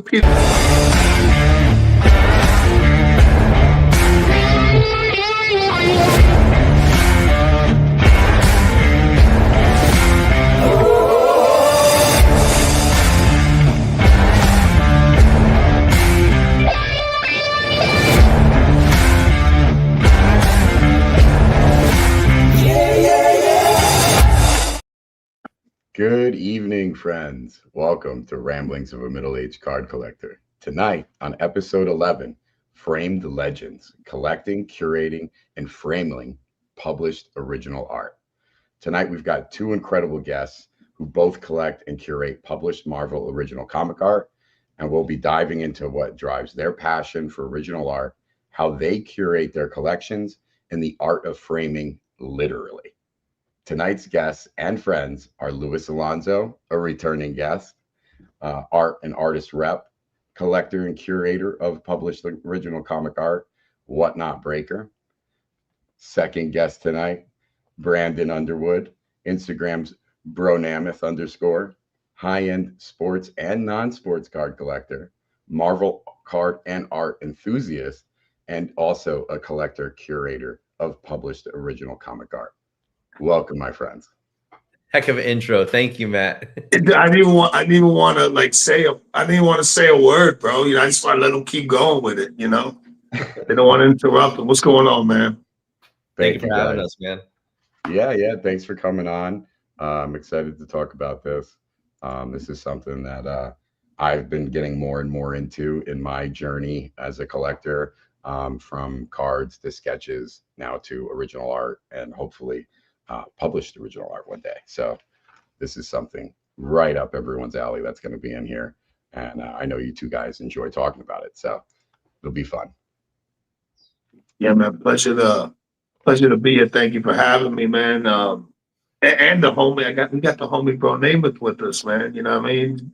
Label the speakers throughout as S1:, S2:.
S1: people.
S2: Good evening, friends. Welcome to Ramblings of a Middle-Aged Card Collector. Tonight, on episode 11, Framed Legends, Collecting, Curating, and Framing Published Original Art. Tonight, we've got two incredible guests who both collect and curate published Marvel original comic art, and we'll be diving into what drives their passion for original art, how they curate their collections, and the art of framing literally. Tonight's guests and friends are Luis Alonso, a returning guest, art and artist rep, collector and curator of published original comic art, Whatnot Breaker. Second guest tonight, Brandan Underwood, Instagram's Bronamith _, high-end sports and non-sports card collector, Marvel card and art enthusiast, and also a collector curator of published original comic art. Welcome, my friends.
S3: Heck of an intro. Thank you, Matt.
S1: I didn't even want to say a word, bro. I just want to let them keep going with it. They don't want to interrupt them. What's going on, man?
S3: Thank you for having us, man.
S2: Yeah. Thanks for coming on. I'm excited to talk about this. This is something that I've been getting more and more into in my journey as a collector, from cards to sketches, now to original art, and hopefully published original art one day. So this is something right up everyone's alley that's going to be in here. And I know you two guys enjoy talking about it. So it'll be fun.
S1: Yeah, man. Pleasure to be here. Thank you for having me, man. And the homie, we got the homie Bro Namath with us, man. You know what I mean?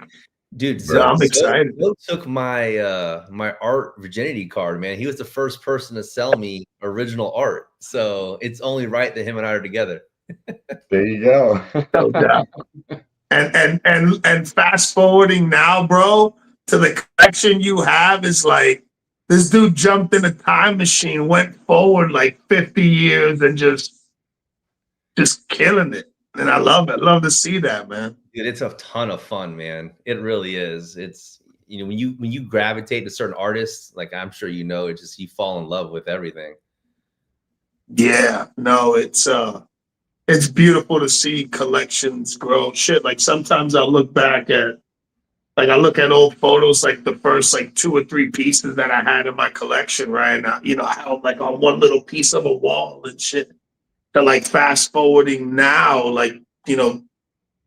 S3: Dude,
S1: I'm excited.
S3: Zoe took my my art virginity card, man. He was the first person to sell me original art. So it's only right that him and I are together.
S2: There you go.
S1: No doubt. And fast forwarding now, bro, to the collection you have is like this dude jumped in a time machine, went forward like 50 years and just killing it. And I love it. Love to see that, man.
S3: Dude, it's a ton of fun, man. It really is. It's when you gravitate to certain artists, like I'm sure you fall in love with everything.
S1: Yeah, no, it's beautiful to see collections grow. Shit, like sometimes I look back at, I look at old photos, like the first 2 or 3 pieces that I had in my collection, right? Now, I held on one little piece of a wall and shit. To fast forwarding now,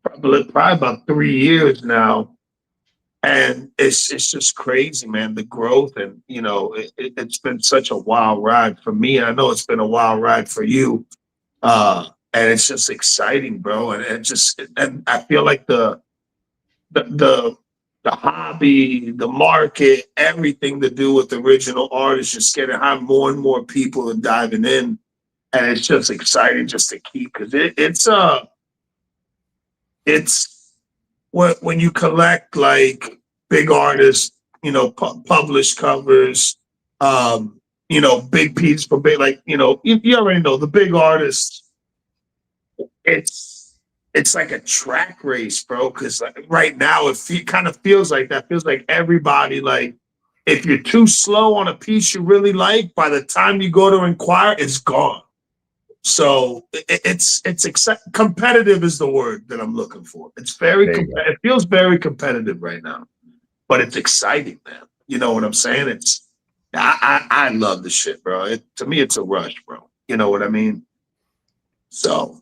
S1: probably about 3 years now, and it's just crazy, man. The growth, and it's been such a wild ride for me. I know it's been a wild ride for you, and it's just exciting, bro. And I feel like the hobby, the market, everything to do with original art is just getting more and more people and diving in, and it's just exciting just to keep, because it's when you collect big artists, published covers, big pieces for big, you already know the big artists. It's like a track race, bro. Because right now it kind of feels like that. Feels like everybody, if you're too slow on a piece you really like, by the time you go to inquire, it's gone. So it's competitive is the word that I'm looking for. It's it feels very competitive right now, but it's exciting, man. You know what I'm saying? I love the shit, bro. To me, it's a rush, bro. You know what I mean? So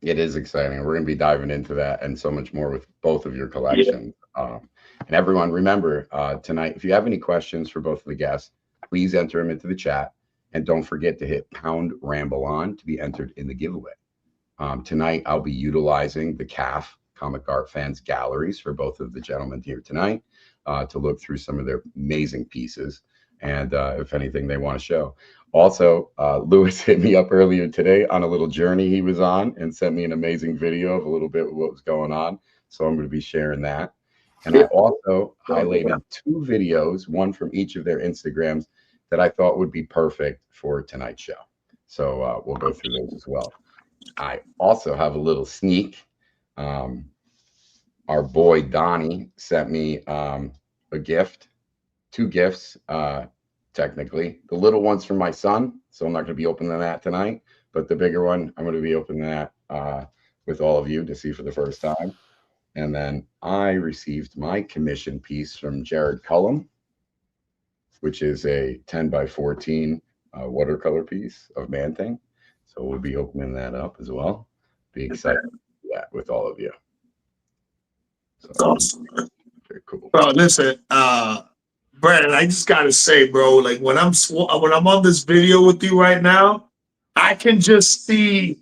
S2: it is exciting. We're going to be diving into that and so much more with both of your collections. Yeah. And everyone, remember tonight, if you have any questions for both of the guests, please enter them into the chat. And don't forget to hit #RambleOn to be entered in the giveaway. Tonight, I'll be utilizing the CAF, Comic Art Fans Galleries, for both of the gentlemen here tonight to look through some of their amazing pieces and if anything they want to show. Also, Luis hit me up earlier today on a little journey he was on and sent me an amazing video of a little bit of what was going on. So I'm going to be sharing that. And I also highlighted 2 videos, one from each of their Instagrams, that I thought would be perfect for tonight's show. So we'll go through those as well. I also have a little sneak. Our boy Donnie sent me a gift, 2 gifts, technically. The little one's from my son, so I'm not going to be opening that tonight. But the bigger one, I'm going to be opening that with all of you to see for the first time. And then I received my commission piece from Jared Cullum, which is a 10 by 14 watercolor piece of Man Thing. So we'll be opening that up as well. Be excited to do that with all of you. So,
S1: That's awesome, man.
S2: very cool.
S1: Bro, listen, Brandon, I just gotta say, bro, like when I'm on this video with you right now, I can just see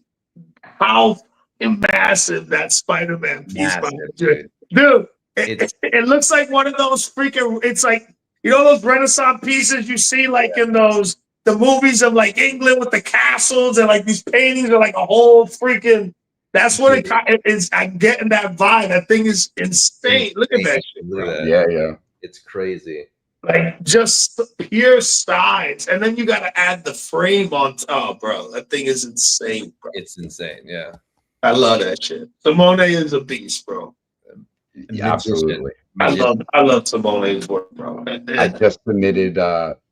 S1: how massive that Spider-Man piece
S3: Massive,
S1: is. Dude, it looks like one of those freaking, it's like, you know those Renaissance pieces you see like in those, the movies of like England with the castles and like these paintings are like a whole freaking, that's what it is. I'm getting that vibe. That thing is insane. Look at that shit, bro.
S2: Yeah.
S3: It's crazy.
S1: Like just pure size. And then you got to add the frame on top, bro. That thing is insane, bro.
S3: It's insane. Yeah.
S1: I love that shit. Simone is a beast, bro.
S2: Yeah, absolutely.
S1: I love Simone's work, bro.
S2: I just submitted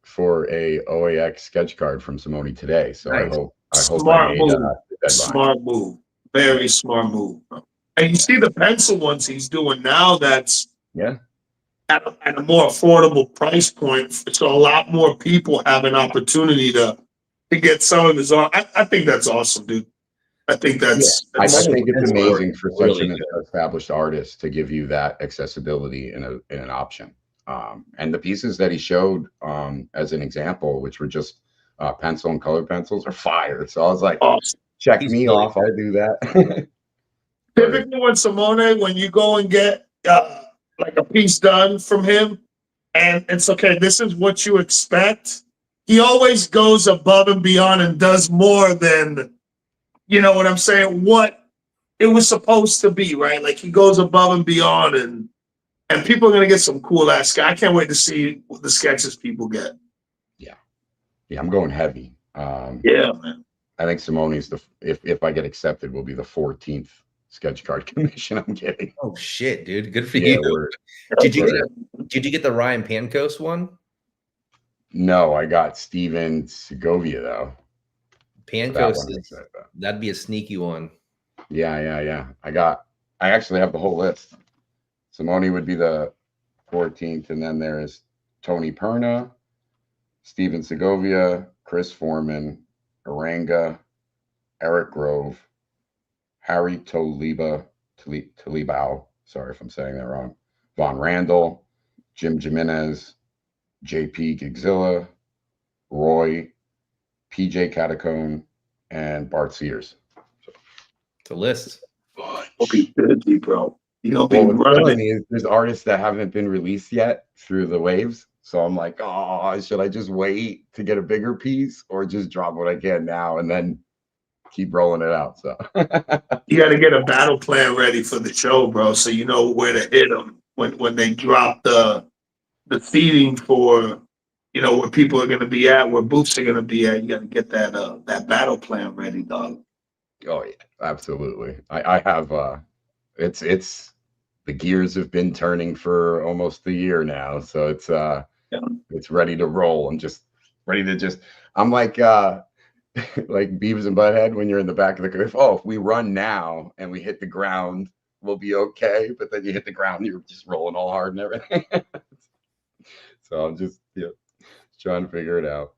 S2: for a OAX sketch card from Simone today, so nice. I hope
S1: smart
S2: I made
S1: move.
S2: The deadline.
S1: Smart move. Very smart move, bro. And you see the pencil ones he's doing now. That's at a more affordable price point, so a lot more people have an opportunity to get some of his art. I think that's awesome, dude. I think that's
S2: I think it's amazing for such
S3: really
S2: an established artist to give you that accessibility in an option. And the pieces that he showed as an example, which were just pencil and colored pencils, are fire. So I was like,
S1: awesome.
S2: Check me off. I'll do that.
S1: Typically, when Simone, when you go and get like a piece done from him, and it's okay, this is what you expect. He always goes above and beyond and does more than, you know what I'm saying, what it was supposed to be, right? Like he goes above and beyond, and people are gonna get some cool ass. I can't wait to see what the sketches people get.
S2: Yeah, I'm going heavy.
S1: Yeah, man.
S2: I think Simone's if I get accepted, will be the 14th sketch card commission I'm getting.
S3: Oh shit, dude! Good for you. Did you get the Ryan Pankos one?
S2: No, I got Steven Segovia though.
S3: Pankos that'd be a sneaky one.
S2: Yeah. I actually have the whole list. Simone would be the 14th, and then there's Tony Perna, Steven Segovia, Chris Foreman, Aranga, Eric Grove, Harry Tolibao, sorry if I'm saying that wrong, Von Randall, Jim Jimenez, JP Gigzilla, Roy, PJ Catacone, and Bart Sears.
S3: It's a list.
S1: Okay, good, bro. You know,
S2: what's funny is there's artists that haven't been released yet through the waves. So I'm like, oh, should I just wait to get a bigger piece or just drop what I can now and then keep rolling it out? So
S1: you got to get a battle plan ready for the show, bro, so you know where to hit them when they drop the seating for, you know, where people are going to be at, where booths are going to be at. You got to get that battle plan ready, dog.
S2: Oh yeah, absolutely. I have it's the gears have been turning for almost a year now, so it's ready to roll. I'm just ready to I'm like like Beavis and Butthead when you're in the back of the cliff. Oh, if we run now and we hit the ground, we'll be okay. But then you hit the ground, you're just rolling all hard and everything. So I'm just trying to figure it out.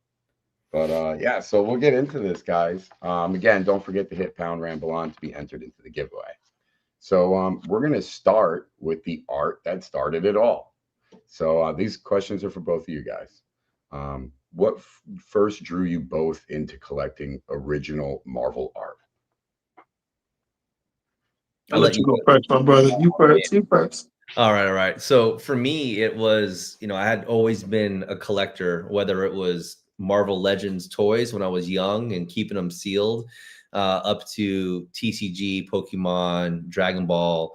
S2: But yeah, so we'll get into this, guys. Again, don't forget to hit pound rambleon to be entered into the giveaway. So we're going to start with the art that started it all. So these questions are for both of you guys. What first drew you both into collecting original Marvel art?
S1: I'll let you go first, my brother. You first.
S3: All right. So for me, it was, I had always been a collector, whether it was Marvel Legends toys when I was young and keeping them sealed, up to TCG, Pokemon, Dragon Ball,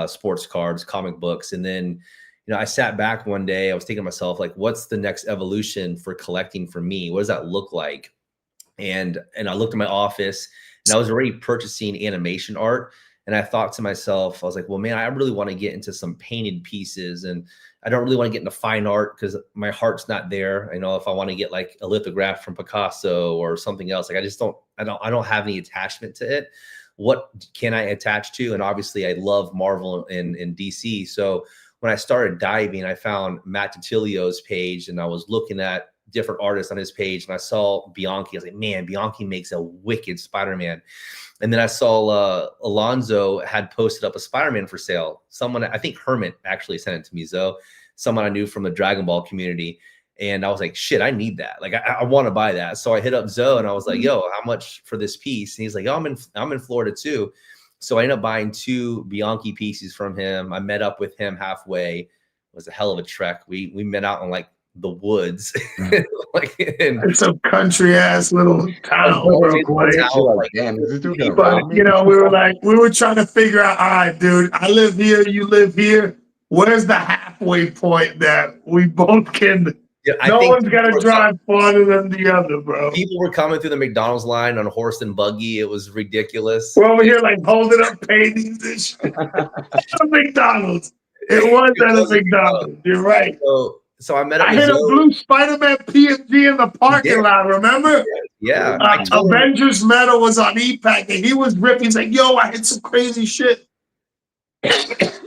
S3: sports cards, comic books. And then, you know, I sat back one day, I was thinking to myself, like, what's the next evolution for collecting for me? What does that look like? And I looked at my office and I was already purchasing animation art. And I thought to myself, I was like, well, man, I really want to get into some painted pieces, and I don't really want to get into fine art because my heart's not there. I know if I want to get like a lithograph from Picasso or something else, like I don't have any attachment to it. What can I attach to? And obviously I love Marvel and DC. So when I started diving, I found Matt Titilio's page and I was looking at different artists on his page and I saw Bianchi. I was like, man, Bianchi makes a wicked Spider-Man. And then I saw Alonso had posted up a Spider-Man for sale. Someone, I think Hermit actually sent it to me, Zoe, someone I knew from the Dragon Ball community. And I was like, shit, I need that. Like, I want to buy that. So I hit up Zoe and I was like, yo, how much for this piece? And he's like, oh, I'm in Florida too. So I ended up buying 2 Bianchi pieces from him. I met up with him halfway. It was a hell of a trek. We met out in like the woods. Like
S1: it's a country ass little town, bro.
S2: Like, damn, this is gonna rob me.
S1: You know, we were trying to figure out, all right, dude, I live here, you live here. Where's the halfway point that we both can? Yeah, no one's gonna drive farther than the other, bro.
S3: People were coming through the McDonald's line on a horse and buggy. It was ridiculous.
S1: We're over here like holding up paintings and shit. At McDonald's. It was at a McDonald's. You're right.
S3: So I met up.
S1: I hit a blue Spider-Man PFG in the parking lot. Remember?
S3: Yeah.
S1: Avengers Metal was on E-Pack and he was ripping. He's like, "Yo, I hit some crazy shit."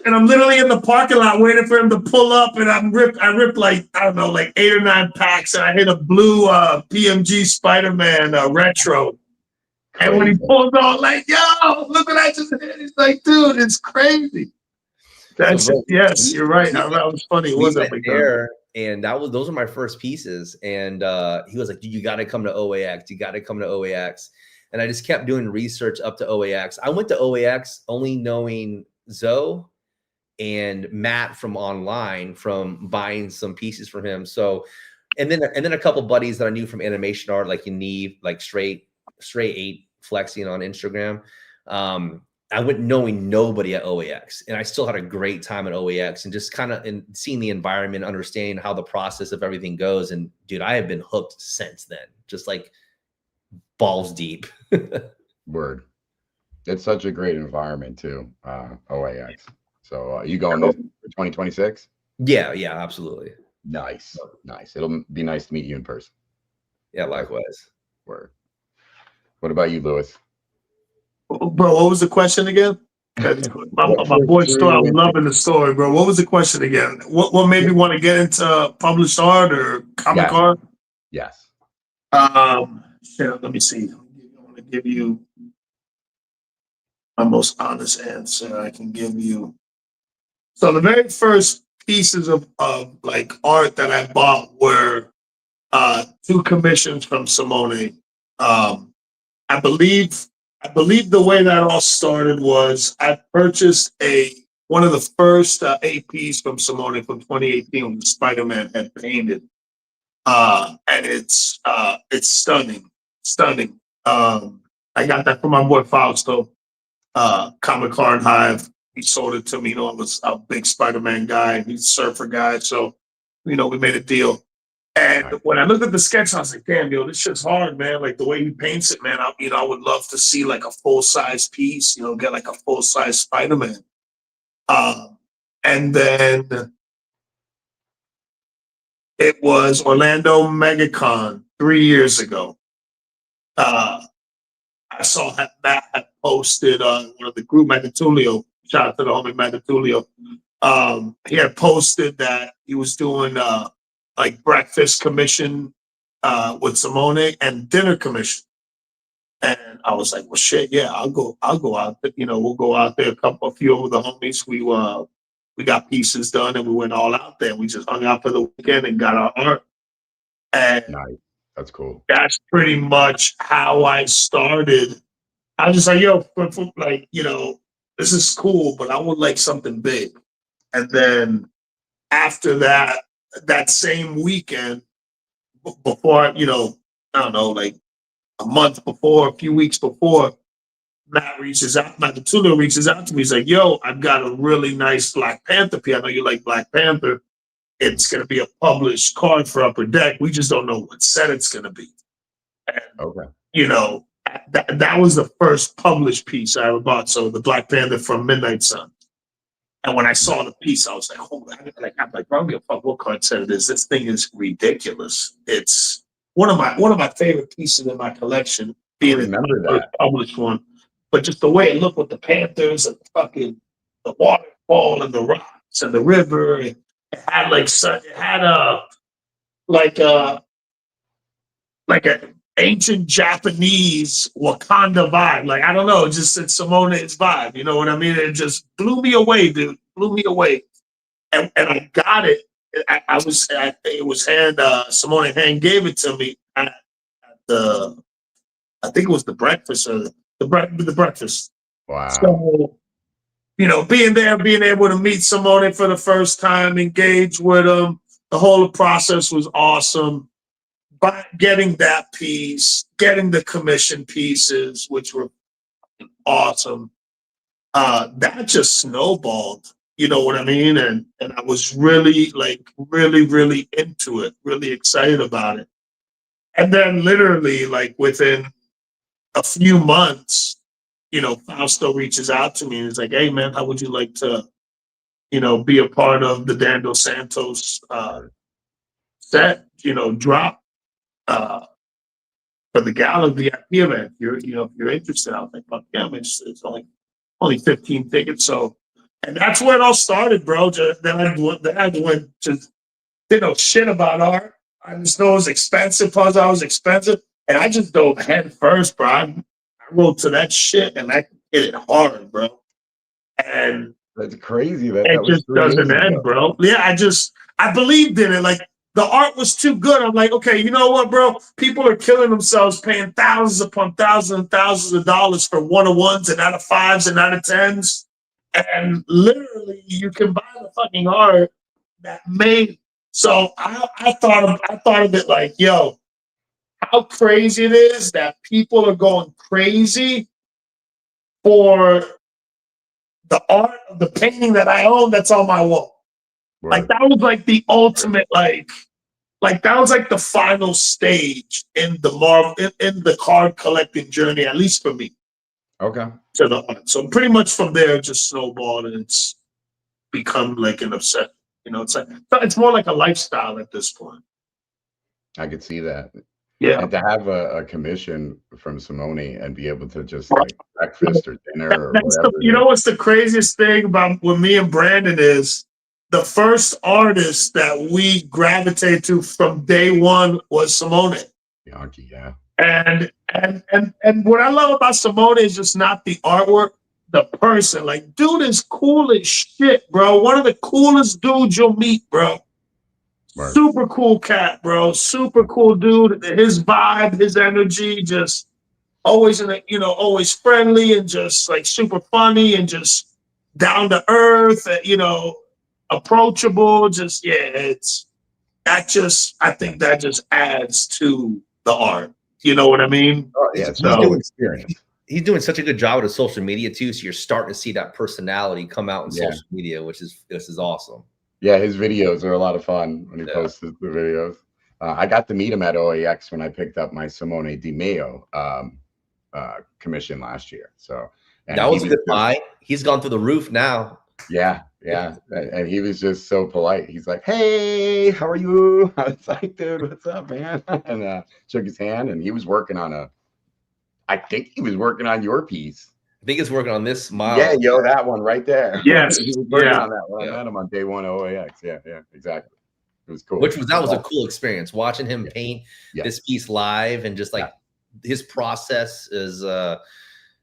S1: And I'm literally in the parking lot waiting for him to pull up, and I ripped like, I don't know, like 8 or 9 packs, and I hit a blue PMG Spider-Man retro. And when he pulls out, like, yo, look what I just hit. He's like, dude, it's crazy. That's yes, you're right. That was funny. It was
S3: there, and those were my first pieces. And he was like, dude, you got to come to OAX. You got to come to OAX. And I just kept doing research up to OAX. I went to OAX only knowing Zoe and Matt from online, from buying some pieces from him. So, and then a couple buddies that I knew from animation art, like Yaniv, like Stray 8 flexing on Instagram. I went knowing nobody at OAX, and I still had a great time at OAX, and just kind of seeing the environment, understanding how the process of everything goes. And dude, I have been hooked since then, just like balls deep.
S2: Word. It's such a great environment too, OAX. So you going this for 2026?
S3: Yeah, absolutely.
S2: Nice. It'll be nice to meet you in person.
S3: Yeah, likewise.
S2: Word. What about you, Lewis?
S1: Bro, what was the question again? My boy's story. I'm loving the story, bro. What was the question again? What made me want to get into published art or comic art?
S2: Yes.
S1: Let me see. I want to give you my most honest answer I can give you. So the very first pieces of like art that I bought were 2 commissions from Simone. I believe the way that all started was I purchased one of the first APs from Simone from 2018 when Spider-Man had painted. And it's stunning. I got that from my boy Fausto, Comic Card Hive. He sold it to me. You know, I was a big Spider-Man guy. He's a surfer guy. So, you know, we made a deal. And when I looked at the sketch, I was like, damn, yo, this shit's hard, man. Like the way he paints it, man. I would love to see like a full-size piece, you know, get like a full-size Spider-Man. And then it was Orlando MegaCon 3 years ago. I saw that Matt had posted on one of the group, Magatulio. Shout out to the homie Magatulio. He had posted that he was doing like breakfast commission with Simone and dinner commission. And I was like, well, shit, yeah, I'll go out there. You know, we'll go out there. A few of the homies, we got pieces done and we went all out there. We just hung out for the weekend and got our art. And
S2: nice. That's cool.
S1: That's pretty much how I started. I was just like, yo, like, you know, this is cool, but I would like something big. And then after that same weekend, before, you know, I don't know, like a month before, a few weeks before, Matt Tulio reaches out to me. He's like, yo, I've got a really nice Black Panther piece. I know you like Black Panther. It's going to be a published card for Upper Deck. We just don't know what set it's going to be. And,
S2: Okay.
S1: you know, that was the first published piece I ever bought. So the Black Panther from Midnight Sun. And when I saw the piece, I was like, oh, I'm like, bro, I don't give a fuck what card set it is. This thing is ridiculous. It's one of my favorite pieces in my collection, being the first published one. But just the way it looked with the Panthers and the waterfall and the rocks and the river, it had like an ancient Japanese Wakanda vibe. Like, I don't know, just Simone's vibe. You know what I mean? It just blew me away, dude. Blew me away. And I got it. Simone Hand gave it to me at the, I think it was the breakfast or the breakfast.
S2: Wow.
S1: So, you know, being there, being able to meet Simone for the first time, engage with him, the whole process was awesome. But getting that piece, getting the commission pieces, which were awesome, that just snowballed. You know what I mean? And I was really into it, really excited about it. And then literally, like, within a few months, you know, Fausto reaches out to me and is like, hey man, how would you like to, you know, be a part of the Dan Dos Santos set, you know, drop for the gala VIP event? If you're interested. I was like, fuck yeah, it's only 15 tickets. So, and that's where it all started, bro. Then I went to, didn't know shit about art. I just know it was expensive. Plus, I was expensive, and I just dove head first, bro. I wrote to that shit, and I hit it hard, bro. And
S2: that's crazy. That
S1: just doesn't end, bro. Yeah, I believed in it. Like, the art was too good. I'm like, okay, you know what, bro? People are killing themselves paying thousands upon thousands and thousands of dollars for 1-of-1s and out of 5s and out of 10s. And literally, you can buy the fucking art that made. So I thought of it like, yo, how crazy it is that people are going crazy for the art of the painting that I own that's on my wall. Right. Like, that was like the ultimate, like that was like the final stage in the in the card collecting journey, at least for me.
S2: Okay.
S1: To the art. So pretty much from there, it just snowballed, and it's become like an obsession. You know, it's more like a lifestyle at this point.
S2: I could see that.
S1: Yeah.
S2: And to have a commission from Simone and be able to just like breakfast or dinner or whatever.
S1: You know what's the craziest thing about with me and Brandon is the first artist that we gravitate to from day one was Simone.
S2: Yankee, yeah.
S1: And what I love about Simone is just not the artwork, the person. Like, dude is cool as shit, bro. One of the coolest dudes you'll meet, bro. Right. Super cool cat, bro. Super cool dude. His vibe, his energy, just always always friendly and just like super funny and just down to earth, approachable. Just I think that just adds to the art. You know what I mean?
S2: Oh, yeah, it's experience.
S3: He's doing such a good job with his social media too, so you're starting to see that personality come out in social media, which is awesome.
S2: Yeah, his videos are a lot of fun when he posts the videos. I got to meet him at OAX when I picked up my Simone Di Maio commission last year. So
S3: that was a good buy. He's gone through the roof now.
S2: Yeah. And he was just so polite. He's like, hey, how are you? I was like, dude, what's up, man? And shook his hand, and he was working on I think he was working on your piece.
S3: I think it's working on this model.
S2: Yeah, that one right there.
S1: Yes.
S2: He was working on that one. I met him on day one of OAX. Yeah, exactly. It was cool.
S3: That was a cool experience watching him paint this piece live, and just like his process is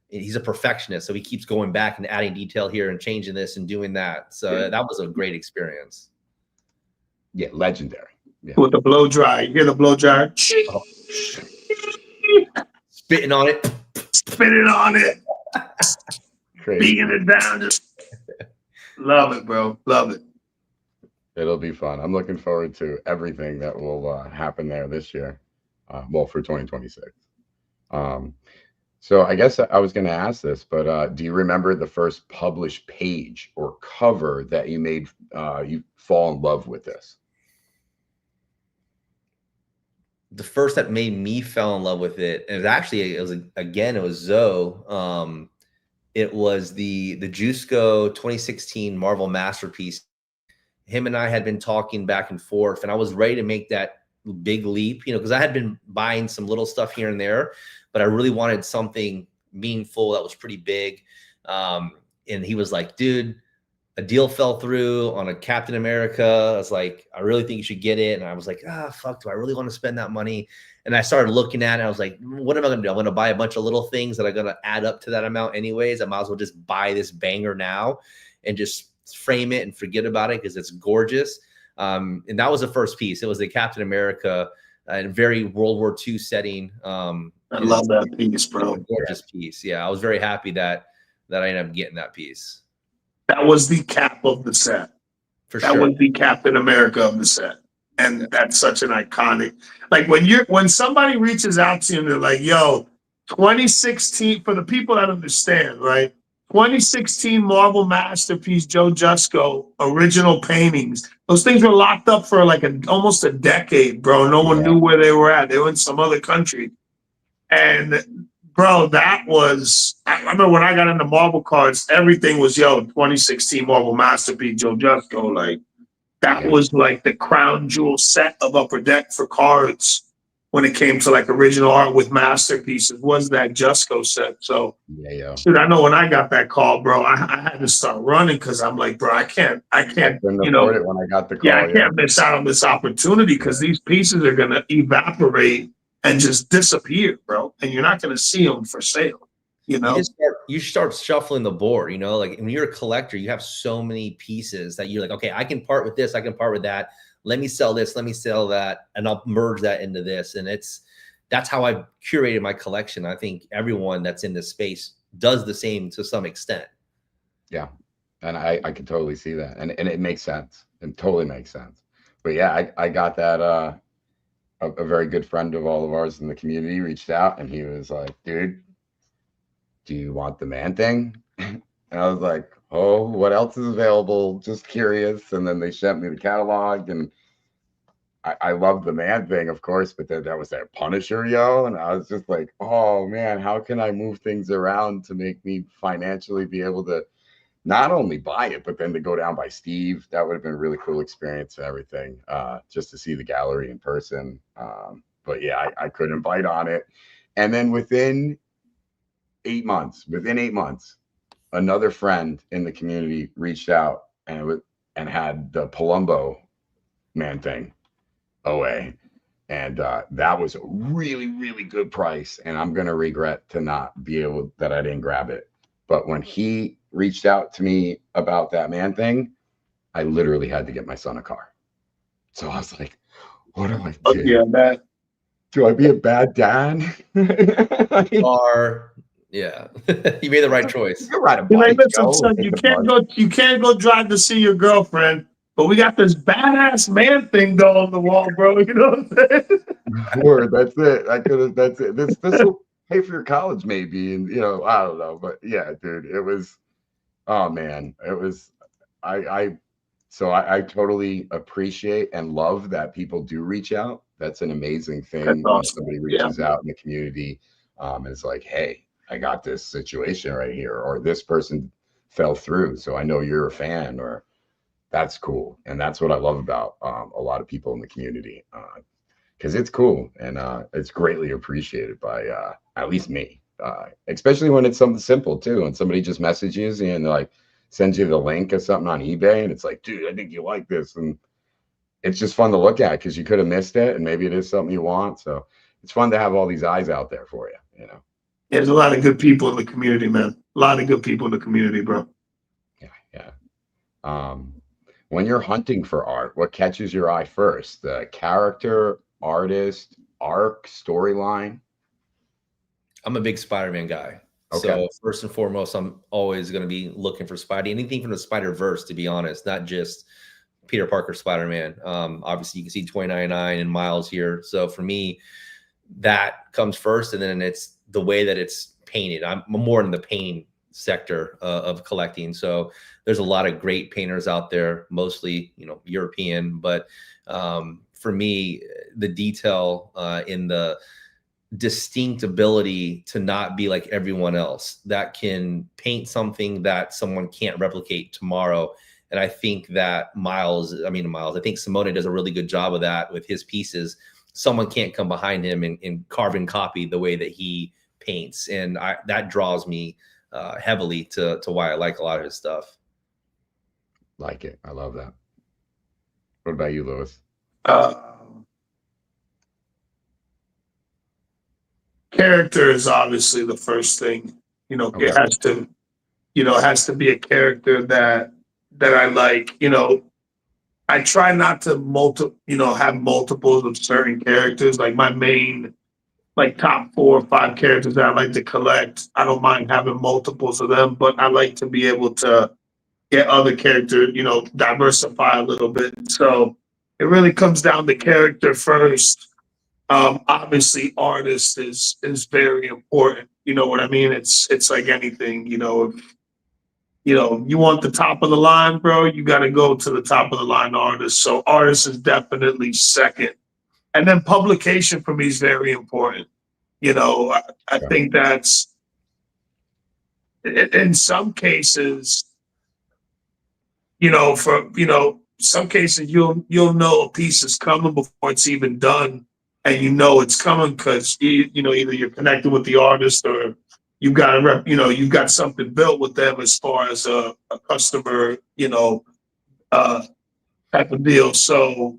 S3: he's a perfectionist, so he keeps going back and adding detail here and changing this and doing that. So that was a great experience.
S2: Yeah, legendary. Yeah.
S1: With the blow dry, you hear the blow dryer?
S3: Oh. Spitting on it. Beating it down. Just
S1: love it, bro. Love it.
S2: It'll be fun. I'm looking forward to everything that will happen there this year. For 2026. So I guess I was going to ask this, but do you remember the first published page or cover that you made you fall in love with this?
S3: The first that made me fall in love with it, and it was Zoe. It was the Jusco 2016 Marvel Masterpiece. Him and I had been talking back and forth, and I was ready to make that big leap, because I had been buying some little stuff here and there, but I really wanted something meaningful that was pretty big. And he was like, dude, a deal fell through on a Captain America. I was like, I really think you should get it. And I was like, fuck, do I really want to spend that money? And I started looking at it. I was like, what am I going to do? I'm going to buy a bunch of little things that are going to add up to that amount anyways. I might as well just buy this banger now and just frame it and forget about it because it's gorgeous. And that was the first piece. It was the Captain America in a very World War II setting.
S1: I love that piece, bro.
S3: Gorgeous piece. Yeah, I was very happy that I ended up getting that piece.
S1: That was the cap of the set.
S3: For
S1: that
S3: sure.
S1: was the Captain America of the set. And that's such an iconic, like when somebody reaches out to you and they're like, yo, 2016, for the people that understand, right? 2016 Marvel Masterpiece, Joe Jusko, original paintings. Those things were locked up for like almost a decade, bro. No one knew where they were at. They were in some other country. And bro, that was, I remember when I got into Marvel cards, everything was, 2016 Marvel Masterpiece, Joe Jusko. Like, that was like the crown jewel set of Upper Deck for cards when it came to like original art with masterpieces, was that Jusko set. So, dude, I know when I got that call, bro, I had to start running because I'm like, bro, I can't,
S2: Couldn't afford it when I got the call.
S1: I can't miss out on this opportunity because these pieces are going to evaporate and just disappear, bro. And you're not going to see them for sale,
S3: You start shuffling the board, like when you're a collector, you have so many pieces that you're like, okay, I can part with this, I can part with that. Let me sell this, let me sell that, and I'll merge that into this. And that's how I've curated my collection. I think everyone that's in this space does the same to some extent.
S2: Yeah. And I can totally see that. And it makes sense. It totally makes sense. But yeah, I got that a very good friend of all of ours in the community reached out and he was like, dude, do you want the Man Thing? And I was like, oh, what else is available? Just curious. And then they sent me the catalog and I love the Man Thing, of course, but then that was that Punisher, yo. And I was just like, oh man, how can I move things around to make me financially be able to not only buy it, but then to go down by Steve? That would have been a really cool experience and everything, just to see the gallery in person. But yeah, I couldn't bite on it. And then within 8 months, another friend in the community reached out and had the Palumbo Man Thing away. And that was a really, really good price. And I'm going to regret to not be able that I didn't grab it. But when he reached out to me about that Man Thing, I literally had to get my son a car. So I was like, what do I do?
S1: Yeah, man.
S2: Do I be a bad dad?
S3: Yeah, you made the right choice.
S2: You're right.
S1: Listen, son, you can't go drive to see your girlfriend, but we got this badass Man Thing doll on the wall, bro. You know what I'm saying?
S2: Word, that's it. That's it. This will pay for your college, maybe, and I don't know, but yeah, dude, it was. Oh man, it was. I totally appreciate and love that people do reach out. That's an amazing thing.
S1: That's awesome.
S2: When somebody reaches out in the community, is like, hey, I got this situation right here, or this person fell through, so I know you're a fan, or that's cool. And that's what I love about a lot of people in the community, because it's cool and it's greatly appreciated by at least me, especially when it's something simple too. And somebody just messages you and like sends you the link of something on eBay, and it's like, dude, I think you like this, and it's just fun to look at because you could have missed it, and maybe it is something you want. So it's fun to have all these eyes out there for you.
S1: There's a lot of good people in the community, man. A lot of good people in the community, bro.
S2: Yeah. When you're hunting for art, what catches your eye first? The character, artist, arc, storyline?
S3: I'm a big Spider-Man guy.
S2: Okay.
S3: So first and foremost, I'm always going to be looking for Spidey. Anything from the Spider-Verse, to be honest, not just Peter Parker Spider-Man. Obviously, you can see 2099 and Miles here. So for me, that comes first, and then it's the way that it's painted. I'm more in the painting sector of collecting. So there's a lot of great painters out there, mostly, you know, European, but for me, the detail in the distinct ability to not be like everyone else that can paint something that someone can't replicate tomorrow. And I think that I think Simone does a really good job of that with his pieces. Someone can't come behind him and carve and copy the way that he paints. And that draws me heavily to why I like a lot of his stuff.
S2: Like it. I love that. What about you, Louis?
S1: Character is obviously the first thing. You know,
S2: Okay.
S1: it has to be a character that I like. You know, I try not to have multiples of certain characters. Like my main, like top 4 or 5 characters that I like to collect. I don't mind having multiples of them, but I like to be able to get other characters, you know, diversify a little bit. So it really comes down to character first. Obviously, artist is very important. You know what I mean? It's like anything. You know, if you want the top of the line, bro, you got to go to the top of the line artist. So artist is definitely second, and then publication for me is very important. You know, I think that's in some cases. Some cases you'll know a piece is coming before it's even done, and you know it's coming because either you're connected with the artist or you've got something built with them as far as a customer, type of deal. So,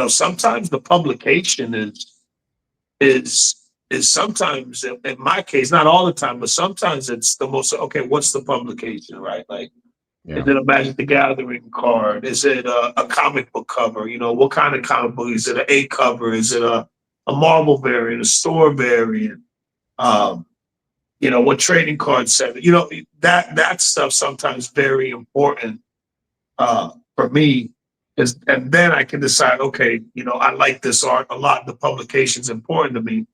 S1: sometimes the publication is sometimes, in my case, not all the time, but sometimes it's the most, okay, what's the publication, right? Like, is it a Magic the Gathering card? Is it a comic book cover? What kind of comic book? Is it an A cover? Is it a Marvel variant, a store variant? What trading card set? That stuff sometimes very important for me. And then I can decide, okay, I like this art a lot. The publication's important to me.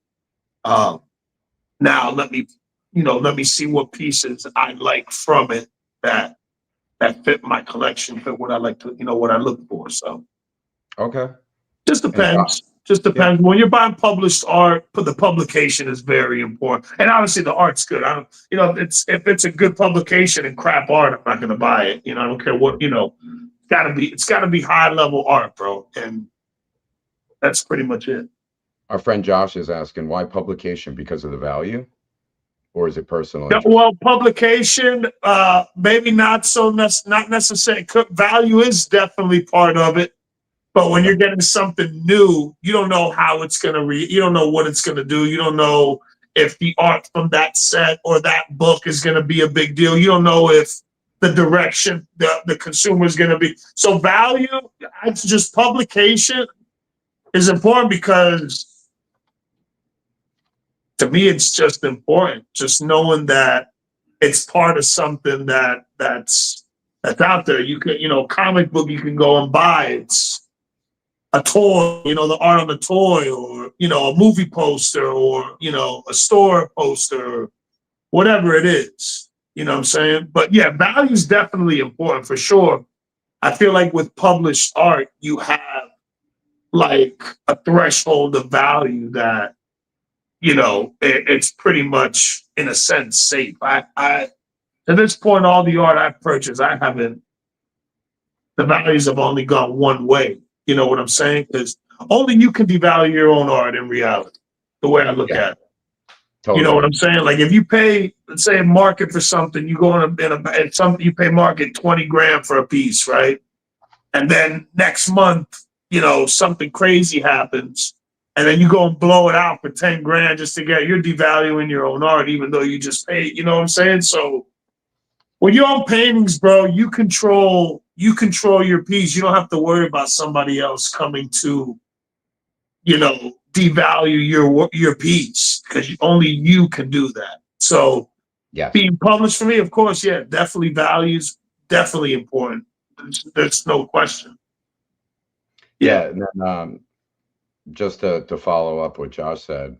S1: Now let me see what pieces I like from it that fit my collection, fit what I like to, what I look for. So, okay, just depends. Just depends. When you're buying published art, the publication is very important, and obviously the art's good. If it's a good publication and crap art, I'm not going to buy it. I don't care what. It's got to be high level art, bro, and that's pretty much it.
S2: Our friend Josh is asking why publication, because of the value. Or is it personal?
S1: Well, publication, maybe not so. Not necessarily. Value is definitely part of it, but when you're getting something new, you don't know how it's going to read. You don't know what it's going to do. You don't know if the art from that set or that book is going to be a big deal. You don't know if the direction the consumer is going to be. So value, it's just publication is important because, to me, it's just important. Just knowing that it's part of something that's out there. You can, comic book you can go and buy. It's a toy, the art on the toy, or a movie poster, or a store poster, or whatever it is. You know what I'm saying? But yeah, value is definitely important for sure. I feel like with published art, you have like a threshold of value that, it's pretty much, in a sense, safe. I at this point, all the art I've purchased, the values have only gone one way. You know what I'm saying? Because only you can devalue your own art in reality, the way I look at it. Totally. You know what I'm saying? Like if you pay, let's say, a market for something, you go you pay market 20 grand for a piece, right? And then next month, something crazy happens. And then you go and blow it out for 10 grand just to you're devaluing your own art, even though you just paid, you know what I'm saying? So when you own paintings, bro, you control your piece. You don't have to worry about somebody else coming to, devalue your piece, because only you can do that. So being published for me, of course, definitely values, definitely important. There's no question.
S2: Yeah. And then, just to follow up what Josh said,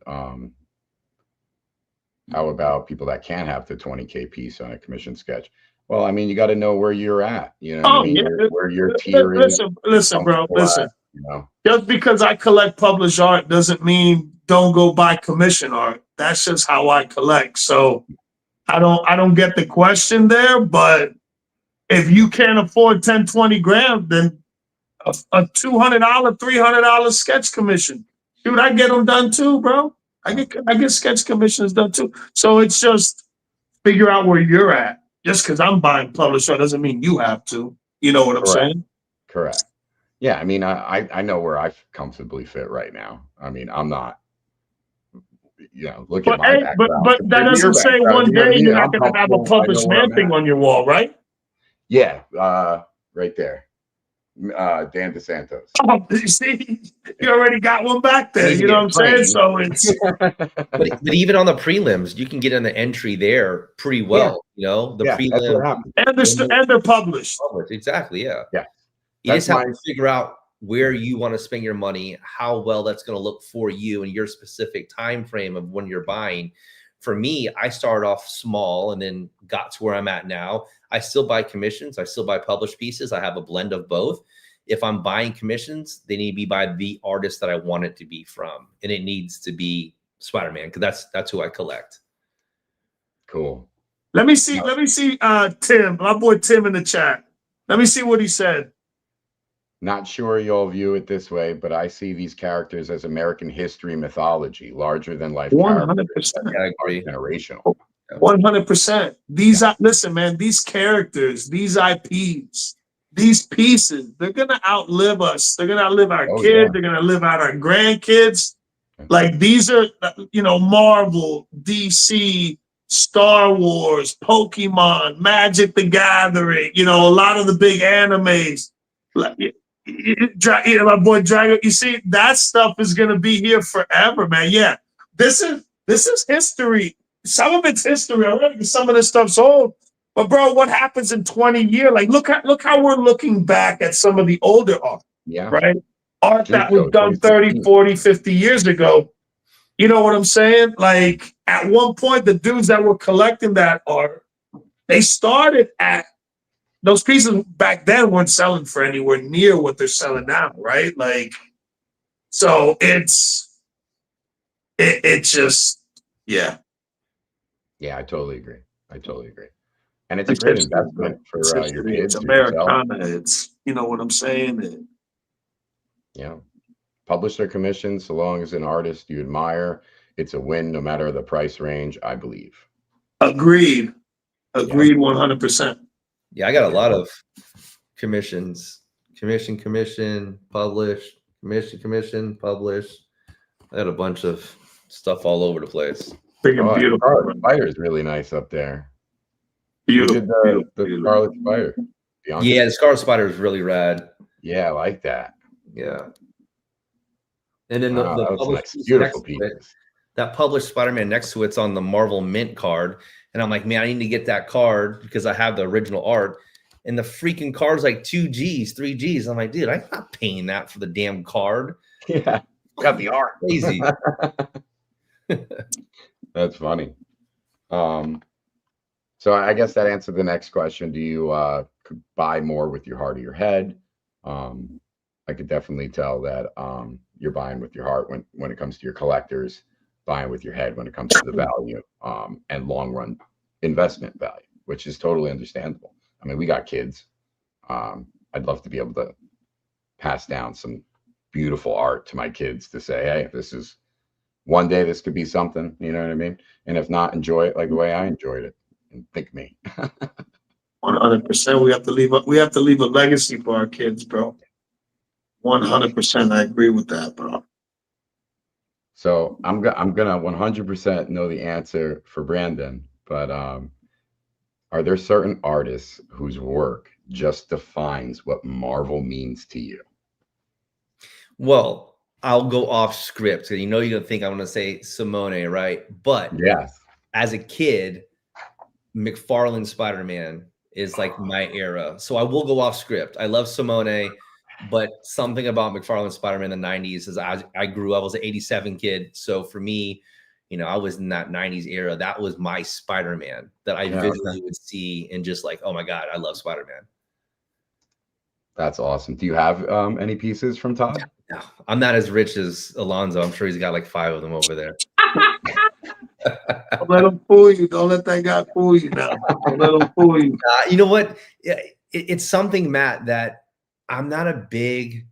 S2: How about people that can't have the 20K piece on a commission sketch? Well, I mean, you got to know where you're at. You know what I
S1: Oh
S2: mean?
S1: yeah.
S2: Where your tier is.
S1: Listen, bro.
S2: Comfortable
S1: Listen.
S2: at, you know.
S1: Just because I collect published art doesn't mean don't go buy commission art. That's just how I collect. So I don't get the question there, but if you can't afford 10, 20 grand, then a $200, $300 sketch commission. Dude, I get them done too, bro. I get sketch commissions done too. So it's just figure out where you're at. Just because I'm buying published art doesn't mean you have to. You know what I'm saying?
S2: Correct. Yeah, I mean, I know where I comfortably fit right now. I mean, I'm not, you know, look at my background.
S1: But that doesn't say one day you're not going to have a published man thing on your wall, right?
S2: Yeah, right there. Dan DeSantos.
S1: Oh, you see, you already got one back there. You know what I'm saying? So it's.
S3: but even on the prelims, you can get in the entry there pretty well. You know, the prelim
S1: And they're published.
S3: Exactly. Yeah.
S2: Yeah.
S3: You just have to figure out where you want to spend your money, how well that's going to look for you and your specific time frame of when you're buying. For me, I started off small and then got to where I'm at now. I still buy commissions. I still buy published pieces. I have a blend of both. If I'm buying commissions, they need to be by the artist that I want it to be from. And it needs to be Spider-Man, because that's who I collect.
S2: Cool.
S1: Let me see Tim, my boy Tim in the chat. Let me see what he said.
S2: Not sure you'll view it this way, but I see these characters as American history mythology, larger than life
S1: 100%.
S2: I agree. Generational.
S1: 100%. Listen, man, these characters, these IPs, these pieces, they're gonna outlive us. They're gonna outlive our kids. Yeah. They're gonna live out our grandkids. Like these are, Marvel, DC, Star Wars, Pokemon, Magic the Gathering. A lot of the big animes. My boy Dragon. You see, that stuff is gonna be here forever, man. Yeah, this is history. Some of it's history already. Some of this stuff's old. But bro, what happens in 20 years? Like, look how we're looking back at some of the older art.
S2: Yeah.
S1: Right? Art that was done 30, 40, 50 years ago. You know what I'm saying? Like, at one point, the dudes that were collecting that art, they started at those pieces back then weren't selling for anywhere near what they're selling now, right? Like, so it just, yeah.
S2: Yeah, I totally agree. And it's a great investment for your kids.
S1: It's Americana. It's, you know what I'm saying?
S2: Yeah. Publish their commissions so long as an artist you admire. It's a win no matter the price range, I believe.
S1: Agreed. 100%.
S3: Yeah, I got a lot of commissions. Commission, publish, commission, publish. I got a bunch of stuff all over the place.
S1: Beautiful.
S2: Scarlet Spider is really nice up there.
S1: Beautiful.
S2: The Scarlet Spider.
S3: Yeah, the Scarlet Spider is really rad.
S2: Yeah, I like that.
S3: Yeah. And then
S2: beautiful pieces.
S3: That published Spider-Man next to it's on the Marvel Mint card. And I'm like, man, I need to get that card because I have the original art. And the freaking card's like 2 Gs, 3 Gs. I'm like, dude, I'm not paying that for the damn card.
S2: Yeah. Got the art.
S3: Crazy.
S2: That's funny. So I guess that answered the next question. Do you buy more with your heart or your head? I could definitely tell that you're buying with your heart when it comes to your collectors, buying with your head when it comes to the value and long run investment value, which is totally understandable. I mean, we got kids. I'd love to be able to pass down some beautiful art to my kids to say, hey, this is one day this could be something, you know what I mean? And if not, enjoy it like the way I enjoyed it. And think me.
S1: 100%. We have to leave a legacy for our kids, bro. 100%. I agree with that, bro.
S2: So I'm gonna 100% know the answer for Brandon, but are there certain artists whose work just defines what Marvel means to you?
S3: Well, I'll go off script. You know, you're gonna think I'm gonna say Simone, right? But
S2: yes,
S3: as a kid, McFarlane Spider-Man is like my era. So I will go off script. I love Simone, but something about McFarlane Spider-Man in the 90s is I grew up, I was an 87 kid. So for me, You know, I was in that 90s era. That was my Spider-Man that I visually would see and just like, oh my God, I love Spider-Man.
S2: That's awesome. Do you have any pieces from Todd?
S3: No, I'm not as rich as Alonso. I'm sure he's got like 5 of them over there.
S1: Don't let him fool you. Don't let that guy fool you now. Don't let him fool you.
S3: You know what? It's something, Matt, that I'm not a big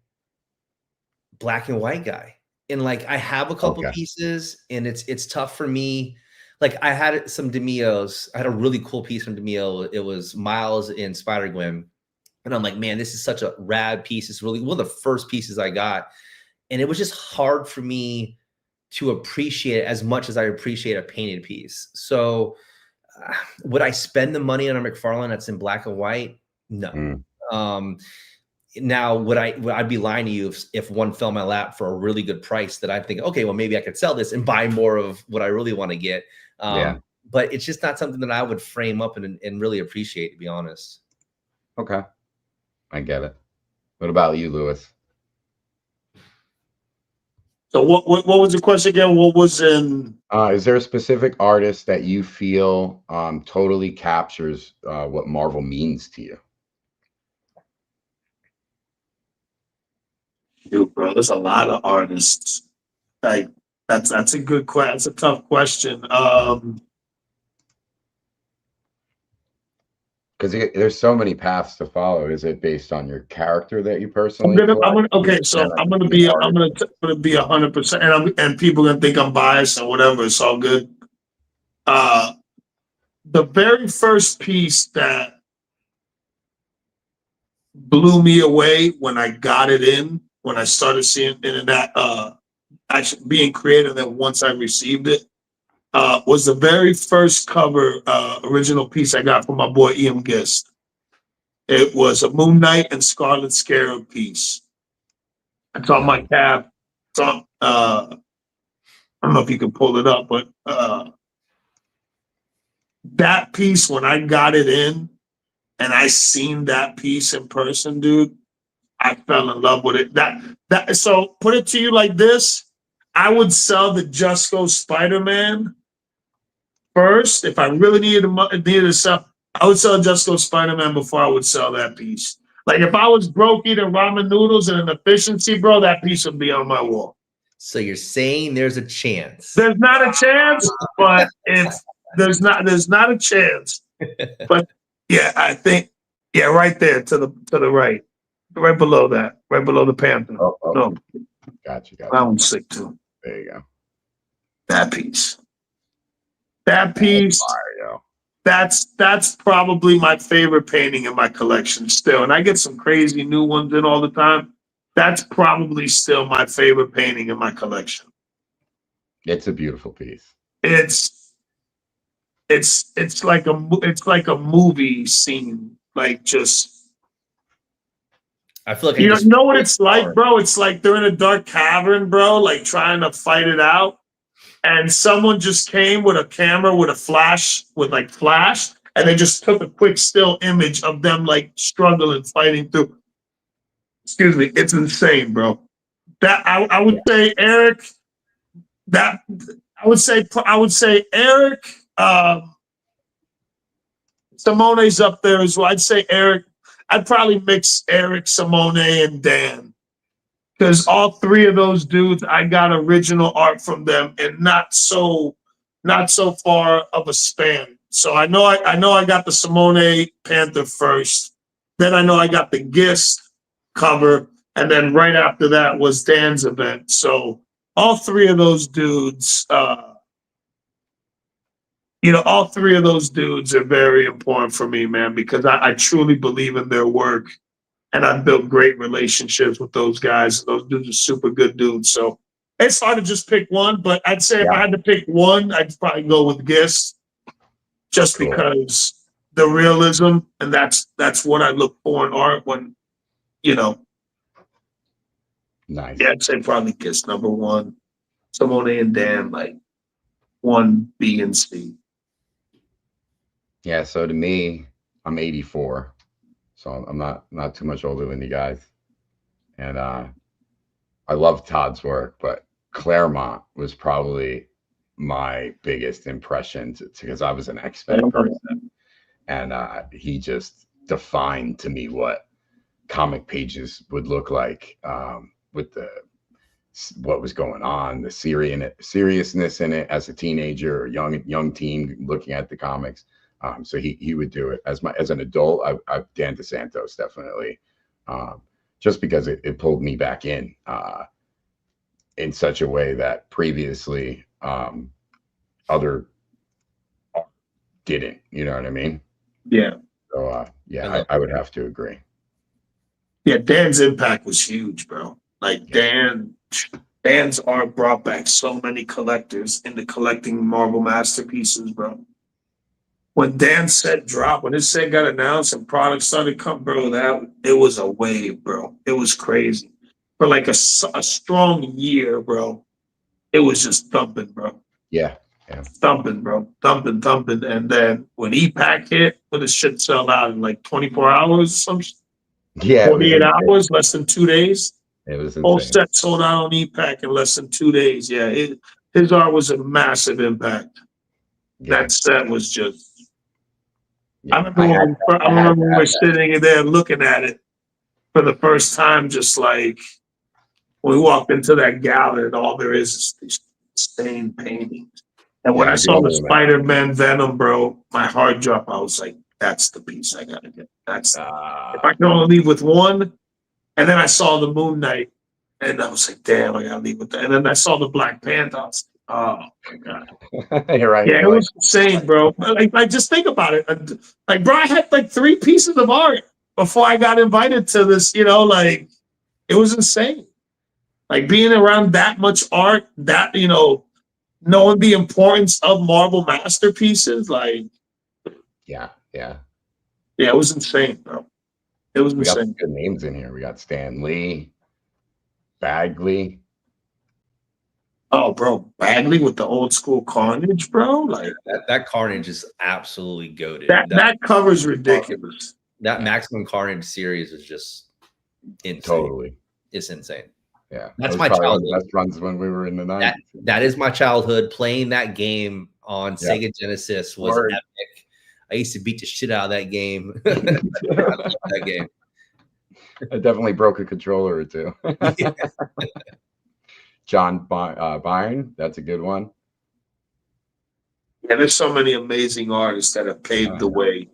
S3: black and white guy. And like, I have a couple pieces and it's tough for me. Like I had some DeMios. I had a really cool piece from DeMio. It was Miles in Spider-Gwen. And I'm like, man, this is such a rad piece. It's really one of the first pieces I got. And it was just hard for me to appreciate it as much as I appreciate a painted piece. So would I spend the money on a McFarlane that's in black and white? No. Now, I'd be lying to you if one fell in my lap for a really good price that I'd think, okay, well, maybe I could sell this and buy more of what I really want to get. But it's just not something that I would frame up and really appreciate, to be honest.
S2: Okay. I get it. What about you, Lewis?
S1: So what was the question again? What was in?
S2: Is there a specific artist that you feel totally captures what Marvel means to you?
S1: Dude, bro, there's a lot of artists. Like that's a good question. That's a tough question.
S2: Because there's so many paths to follow. Is it based on your character that you personally?
S1: I'm gonna be 100%, and people are gonna think I'm biased or whatever. It's all good. The very first piece that blew me away when I got it in, when I started seeing it in that actually being creative, that once I received it, was the very first cover original piece I got from my boy E.M. Gist. It was a Moon Knight and Scarlet Scarab piece. It's on my tab. It's on, I don't know if you can pull it up, but that piece, when I got it in and I seen that piece in person, dude, I fell in love with it. So put it to you like this. I would sell the Just Go Spider-Man first. If I really needed to sell, I would sell Just Go Spider-Man before I would sell that piece. Like if I was broke eating ramen noodles and an efficiency, bro, that piece would be on my wall.
S3: So you're saying there's a chance?
S1: There's not a chance, but there's not a chance. But yeah, I think right there to the right below that, right below the Panther. No,
S2: Gotcha.
S1: That one's sick too.
S2: There you go.
S1: That piece. That's probably my favorite painting in my collection still. And I get some crazy new ones in all the time. That's probably still my favorite painting in my collection.
S2: It's a beautiful piece.
S1: It's like a movie scene. Like just
S3: I feel like
S1: you know what it's like, bro? It's like they're in a dark cavern, bro, like trying to fight it out. And someone just came with a camera with a flash, and they just took a quick still image of them like struggling, fighting through. Excuse me, it's insane, bro. That I would say Eric. That I would say Eric. Simone's up there as well. I'd say Eric. I'd probably mix Eric, Simone, and Dan. Because all three of those dudes, I got original art from them, and not so far of a span. So I know I got the Simone Panther first. Then I know I got the Gist cover, and then right after that was Dan's event. So all three of those dudes, all three of those dudes are very important for me, man, because I truly believe in their work. And I've built great relationships with those guys. Those dudes are super good dudes. So it's hard to just pick one, but I'd say if I had to pick one, I'd probably go with Gist, just because the realism, and that's what I look for in art when,
S2: Nice.
S1: Yeah, I'd say probably Gist number one. Simone and Dan, like 1, B, and C.
S2: Yeah, so to me, I'm 84. So I'm not too much older than you guys. And I love Todd's work, but Claremont was probably my biggest impressions because I was an X-Men person, and he just defined to me what comic pages would look like with what was going on, the seriousness in it as a teenager or young teen looking at the comics. So he would do it as an adult. I Dan DeSantos definitely, just because it pulled me back in such a way that previously other didn't. You know what I mean?
S1: Yeah.
S2: So I would have to agree.
S1: Yeah, Dan's impact was huge, bro. Like Dan's art brought back so many collectors into collecting Marvel masterpieces, bro. When Dan's set dropped, when his set got announced and products started coming, bro, it was a wave, bro. It was crazy. For like a strong year, bro, it was just thumping, bro.
S2: Yeah.
S1: Thumping, bro. Thumping. And then when EPAC hit, when the shit sold out in like 24 hours or something.
S2: Yeah.
S1: 48 hours, less than 2 days.
S2: It was insane.
S1: Whole set sold out on EPAC in less than 2 days. Yeah, his art was a massive impact.
S2: Yeah.
S1: That set was just.
S2: Yeah.
S1: I remember when we were sitting there looking at it for the first time, just like when we walked into that gallery, and all there is these stained paintings. And when I saw the Spider-Man Venom, bro, my heart dropped. I was like, that's the piece I gotta get. If I can only leave with one. And then I saw the Moon Knight, and I was like, damn, I gotta leave with that. And then I saw the Black Panther. I was like, oh my God.
S2: You're right.
S1: Yeah, it was insane, bro. Like, just think about it. Like, bro, I had like 3 pieces of art before I got invited to this, like, it was insane. Like, being around that much art, that, knowing the importance of Marvel masterpieces, like.
S2: Yeah.
S1: Yeah, it was insane, bro. It was
S2: We got
S1: insane.
S2: some good names in here. We got Stan Lee, Bagley.
S3: Oh, bro, Bagley with the old school Carnage, bro. Like
S2: that Carnage is absolutely goated.
S1: That cover's ridiculous.
S2: That Maximum Carnage series is just insane.
S3: Totally.
S2: It's insane.
S3: Yeah,
S2: that's
S3: was
S2: my childhood.
S3: Best runs when we were in the 90s.
S2: That is my childhood. Playing that game on Sega Genesis was epic. I used to beat the shit out of that game. I love that game.
S3: I definitely broke a controller or two. John Byrne, that's a good one.
S1: Yeah, there's so many amazing artists that have paved the way.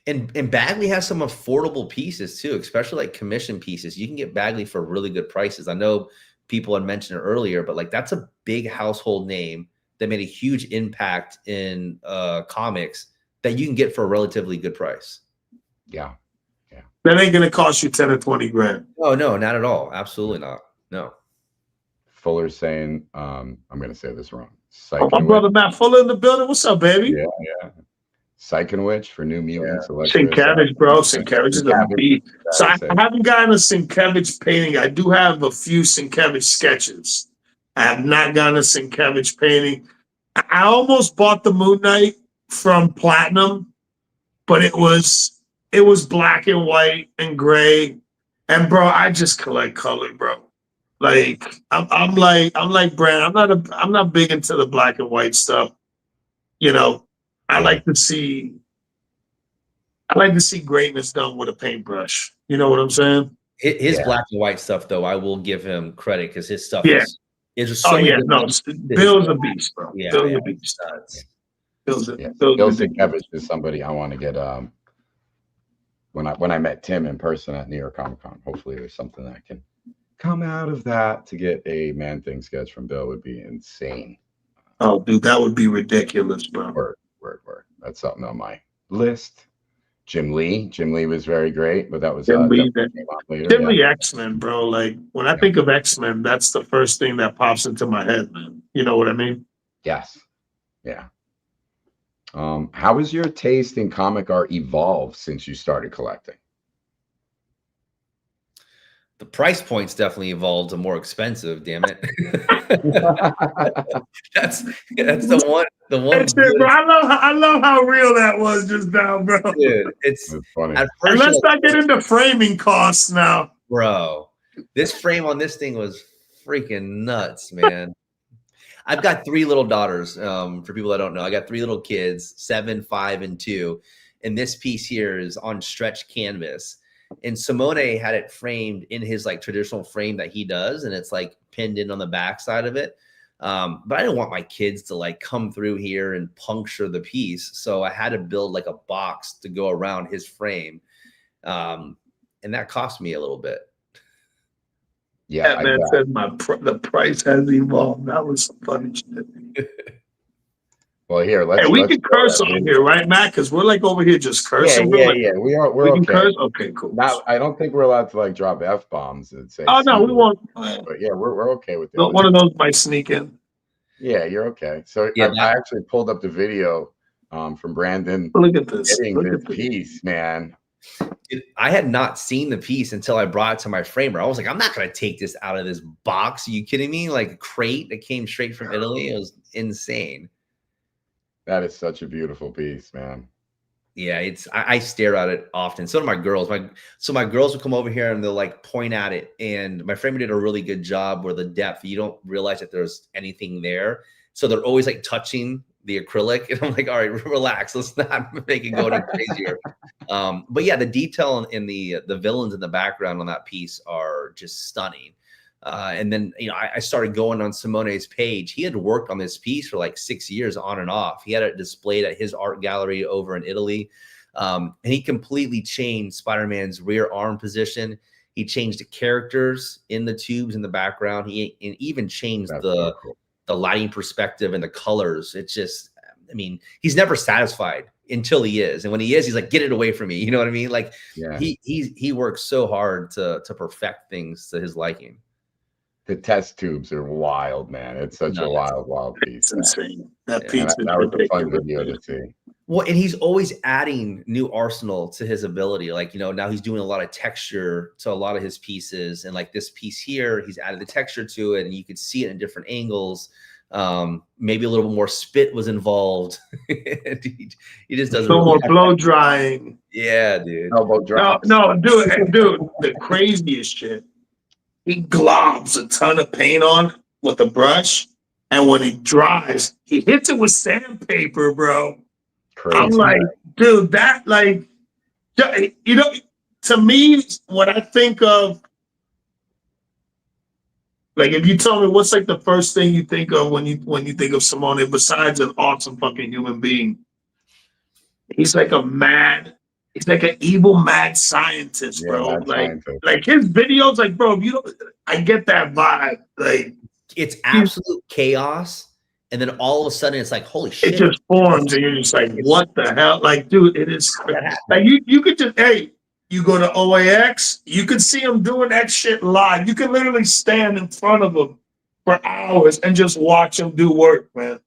S2: And Bagley has some affordable pieces too, especially like commission pieces. You can get Bagley for really good prices. I know people had mentioned it earlier, but like that's a big household name that made a huge impact in comics that you can get for a relatively good price.
S3: Yeah.
S1: That ain't gonna cost you 10 or 20 grand.
S2: Oh no, not at all. Absolutely not. No.
S3: Fuller's saying, I'm gonna say this wrong.
S1: My brother Matt Fuller in the building. What's up, baby?
S3: Yeah. Psychonwitch for New Mutants.
S1: Sienkiewicz, bro. Sienkiewicz is a beat. So I haven't gotten a Sienkiewicz painting. I do have a few Sienkiewicz sketches. I have not gotten a Sienkiewicz painting. I almost bought the Moon Knight from Platinum, but it was black and white and gray. And bro, I just collect color, bro. Like I'm like Brand. I'm not big into the black and white stuff. I like to see greatness done with a paintbrush. You know what I'm saying?
S2: His black and white stuff, though, I will give him credit because his stuff is
S1: so Bill's a beast, bro.
S2: Yeah,
S1: Bill's a beast.
S3: Bill Sienkiewicz is somebody I want to get. When I met Tim in person at New York Comic Con, hopefully there's something that can come out of that to get a Man-Thing sketch from Bill would be insane.
S1: Oh, dude, that would be ridiculous, bro.
S3: Word. That's something on my list. Jim Lee was very great, but that was
S1: Jim Lee X-Men, bro. Like when I think of X-Men, that's the first thing that pops into my head, man. You know what I mean?
S3: Yes. Yeah. How has your taste in comic art evolved since you started collecting?
S2: The price points definitely evolved to more expensive. Damn it! that's the one.
S1: That's it, bro. I love how real that was just now, bro.
S2: Dude, it's
S3: funny.
S1: And let's not get into framing costs now,
S2: bro. This frame on this thing was freaking nuts, man.
S3: I've got 3 little daughters. For people that don't know, I got 3 little kids, 7, 5, and 2. And this piece here is on stretch canvas. And Simone had it framed in his like traditional frame that he does, and it's like pinned in on the back side of it. But I didn't want my kids to like come through here and puncture the piece, so I had to build like a box to go around his frame, and that cost me a little bit.
S2: Yeah,
S1: That man said the price has evolved. That was some funny shit.
S2: Well, here,
S1: Hey, we can curse on here, right, Matt? Because we're like over here just cursing.
S2: Yeah. We're
S1: can
S2: okay.
S1: Curse? Okay, cool.
S2: Now, I don't think we're allowed to like drop F-bombs and say.
S1: Oh no, we won't.
S2: But yeah, we're okay with that.
S1: One of those might sneak in.
S2: Yeah, you're okay. So
S3: Yeah,
S2: I actually pulled up the video from Brandon.
S1: Look at this.
S2: Getting this piece, man.
S3: Dude, I had not seen the piece until I brought it to my framer. I was like, I'm not going to take this out of this box. Are you kidding me? Like a crate that came straight from Italy. It was insane.
S2: That is such a beautiful piece, man.
S3: Yeah, I stare at it often. So do my girls. My girls will come over here and they'll like point at it. And my framer did a really good job where the depth, you don't realize that there's anything there. So they're always like touching the acrylic. And I'm like, all right, relax. Let's not make it go any crazier. But yeah, the detail in the villains in the background on that piece are just stunning. And then, I started going on Simone's page. He had worked on this piece for like 6 years on and off. He had it displayed at his art gallery over in Italy. And he completely changed Spider-Man's rear arm position. He changed the characters in the tubes in the background. He even changed the lighting perspective and the colors. It's just, he's never satisfied until he is. And when he is, he's like, get it away from me. You know what I mean? Like, yeah. He works so hard to perfect things to his liking.
S2: The test tubes are wild, man. It's such a wild piece.
S1: It's insane. That piece
S2: that was a fun video to see.
S3: Well, and he's always adding new arsenal to his ability. Like, now he's doing a lot of texture to a lot of his pieces. And like this piece here, he's added the texture to it and you could see it in different angles. Maybe a little bit more spit was involved. He just does
S1: no more blow drying.
S3: Yeah, dude.
S2: Elbow drops.
S1: No, dude, the craziest shit. He globs a ton of paint on with a brush, and when he dries, he hits it with sandpaper, bro. Crazy. I'm like, dude, that like, to me, when I think of, like, if you tell me what's like the first thing you think of when you think of Simone, besides an awesome fucking human being, he's like he's like an evil mad scientist, bro. Like his videos, like, bro, I get that vibe. Like,
S3: it's absolute chaos, and then all of a sudden it's like, holy shit.
S1: It just forms, and you're just like, what the hell? Like, dude, it is like you could just, you go to OAX, you could see him doing that shit live. You can literally stand in front of him for hours and just watch him do work, man.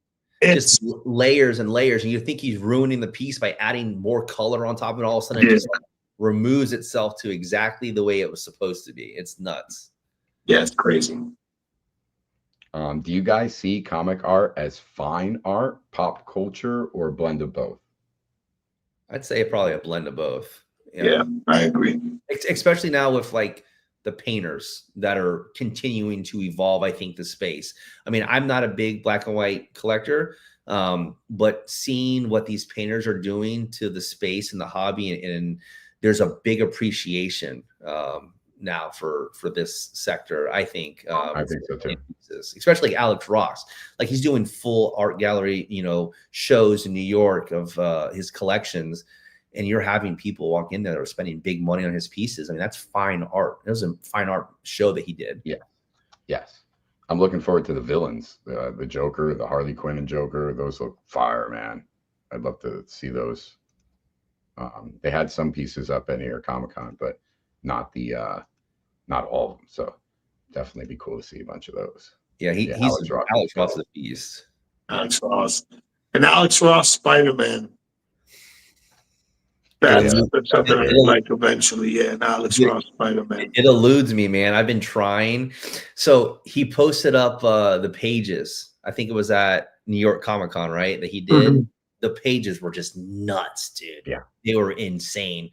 S1: It's
S3: just layers and layers, and you think he's ruining the piece by adding more color on top of it. All of a sudden, it just like removes itself to exactly the way it was supposed to be. It's nuts.
S1: Yeah, it's crazy.
S2: Do you guys see comic art as fine art, pop culture, or a blend of both?
S3: I'd say probably a blend of both.
S1: Yeah, I agree.
S3: Especially now with like the painters that are continuing to evolve, I think, the space. I'm not a big black and white collector, but seeing what these painters are doing to the space and the hobby, and there's a big appreciation now for this sector, I think.
S2: I think so too.
S3: Especially Alex Ross. Like, he's doing full art gallery, shows in New York of his collections. And you're having people walk in there that are spending big money on his pieces. That's fine art. It was a fine art show that he did.
S2: Yeah. Yes. I'm looking forward to the villains, the Joker, the Harley Quinn and Joker. Those look fire, man. I'd love to see those. They had some pieces up at New York Comic-Con, but not all of them. So definitely be cool to see a bunch of those.
S3: Yeah, he's Alex Ross is a beast.
S1: Alex Ross. And Alex Ross Spider-Man. That's something I like eventually. Yeah, and Alex Ross Spider-Man.
S3: It eludes me, man. I've been trying. So he posted up the pages. I think it was at New York Comic-Con, right? That he did. Mm-hmm. The pages were just nuts, dude.
S2: Yeah.
S3: They were insane.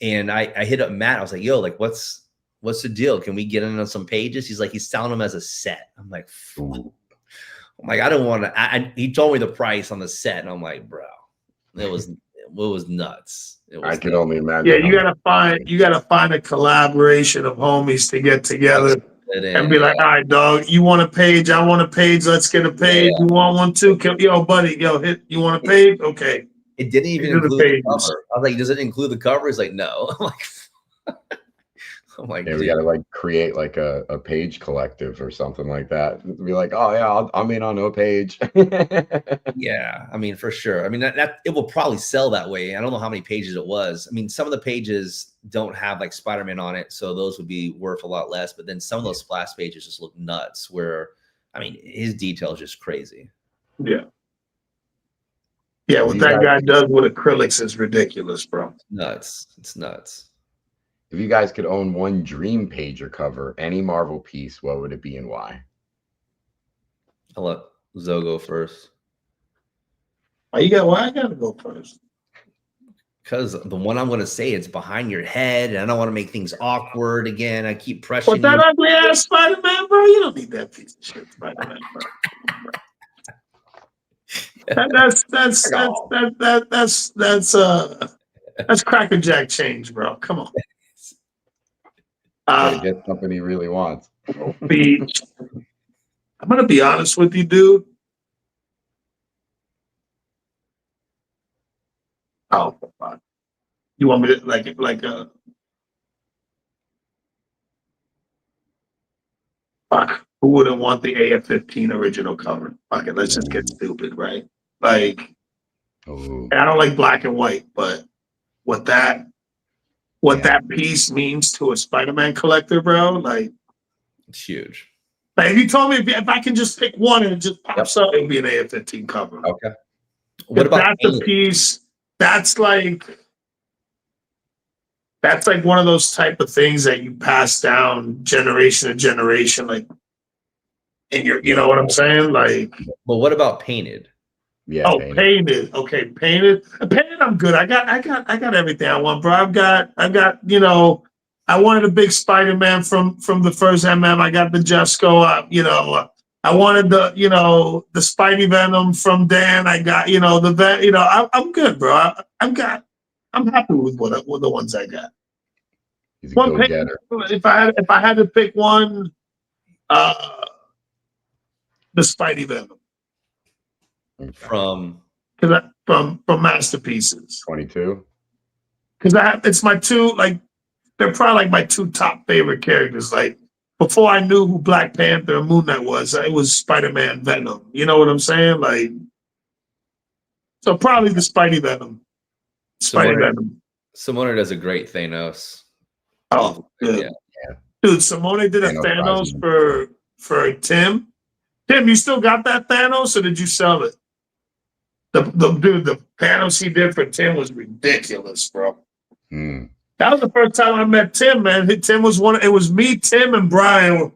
S3: And I hit up Matt. I was like, yo, like, what's the deal? Can we get in on some pages? He's like, he's selling them as a set. I'm like, I'm like, I don't want to. He told me the price on the set, and I'm like, bro, it was nuts. It was
S2: I can
S3: nuts.
S2: only imagine.
S1: Yeah, you gotta find a collaboration of homies to get together and be like, all right, dog, you want a page? I want a page. Let's get a page. You want one too? Yo, buddy, you want a page? Okay.
S3: It didn't even
S1: These are the
S3: include the
S1: pages.
S3: cover. I was like, does it include the cover? He's like, no. I'm like,
S2: Yeah, we
S3: dude.
S2: got to like create like a page collective or something like that. Be like, oh yeah, I'm in on a page.
S3: Yeah, I mean, for sure. I mean, that it will probably sell that way. I don't know how many pages it was. I mean, some of the pages don't have like Spider-Man on it, so those would be worth a lot less. But then some of those splash pages just look nuts. Where, I mean, his detail is just crazy.
S1: Yeah. Yeah, what that guy does with acrylics is ridiculous, bro.
S3: Nuts. It's nuts.
S2: If you guys could own one dream page or cover any Marvel piece, what would it be and why?
S3: I'll let Zoe go first.
S1: Why I gotta go first?
S3: Because the one I'm going to say, it's behind your head, and I don't want to make things awkward again. I keep pressuring
S1: What's that ugly ass Spider-Man, bro? You don't need that piece of shit, Spider-Man, bro. That's Cracker Jack change, bro. Come on.
S2: Gotta get something he really wants.
S1: I'm gonna be honest with you, dude. Oh, fuck. You want me to fuck? Who wouldn't want the AF-15 original cover? Fuck it, let's just get stupid, right? Like,
S2: Ooh.
S1: I don't like black and white, but what that piece means to a Spider-Man collector, bro, like,
S3: it's huge.
S1: Like if you told me if I can just pick one and it just pops up, it'd be an AF-15 cover.
S3: Okay. What about
S1: that's a piece? That's like one of those type of things that you pass down generation to generation, like, and you know what I'm saying? Like,
S3: but what about painted?
S2: Yeah.
S1: Oh, painted. Okay, painted. Painted. I'm good. I got everything I want, bro. I've got. I wanted a big Spider-Man from the first MM. I got the Jesco. I wanted the Spidey Venom from Dan. I got I'm good, bro. I'm happy with the ones I got.
S2: He's a go-getter.
S1: If I had to pick one, the Spidey Venom.
S2: Okay.
S3: From
S1: Masterpieces.
S2: 22.
S1: Because it's my two, like, they're probably like my two top favorite characters. Like, before I knew who Black Panther and Moon Knight was, it was Spider-Man Venom. You know what I'm saying? Like, so probably the Spidey Venom. Venom.
S3: Simone does a great Thanos.
S1: Oh, good. Yeah. Dude, Simone did a Thanos for Tim. Tim, you still got that Thanos, or did you sell it? The Thanos he did for Tim was ridiculous, bro. That was the first time I met Tim, man. Tim was it was me, Tim, and Brian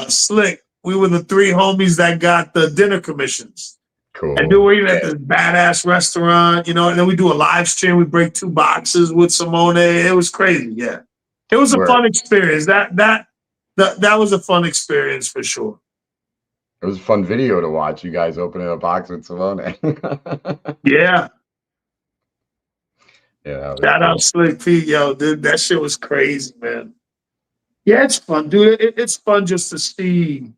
S1: Slick. We were the three homies that got the dinner commissions.
S2: Cool.
S1: And we were at this badass restaurant, and then we do a live stream. We break 2 boxes with Simone. It was crazy, yeah. It was a fun experience. That was a fun experience for sure.
S2: It was a fun video to watch. You guys opening a box with Simone.
S1: Yeah.
S2: Yeah.
S1: Shout out Slick Pete, yo, dude. That shit was crazy, man. Yeah, it's fun, dude. It's fun just to see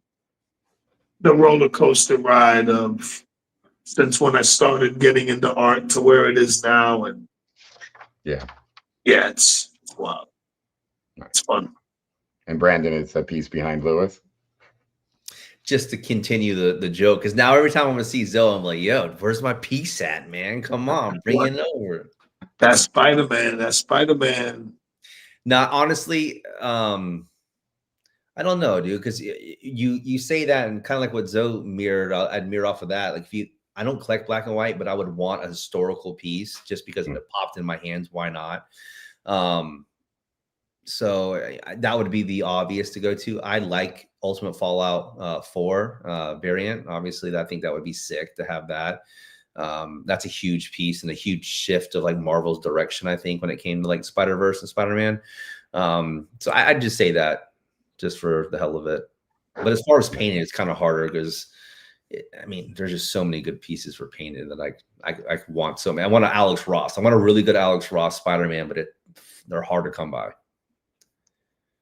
S1: the roller coaster ride of since when I started getting into art to where it is now, and yeah, it's wild. It's fun.
S2: And Brandon, it's a piece behind Lewis.
S3: Just to continue the joke, because now every time I'm gonna see Zoe, I'm like, yo, where's my piece at, man? Come on, bring it over.
S1: That's Spider-Man.
S3: Now, honestly, I don't know, dude, because you say that, and kind of like what Zoe mirrored, I'd mirror off of that. Like, I don't collect black and white, but I would want a historical piece just because it popped in my hands. Why not? So that would be the obvious to go to. I like Ultimate Fallout 4 variant. Obviously, I think that would be sick to have that. That's a huge piece and a huge shift of like Marvel's direction, I think, when it came to like Spider-Verse and Spider-Man. So I'd just say that just for the hell of it. But as far as painting, it's kind of harder because I mean, there's just so many good pieces for painted that I want so many. I want an Alex Ross. I want a really good Alex Ross Spider-Man, but they're hard to come by.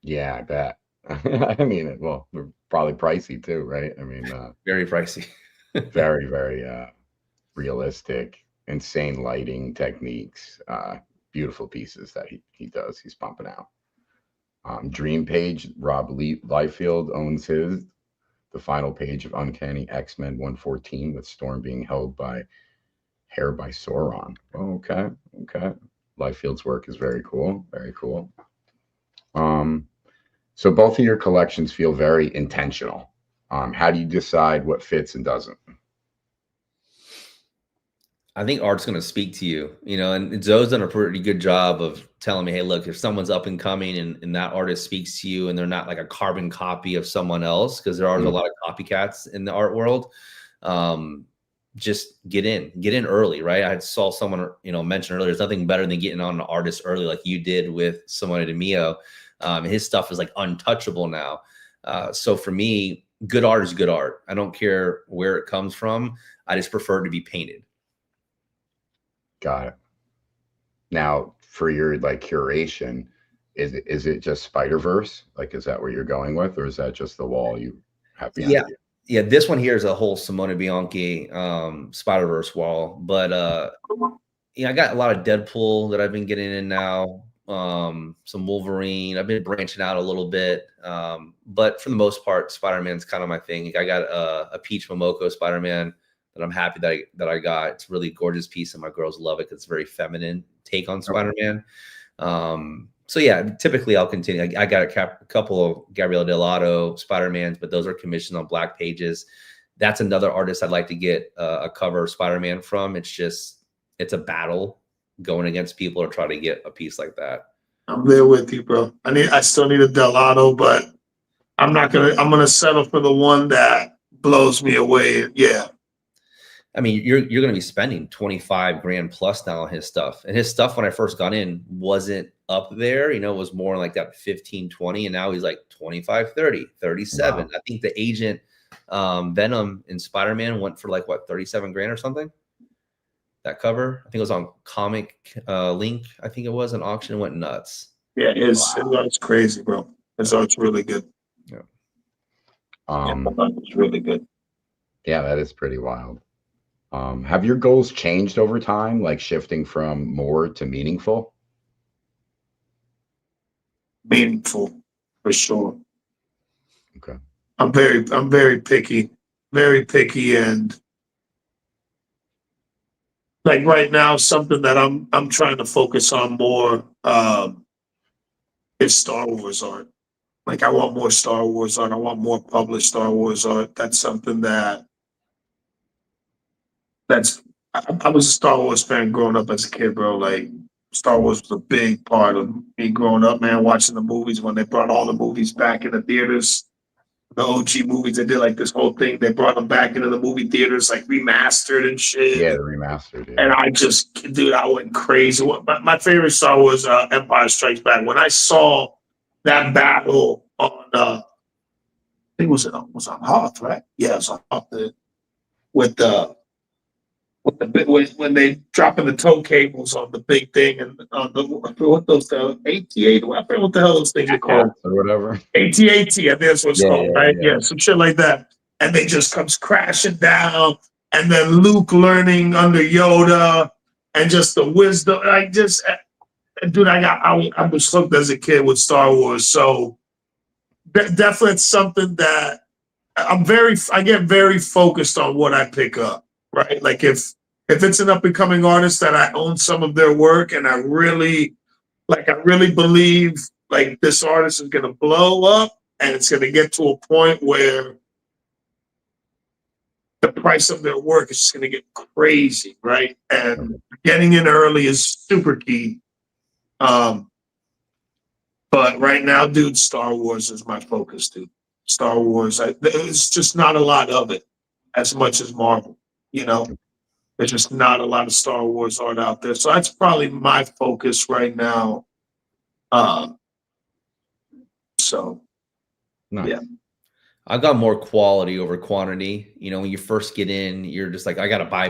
S2: Yeah, I bet. I mean, well, they're probably pricey too, right? I mean,
S3: Very pricey.
S2: very, very realistic, insane lighting techniques, beautiful pieces that he does. He's pumping out. Dream Page, Rob Liefeld owns his. The final page of Uncanny X-Men 114 with Storm being held by hair by Sauron. Oh, okay. Liefeld's work is very cool. Very cool. So both of your collections feel very intentional. How do you decide what fits and doesn't?
S3: I think art's going to speak to you, and Zoe's done a pretty good job of telling me, hey, look, if someone's up and coming and that artist speaks to you and they're not like a carbon copy of someone else, because there are a lot of copycats in the art world, just get in early, right? I saw someone, mention earlier, there's nothing better than getting on an artist early like you did with Simone DeMio. His stuff is like untouchable now. So for me, good art is good art. I don't care where it comes from. I just prefer it to be painted.
S2: Got it. Now, for your like curation, is it just Spider-Verse? Like, is that where you're going with, or is that just the wall you have behind you?
S3: Yeah. This one here is a whole Simone Bianchi Spider-Verse wall, but I got a lot of Deadpool that I've been getting in now. Some Wolverine. I've been branching out a little bit, but for the most part, Spider-Man's kind of my thing. I got a Peach Momoko Spider-Man that I'm happy that I got. It's a really gorgeous piece, and my girls love it because it's a very feminine take on Spider-Man. So yeah, typically I'll continue. I got a couple of Gabriele Dell'Otto Spider-Mans, but those are commissioned on black pages. That's another artist I'd like to get a cover of Spider-Man from. It's a battle going against people to try to get a piece like that.
S1: I'm there with you, bro. I still need a Dell'Otto, but I'm gonna settle for the one that blows me away. Yeah.
S3: I mean, you're going to be spending 25 grand plus now on his stuff. And his stuff when I first got in wasn't up there, it was more like that 15, 20. And now he's like 25, 30, 37. Wow. I think the agent Venom in Spider-Man went for like what, 37 grand or something. That cover, I think it was on Comic Link. I think it was an auction. It went nuts.
S1: Yeah, his art's crazy, bro. His art's really good.
S3: Yeah.
S1: It's really good.
S2: Yeah, that is pretty wild. Have your goals changed over time, like shifting from more to meaningful?
S1: Meaningful, for sure.
S2: Okay.
S1: I'm very picky, and like right now, something that I'm trying to focus on more is Star Wars art. Like I want more Star Wars art. I want more published Star Wars art. That's something I was a Star Wars fan growing up as a kid, bro. Like Star Wars was a big part of me growing up, man, watching the movies when they brought all the movies back in the theaters. The OG movies, they did like this whole thing. They brought them back into the movie theaters, like remastered and shit.
S2: Yeah, the remastered. Yeah.
S1: And I went crazy. My favorite Star Wars, Empire Strikes Back. When I saw that battle on, I think was on Hoth, right? Yeah, it was on Hoth when they dropping the tow cables on the big thing and on what those AT-8, I forget what the hell those things are called
S2: or whatever.
S1: AT-AT, I think that's what it's called, right? Yeah, some shit like that. And they just comes crashing down, and then Luke learning under Yoda, and just the wisdom. I was hooked as a kid with Star Wars, so definitely it's something that I get very focused on what I pick up. Right, like if it's an up and coming artist that I own some of their work, and I really believe like this artist is gonna blow up, and it's gonna get to a point where the price of their work is just gonna get crazy, right? And getting in early is super key. But right now, dude, Star Wars is my focus, dude. Star Wars, there's just not a lot of it as much as Marvel. There's just not a lot of Star Wars art out there. So that's probably my focus right now.
S2: Nice.
S1: Yeah.
S3: I've got more quality over quantity. You know, when you first get in, you're just like, I got to buy.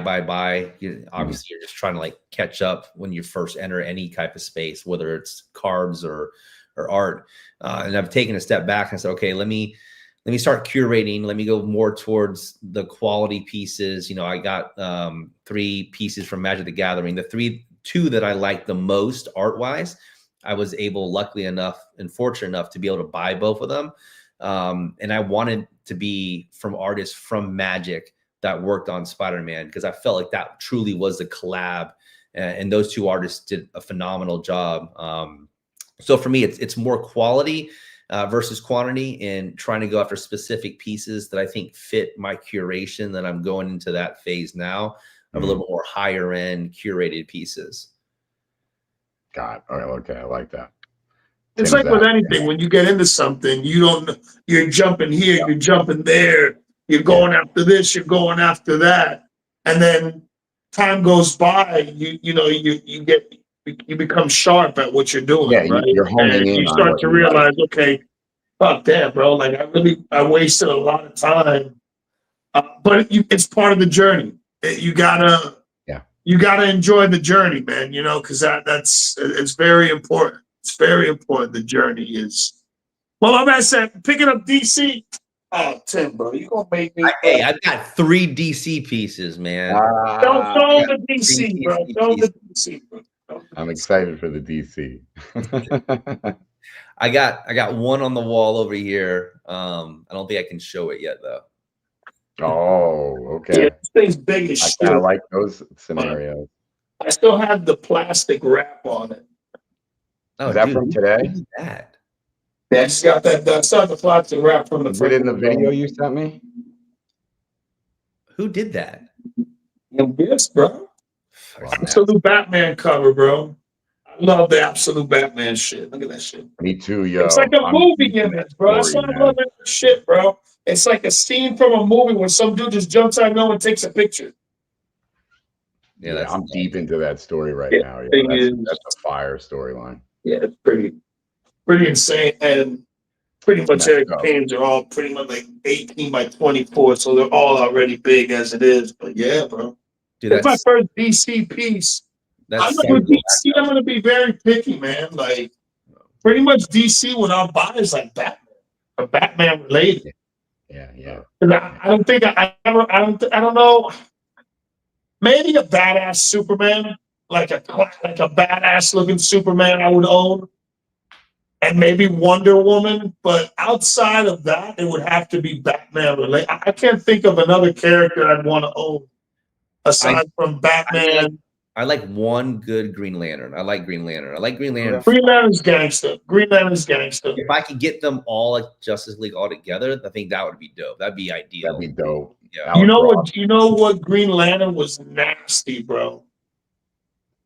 S3: Obviously, you're just trying to like catch up when you first enter any type of space, whether it's cards or art. And I've taken a step back and said, okay, let me start curating. Let me go more towards the quality pieces. You know, I got 3 pieces from Magic the Gathering. The two that I like the most art-wise, I was able, luckily enough and fortunate enough, to be able to buy both of them. And I wanted to be from artists from Magic that worked on Spider-Man, because I felt like that truly was the collab, and those 2 artists did a phenomenal job. So for me, it's more quality versus quantity, and trying to go after specific pieces that I think fit my curation. That I'm going into that phase now of a little more higher end curated pieces.
S2: God, okay, I like that.
S1: It's like with anything, when you get into something, you're jumping here, you're jumping there, you're going after this, you're going after that. And then time goes by, you become sharp at what you're doing, right?
S2: You're honing in.
S1: You start to realize, okay, fuck that, bro. Like I wasted a lot of time. But it's part of the journey. You gotta enjoy the journey, man, because it's very important. It's very important. The journey is. Well, I'm at said picking up DC. Oh, Tim, bro, you gonna make me?
S3: Hey, I've got 3 DC pieces, man.
S1: Don't throw the DC, bro. Throw the DC, bro.
S2: I'm excited for the DC.
S3: I got one on the wall over here. I don't think I can show it yet, though.
S2: Oh, okay.
S1: Yeah, this thing's big as shit.
S2: I like those scenarios.
S1: I still have the plastic wrap on it.
S2: Oh, is that from today?
S3: Who did that?
S1: Yeah, I just got that. I saw the plastic wrap from the.
S2: Is it in the video you sent me?
S3: Who did that?
S1: Yes, bro. Absolute Batman cover, bro. I love the Absolute Batman shit. Look at that shit.
S2: Me too, yo.
S1: It's like a movie image, bro. That's why I love that shit, bro. It's like a scene from a movie where some dude just jumps out of nowhere and takes a picture.
S2: Yeah, I'm deep into that story right now. Yeah, that's a fire storyline.
S1: Yeah, it's pretty insane. And pretty much Eric Payne's are all pretty much like 18 by 24, so they're all already big as it is. But yeah, bro. Dude, it's my first DC piece. I'm going to be very picky, man. Like, pretty much DC, what I'll buy is like Batman, or Batman related.
S2: Yeah.
S1: I don't think I don't know. Maybe a badass Superman, like a badass looking Superman I would own, and maybe Wonder Woman. But outside of that, it would have to be Batman related. I can't think of another character I'd want to own aside from Batman.
S3: I like one good Green Lantern. I like Green Lantern.
S1: Green Lantern's gangster.
S3: If I could get them all like Justice League all together, I think that would be dope. That'd be ideal.
S2: That'd be dope.
S3: Yeah.
S1: You know what Green Lantern was nasty, bro?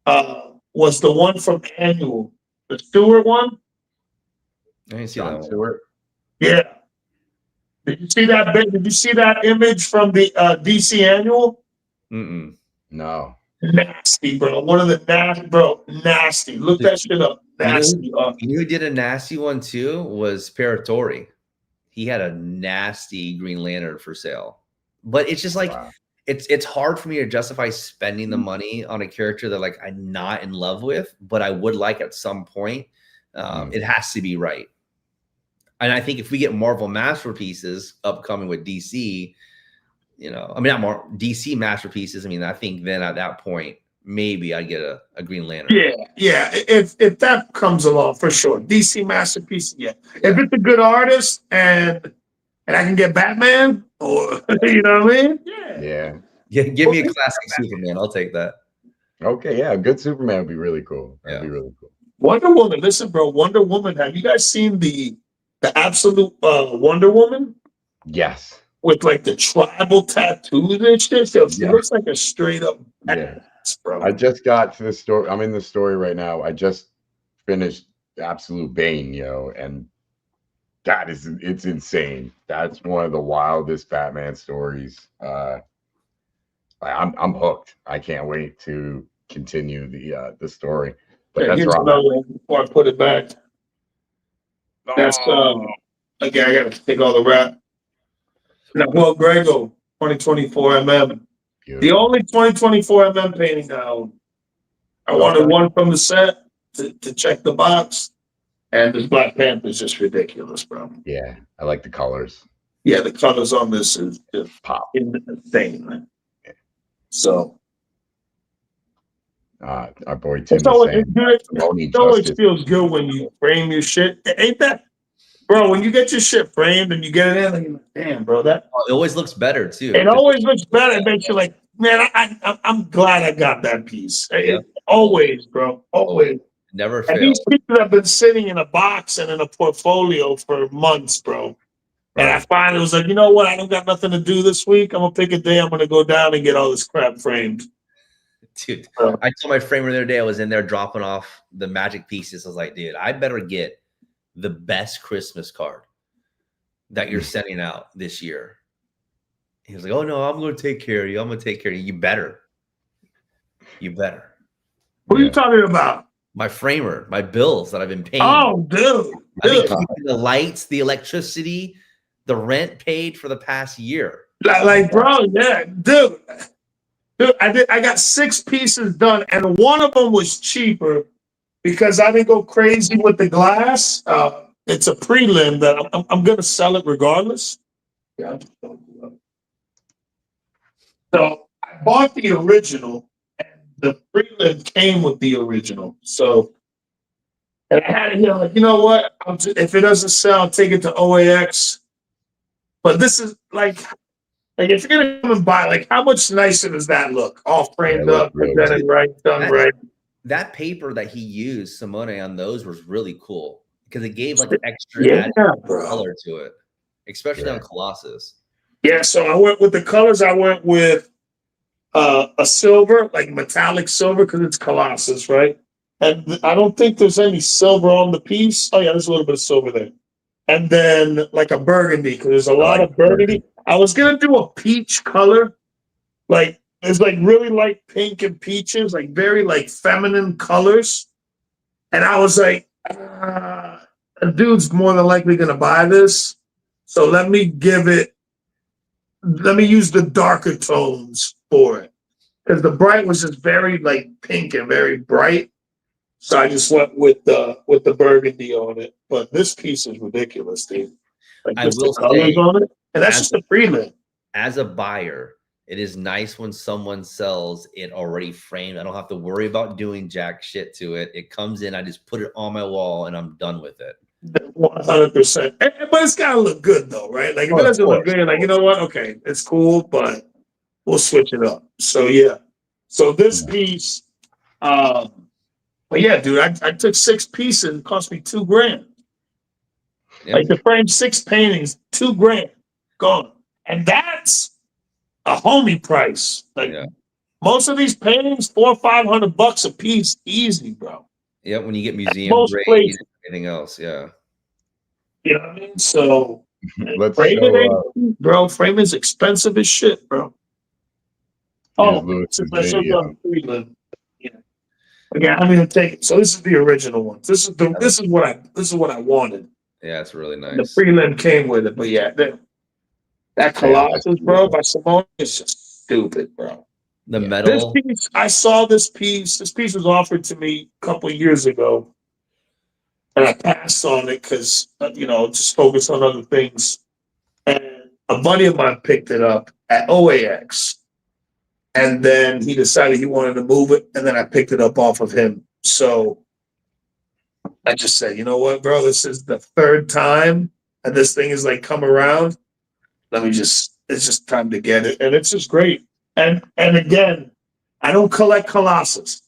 S1: Was the one from Annual, the Stewart one?
S3: I didn't see that one. Stewart.
S1: Yeah. Did you see that? Did you see that image from the DC Annual?
S2: No.
S1: Nasty, bro. One of the nasty. Look that shit up. Nasty.
S3: You know who did a nasty one too? Was Curator. He had a nasty Green Lantern for sale. But it's just like it's hard for me to justify spending the money on a character that like I'm not in love with, but I would like at some point. It has to be right. And I think if we get Marvel masterpieces upcoming with DC, not more DC masterpieces. I mean, I think then at that point, maybe I get a Green Lantern.
S1: Yeah. If that comes along, for sure. DC masterpiece, yeah. If it's a good artist and I can get Batman, or you know what I mean?
S2: Yeah.
S3: Give me a classic Superman. I'll take that.
S2: Okay, yeah, a good Superman would be really cool. That'd be really cool.
S1: Wonder Woman, listen, bro. Wonder Woman. Have you guys seen the Absolute Wonder Woman?
S2: Yes.
S1: With like the tribal tattoos and shit. So it looks like a straight up badass, bro.
S2: I just got to the story. I'm in the story right now. I just finished Absolute Bane, and it's insane. That's one of the wildest Batman stories. I'm hooked. I can't wait to continue the story. But that's right.
S1: Before I put it back. That's again, I gotta take all the wrap. Well, Grego, 2024 MM. The
S2: Beautiful.
S1: only 2024 MM painting I own. I wanted one from the set to check the box. And this Black Panther is just ridiculous, bro.
S2: Yeah, I like the colors.
S1: Yeah, the colors on this is just
S2: Pop.
S1: insane, man. So
S2: Our boy Tim
S1: it's always,
S2: is saying,
S1: it always feels good when you frame your shit. Ain't that, bro? When you get your shit framed and you get it in, and you're like, damn, bro, that
S3: It always looks better too.
S1: it always looks better. It makes you like, man, I'm glad I got that piece. Always, bro, always.
S3: Never
S1: And
S3: fails.
S1: these pieces have been sitting in a box and in a portfolio for months, bro. And I finally was like, you know what? I don't got nothing to do this week. I'm gonna pick a day. I'm gonna go down and get all this crap framed.
S3: Dude, I told my framer the other day, I was in there dropping off the magic pieces. I was like, dude, I better get the best Christmas card that you're sending out this year. He was like, oh no, I'm going to take care of you. I'm going to take care of you. You better. You better.
S1: Who are you talking about?
S3: My framer, my bills that I've been paying.
S1: Oh, dude.
S3: I've been keeping the lights, the electricity, the rent paid for the past year.
S1: Like, bro, yeah, dude. I got 6 pieces done, and one of them was cheaper because I didn't go crazy with the glass. It's a prelim that I'm gonna sell it regardless. Yeah. So I bought the original, and the prelim came with the original. So, and I had it here, like, you know what? If it doesn't sell, I'll take it to OAX. But this is like if you're gonna come and buy, like, how much nicer does that look? All framed up, presented right, done right.
S3: That paper that he used, Simone, on those was really cool because it gave like extra added color to it, especially on Colossus.
S1: Yeah, so I went with the colors. I went with a silver, like metallic silver, because it's Colossus, right? And I don't think there's any silver on the piece. Oh yeah, there's a little bit of silver there. And then like a burgundy, because there's a lot of burgundy. I was gonna do a peach color, like there's like really light pink and peaches, like very like feminine colors. And I was like, a dude's more than likely gonna buy this, so let me use the darker tones for it, because the bright was just very like pink and very bright. So I just went with the burgundy on it. But this piece is ridiculous, dude. Like,
S3: I will
S1: the colors
S3: say,
S1: on it, and that's just a prelim.
S3: As a buyer, it is nice when someone sells it already framed. I don't have to worry about doing jack shit to it. It comes in, I just put it on my wall, and I'm done with it.
S1: 100%. But it's gotta look good though, right? Like if it doesn't look good, you're like, you know what? Okay, it's cool, but we'll switch it up. So yeah. So this piece, but yeah, dude, I took 6 pieces. It cost me $2,000. Yep. Like to frame 6 paintings, $2,000 gone, and that's a homie price. Like most of these paintings, $400 or $500 a piece, easy, bro.
S3: Yeah, when you get museum grade and anything else, yeah.
S1: You know what I mean? So framing's expensive as shit, bro. Oh, again, I'm gonna take it. So this is the original one. This is what I wanted.
S3: Yeah, it's really nice.
S1: The prelim came with it, but yeah, that Colossus, bro, by Simone is just stupid, bro.
S3: The metal.
S1: This piece, I saw this piece. This piece was offered to me a couple of years ago, and I passed on it because just focus on other things. And a buddy of mine picked it up at OAX. And then he decided he wanted to move it, and then I picked it up off of him. So I just said, you know what, bro? This is the 3rd time, and this thing is like come around. It's just time to get it, and it's just great. And again, I don't collect Colossus,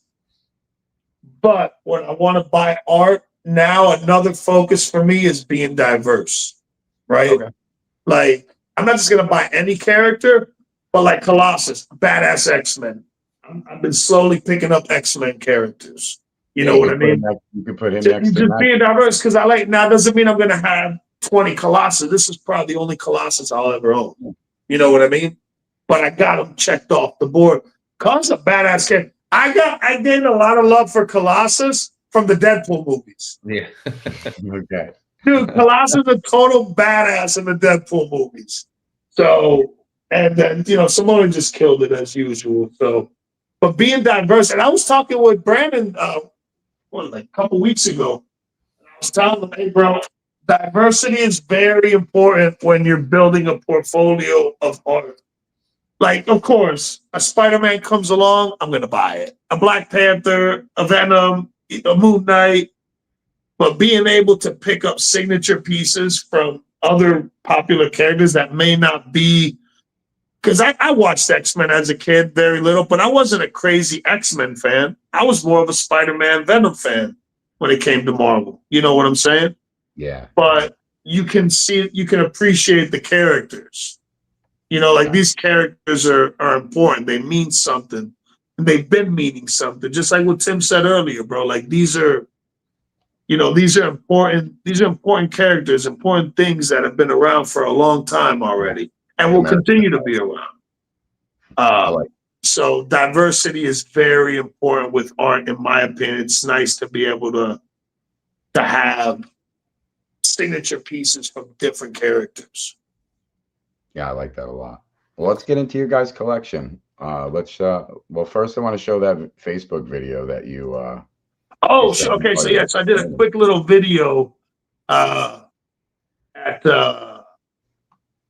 S1: but when I want to buy art now, another focus for me is being diverse, right? Okay. Like I'm not just gonna buy any character. But like Colossus, badass X-Men. I've been slowly picking up X-Men characters. You know what I mean?
S2: You can put him next to
S1: just being diverse, because now doesn't mean I'm gonna have 20 Colossus. This is probably the only Colossus I'll ever own. You know what I mean? But I got them checked off the board. Cause a badass character. I gained a lot of love for Colossus from the Deadpool movies.
S3: Yeah.
S2: Okay.
S1: Dude, Colossus is a total badass in the Deadpool movies. So, and then, Simone just killed it as usual. So, but being diverse, and I was talking with Brandon, like a couple weeks ago. I was telling him, hey, bro, diversity is very important when you're building a portfolio of art. Like, of course, a Spider-Man comes along, I'm going to buy it. A Black Panther, a Venom, a Moon Knight. But being able to pick up signature pieces from other popular characters that may not be, because I watched X-Men as a kid, very little, but I wasn't a crazy X-Men fan. I was more of a Spider-Man Venom fan when it came to Marvel. You know what I'm saying?
S2: Yeah.
S1: But you can appreciate the characters. Like these characters are important. They mean something. And they've been meaning something. Just like what Tim said earlier, bro. Like these are important characters, important things that have been around for a long time already and will continue to be around. So diversity is very important with art, in my opinion. It's nice to be able to have signature pieces from different characters.
S2: Yeah, I like that a lot. Well, let's get into your guys' collection. Well, first I want to show that Facebook video that you
S1: okay. So yes, I did a quick little video at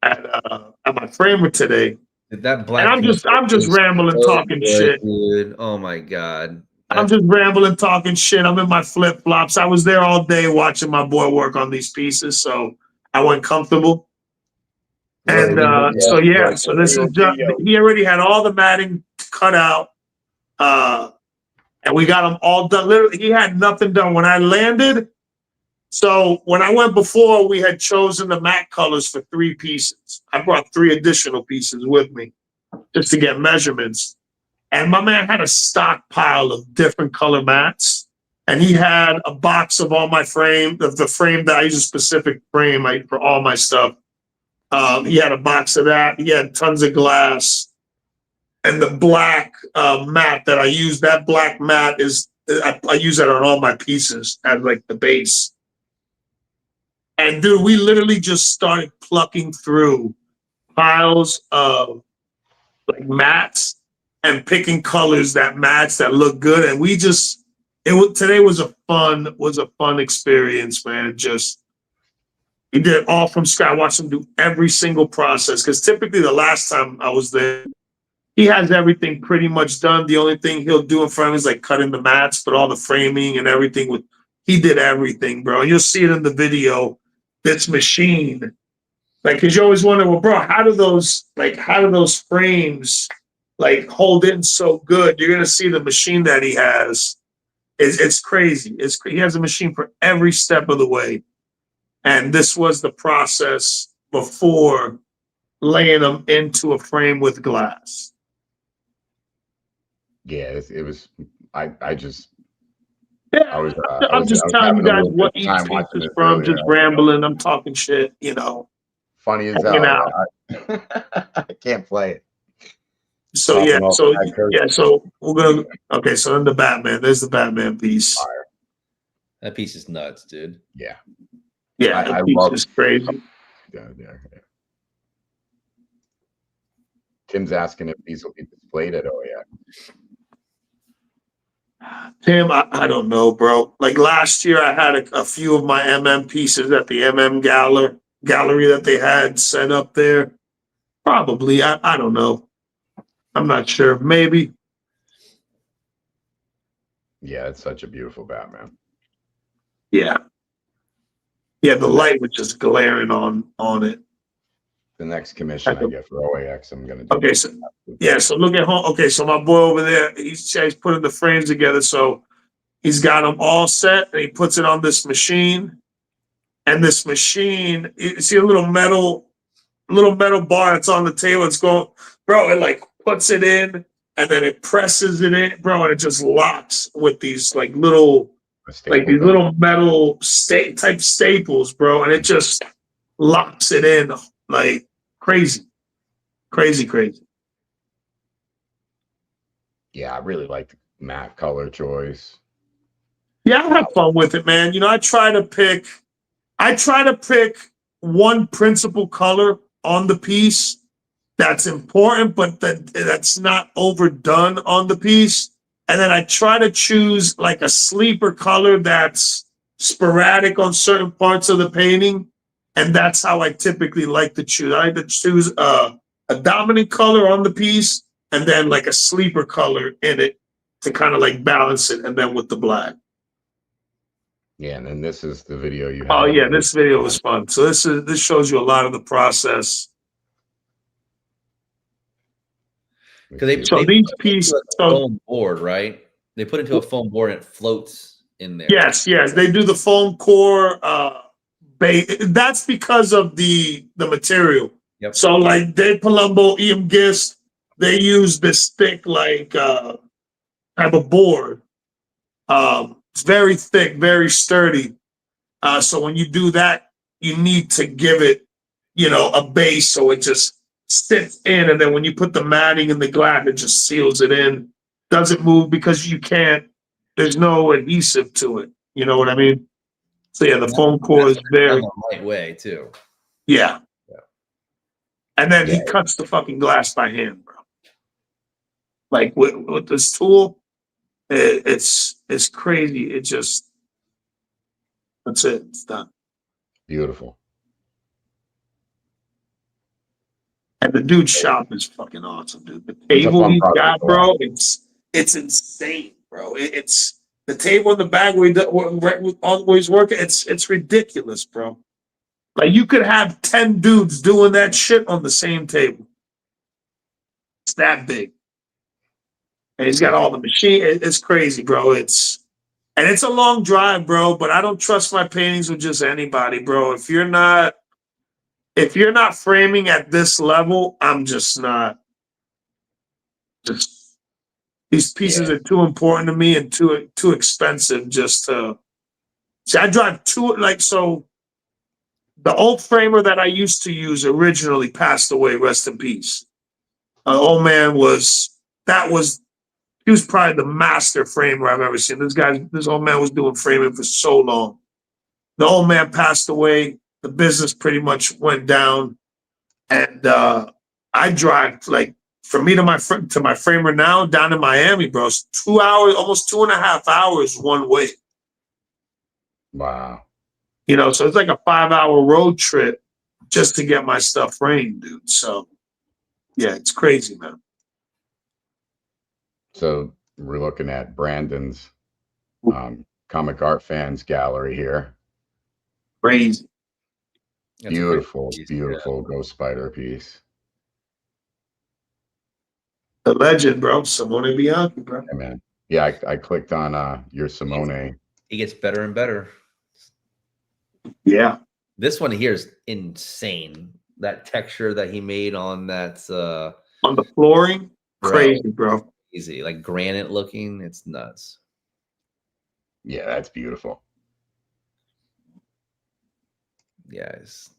S1: my framer today.
S3: That black.
S1: And I'm just rambling, talking shit.
S3: Dude. Oh my God.
S1: I'm just rambling, talking shit. I'm in my flip flops. I was there all day watching my boy work on these pieces, so I went comfortable. And so this is just, he already had all the matting cut out, and we got them all done. Literally, he had nothing done when I landed. So when I went before, we had chosen the matte colors for 3 pieces. I brought 3 additional pieces with me just to get measurements. And my man had a stockpile of different color mats. And he had a box of all my frame, the frame that I use, a specific frame for all my stuff. He had a box of that. He had tons of glass. And the black mat that I use, that black mat is, I use that on all my pieces as like the base. And dude, we literally just started plucking through piles of like mats and picking colors that match, that look good. And today was a fun experience, man. He did it all from scratch. I watched him do every single process. Because typically the last time I was there, he has everything pretty much done. The only thing he'll do in front of him is like cutting the mats, but all the framing and everything he did everything, bro. And you'll see it in the video. This machine, like, cause you always wonder, well, bro, how do those frames like hold in so good? You're gonna see the machine that he has. It's crazy. He has a machine for every step of the way. And this was the process before laying them into a frame with glass.
S2: Yeah, it was. I just.
S1: Yeah, I'm just telling you guys what each piece is from. Just rambling. I'm talking shit.
S2: Funny as hell. I can't play it.
S1: So we're gonna. Okay, so then the Batman. There's the Batman piece.
S2: Fire.
S3: That piece is nuts, dude.
S2: Yeah.
S1: Yeah, that piece is crazy.
S2: Yeah. Tim's asking if these will be displayed at OEX.
S1: Tim, I don't know, bro. Like last year, I had a few of my MM pieces at the MM gallery that they had set up there. Probably, I don't know. I'm not sure. Maybe.
S2: Yeah, it's such a beautiful Batman.
S1: Yeah. Yeah, the light was just glaring on it.
S2: The next commission I get for OAX, I'm gonna do.
S1: Okay, so look at home. Okay, so my boy over there, he's putting the frames together. So he's got them all set, and he puts it on this machine. And this machine, you see a little metal bar that's on the table. It's going, bro. It like puts it in, and then it presses it in, bro, and it just locks with these little metal type staples, bro, and it just locks it in like crazy.
S2: Yeah, I really like the matte color choice.
S1: Yeah, I have fun with it, man. I try to pick one principal color on the piece that's important, but that's not overdone on the piece. And then I try to choose like a sleeper color that's sporadic on certain parts of the painting. And that's how I typically like to choose. I like to choose a dominant color on the piece and then like a sleeper color in it to kind of like balance it, and then with the black.
S2: Yeah, and then this is the video you have.
S1: Oh yeah, this video was fun. So this shows you a lot of the process.
S3: Because they
S1: these pieces,
S3: foam board, right? They put it into a foam board and it floats in there.
S1: Yes, they do the foam core. That's because of the material.
S3: Yep.
S1: So like De Palumbo, EM Gist, they use this thick like type of board. It's very thick, very sturdy. So when you do that, you need to give it, a base so it just sits in, and then when you put the matting in the glass, it just seals it in. Doesn't move because there's no adhesive to it. You know what I mean? So yeah, the foam core is very
S3: the right way too.
S1: Yeah. And then he cuts the fucking glass by hand, bro. Like with this tool, it's crazy. That's it. It's done.
S2: Beautiful.
S1: And the dude's shop is fucking awesome, dude. The table he's got, bro, it's insane, bro. It's the table in the bag where he's working. It's ridiculous, bro. Like you could have 10 dudes doing that shit on the same table. It's that big. And he's got all the machine. It's crazy, bro. It's a long drive, bro, but I don't trust my paintings with just anybody, bro. If you're not framing at this level, I'm just not. These pieces are too important to me and too expensive just to. See, I drive so the old framer that I used to use originally passed away, rest in peace. An old man he was probably the master framer I've ever seen. This old man was doing framing for so long. The old man passed away. The business pretty much went down. And I drive like from me to my framer now down in Miami, bro. It's 2 hours, almost 2.5 hours one way.
S2: Wow.
S1: So it's like a 5-hour road trip just to get my stuff framed, dude. So yeah, it's crazy, man.
S2: So we're looking at Brandon's comic art fans gallery here.
S1: Crazy.
S2: Beautiful Ghost Spider piece.
S1: The legend, bro. Simone Bianchi, bro.
S2: Yeah, man. Yeah, I clicked on your Simone.
S3: He gets better and better.
S1: Yeah.
S3: This one here is insane. That texture that he made on that
S1: on the flooring, crazy, bro.
S3: Easy, like granite looking. It's nuts.
S2: Yeah, that's beautiful.
S3: Yes.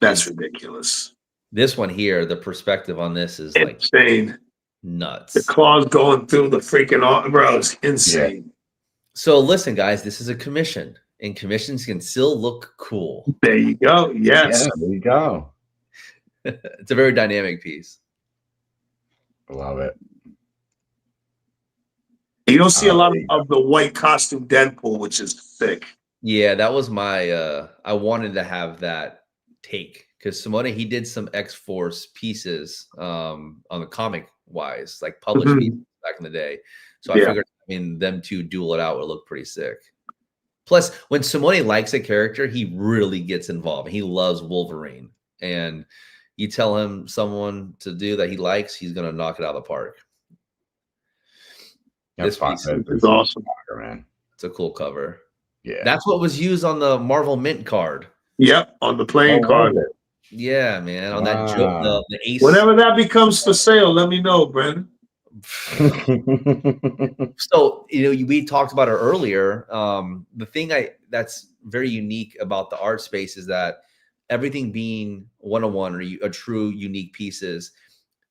S1: That's ridiculous.
S3: This one here, the perspective on this is
S1: insane.
S3: Like nuts.
S1: The claws going through the freaking bro, it's insane.
S3: Yeah. So listen, guys, this is a commission, and commissions can still look cool.
S1: There you go. Yes.
S2: Yeah, there you go.
S3: It's a very dynamic piece.
S2: I love it.
S1: You don't see a lot of the white costume Deadpool, which is thick.
S3: Yeah, that was my I wanted to have that take because Simone, he did some X-Force pieces on the comic wise, like published pieces back in the day. So I figured them two duel it out would look pretty sick. Plus, when Simone likes a character, he really gets involved. He loves Wolverine. And you tell him someone to do that he likes, he's gonna knock it out of the park.
S2: This piece
S1: is awesome,
S2: man.
S3: It's a cool cover.
S2: Yeah,
S3: that's what was used on the Marvel Mint card.
S1: Yep, on the playing card.
S3: Yeah, man, on that joke, the ace.
S1: Whenever that becomes for sale, let me know, Brandon.
S3: So we talked about it earlier. The thing that's very unique about the art space is that everything being one-on-one or a true unique pieces,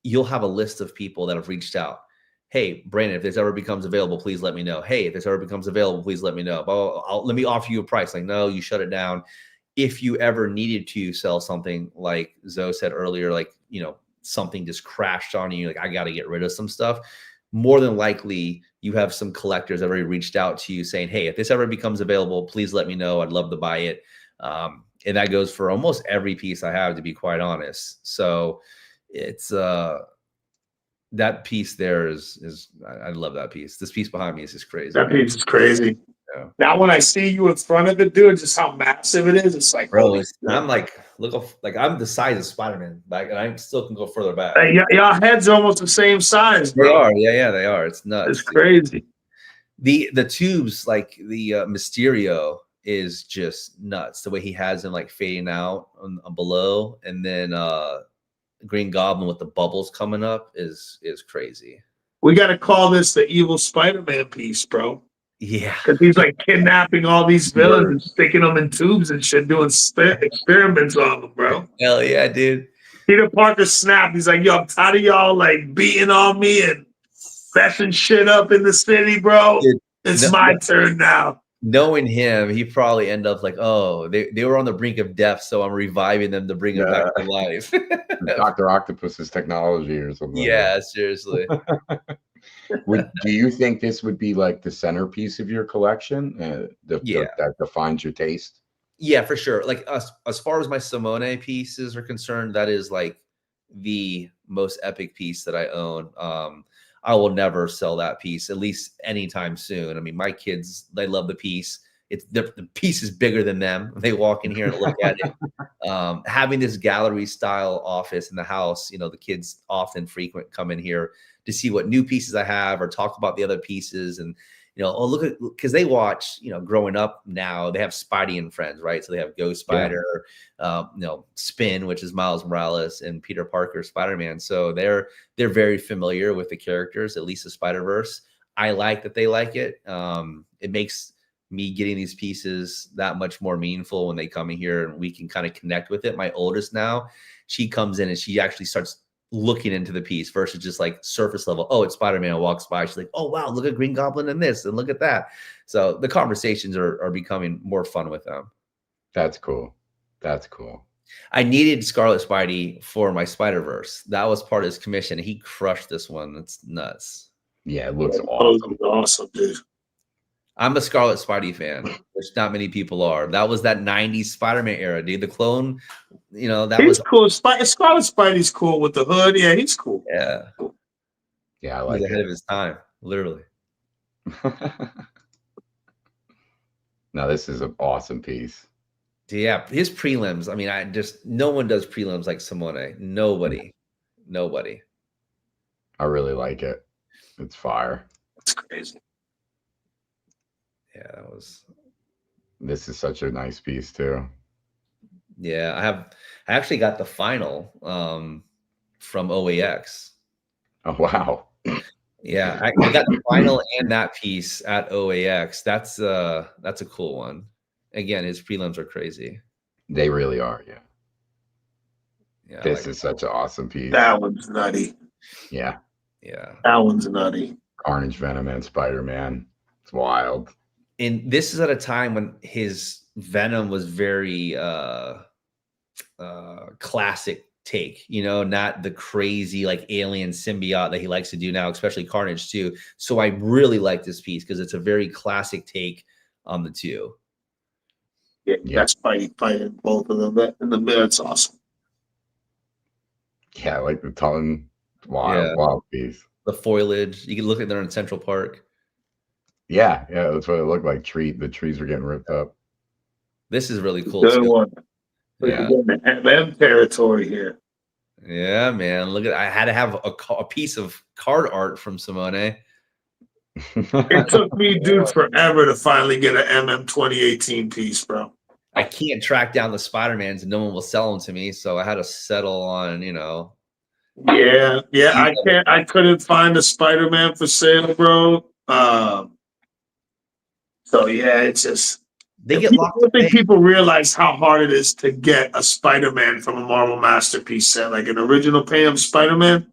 S3: you'll have a list of people that have reached out. Hey, Brandon, if this ever becomes available, please let me know. Hey, if this ever becomes available, please let me know. Let me offer you a price. Like, no, you shut it down. if you ever needed to sell something, like Zoe said earlier, like, something just crashed on you, like, I got to get rid of some stuff, more than likely you have some collectors that already reached out to you saying, hey, if this ever becomes available, please let me know. I'd love to buy it. And that goes for almost every piece I have, to be quite honest. So it's that piece there is I love that piece. This piece behind me is just crazy.
S1: That piece is crazy.
S3: Yeah.
S1: Now, when I see you in front of it, dude, just how massive it is, it's like,
S3: Bro, I'm like, like I'm the size of Spider-Man, like, and I still can go further back.
S1: Y'all heads are almost the same size, bro.
S3: They are, yeah, they are. It's nuts.
S1: It's crazy.
S3: The tubes, like the Mysterio, is just nuts. The way he has him like fading out on below, and then Green Goblin with the bubbles coming up is crazy.
S1: We got to call this the evil Spider-Man piece, bro.
S3: Yeah,
S1: because he's like kidnapping all these villains and sticking them in tubes and shit, doing experiments on them, bro.
S3: Hell yeah, dude.
S1: Peter Parker snapped. He's like, yo, I'm tired of y'all like beating on me and messing shit up in the city, bro. Dude, it's my turn now.
S3: Knowing him, he probably end up like, oh, they were on the brink of death, so I'm reviving them to bring them back to life.
S2: Dr. Octopus's technology or something.
S3: Yeah, seriously.
S2: Do you think this would be like the centerpiece of your collection? That defines your taste?
S3: Yeah, for sure. Like as far as my Simone pieces are concerned, that is like the most epic piece that I own. I will never sell that piece, at least anytime soon. I mean, my kids, they love the piece. The piece is bigger than them. They walk in here and look at it. Having this gallery style office in the house, the kids often come in here to see what new pieces I have or talk about the other pieces. And, oh, look at, because they watch, growing up now, they have Spidey and Friends, right? So they have Ghost Spider, Spin, which is Miles Morales, and Peter Parker, Spider-Man. So they're very familiar with the characters, at least the Spider-Verse. I like that they like it. It makes me getting these pieces that much more meaningful when they come in here and we can kind of connect with it. My oldest now, she comes in and she actually starts looking into the piece versus just like surface level. Oh, it's Spider-Man, walks by. She's like, oh, wow, look at Green Goblin and this and look at that. So the conversations are becoming more fun with them.
S2: That's cool. That's cool.
S3: I needed Scarlet Spidey for my Spider-Verse. That was part of his commission. He crushed this one. It's nuts.
S2: Yeah, it looks awesome.
S1: Awesome, dude.
S3: I'm a Scarlet Spidey fan, which not many people are. That was that 90s Spider-Man era, dude. The clone,
S1: he's cool. Scarlet Spidey's cool with the hood. Yeah, he's cool.
S3: Yeah.
S2: Yeah, I like
S3: he's ahead of his time, literally.
S2: Now, this is an awesome piece.
S3: Yeah, his prelims. I mean, no one does prelims like Simone. Nobody.
S2: I really like it. It's fire.
S1: It's crazy.
S3: Yeah,
S2: this is such a nice piece too.
S3: Yeah, I actually got the final from OAX.
S2: Oh wow.
S3: Yeah, I got the final and that piece at OAX. That's a cool one. Again, his prelims are crazy.
S2: They really are, yeah.
S3: Yeah.
S2: This is such an awesome piece.
S1: That one's nutty.
S2: Yeah.
S3: Yeah.
S1: That one's nutty.
S2: Carnage, Venom, and Spider-Man. It's wild.
S3: And this is at a time when his Venom was very classic take, not the crazy like alien symbiote that he likes to do now, especially Carnage too. So I really like this piece because it's a very classic take on the two.
S1: Yeah, that's fighting both of them in the middle. It's awesome.
S2: Yeah, I like the tongue. Wild piece.
S3: The foliage. You can look at there in Central Park.
S2: Yeah, that's what it looked like. The trees were getting ripped up.
S3: This is really cool.
S1: Good one.
S3: Yeah.
S1: MM territory here.
S3: Yeah, man. Look at I had to have a piece of card art from Simone.
S1: It took me, dude, forever to finally get an MM 2018 piece, bro.
S3: I can't track down the Spider-Mans and no one will sell them to me, so I had to settle on,
S1: Yeah, I couldn't find a Spider-Man for sale, bro. So yeah, it's just
S3: they get locked.
S1: I don't think people realize how hard it is to get a Spider-Man from a Marvel Masterpiece set, like an original Pam Spider-Man.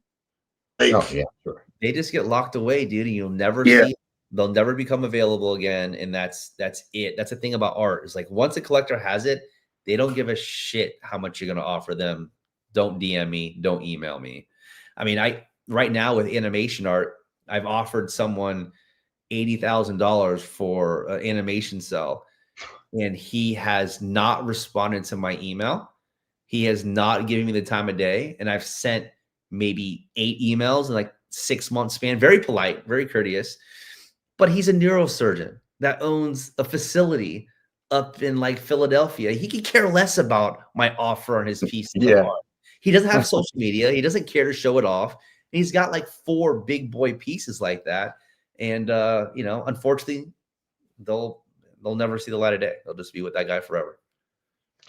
S1: Like,
S2: oh yeah, sure.
S3: They just get locked away, dude, and you'll never see. They'll never become available again, and that's it. That's the thing about art. Is like once a collector has it, They don't give a shit how much you're going to offer them. Don't DM me. Don't email me. I mean, right now with animation art, I've offered someone $80,000 for an animation cell, and he has not responded to my email. He has not given me the time of day, and I've sent maybe 8 emails in like 6 month span. Very polite, very courteous, but he's a neurosurgeon that owns a facility up in like Philadelphia. He could care less about my offer on his piece.
S2: Yeah.
S3: He doesn't have social media. He doesn't care to show it off. And he's got like 4 big boy pieces like that. And, you know, unfortunately, they'll never see the light of day. They'll just be with that guy forever.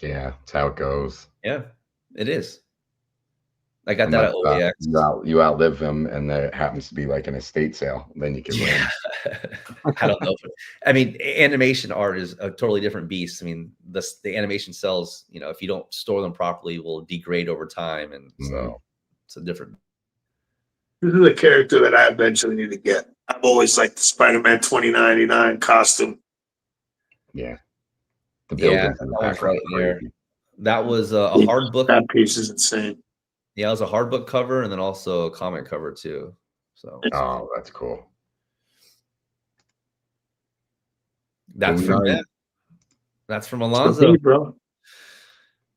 S2: Yeah, that's how it goes.
S3: Yeah, it is. I got that at OAX.
S2: You outlive them, and there happens to be like an estate sale. Then you can win.
S3: I don't know. I mean, animation art is a totally different beast. I mean, the animation cells, you know, if you don't store them properly, will degrade over time, and so it's a different.
S1: This is a character that I eventually need to get. I've always liked the Spider-Man 2099 costume.
S2: Yeah, the buildings in the background.
S3: Right there. That was a hard book.
S1: That piece is insane.
S3: Yeah, it was a hard book cover and then also a comic cover too. So
S2: oh, that's cool.
S3: That's from him. That's from Alonso,
S1: me, bro.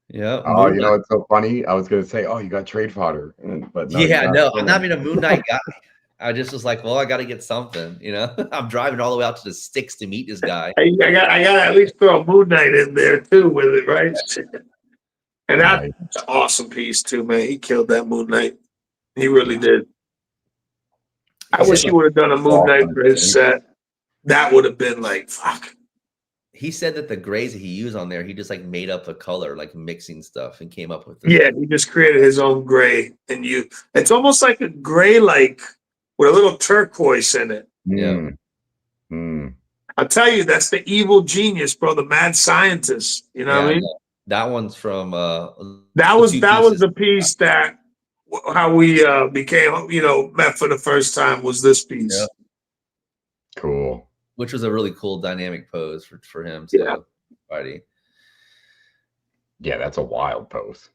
S3: Yeah.
S2: Oh, you know what's so funny? I was gonna say, oh, you got trade fodder, but no,
S3: yeah, no, I'm not even a Moon Knight guy. I just was like, well, I got to get something. You know, I'm driving all the way out to the sticks to meet this guy.
S1: I got at least throw a Moon Knight in there too with it, right? And that's an awesome piece too, man. He killed that Moon Knight. He really did. I wish he would have done a Moon Knight for his set. That would have been like, fuck.
S3: He said that the grays that he used on there, he just like made up a color, like mixing stuff, and came up with this.
S1: Yeah, he just created his own gray, and it's almost like a gray, like with a little turquoise in it.
S3: Yeah.
S1: I'll tell you, that's the evil genius, bro. The mad scientist. You know what I mean?
S3: That one's from
S1: that was the piece that how we became, you know, met for the first time was this piece.
S3: Yeah.
S2: Cool.
S3: Which was a really cool dynamic pose for him too.
S1: Yeah.
S3: Buddy.
S2: Yeah, that's a wild pose.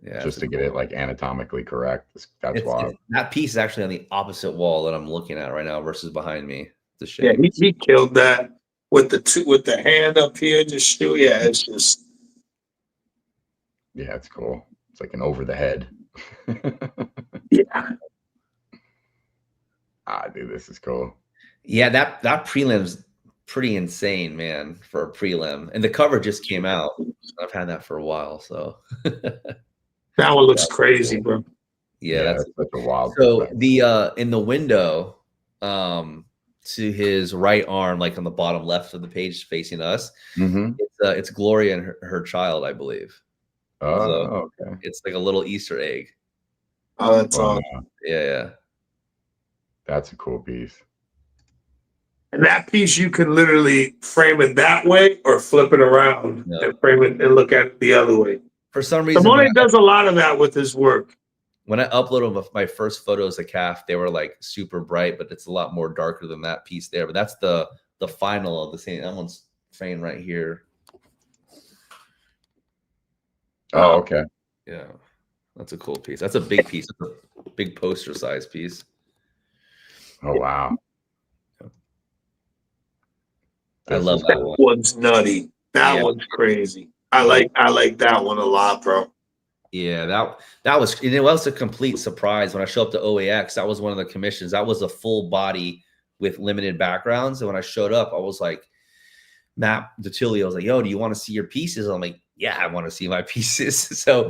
S3: Yeah.
S2: Just to get it like anatomically correct. That's wild.
S3: That piece is actually on the opposite wall that I'm looking at right now versus behind me. It's a shame.
S1: Yeah, he killed that with the hand up here. Just yeah, it's just.
S2: Yeah, it's cool. It's like an over the head.
S1: Yeah.
S2: Dude, this is cool.
S3: Yeah, that prelim's pretty insane, man, for a prelim. And the cover just came out. I've had that for a while, so
S1: that one looks crazy, cool, bro.
S3: Yeah, that's
S2: such a wild.
S3: So the in the window, to his right arm, like on the bottom left of the page facing us, it's Gloria and her child, I believe.
S2: Oh,
S3: so
S2: okay.
S3: It's like a little Easter egg.
S1: Oh, that's awesome.
S3: Yeah.
S2: That's a cool piece.
S1: And that piece, you can literally frame it that way or flip it around and frame it and look at it the other way.
S3: For some reason,
S1: Simone does a lot of that with his work.
S3: When I uploaded my first photos of CAF, they were like super bright, but it's a lot more darker than that piece there. But that's the final of the same. That one's framed right here.
S2: Oh, okay.
S3: Yeah, that's a cool piece. That's a big piece. That's a big poster size piece.
S2: Oh, wow.
S3: I love that one.
S1: One's nutty. That one's crazy. I like that one a lot, bro.
S3: Yeah, that was, and it was a complete surprise when I showed up to OAX. That was one of the commissions. That was a full body with limited backgrounds. And when I showed up, I was like, Matt DiTullio was like, yo, do you want to see your pieces? I'm like, yeah, I want to see my pieces. So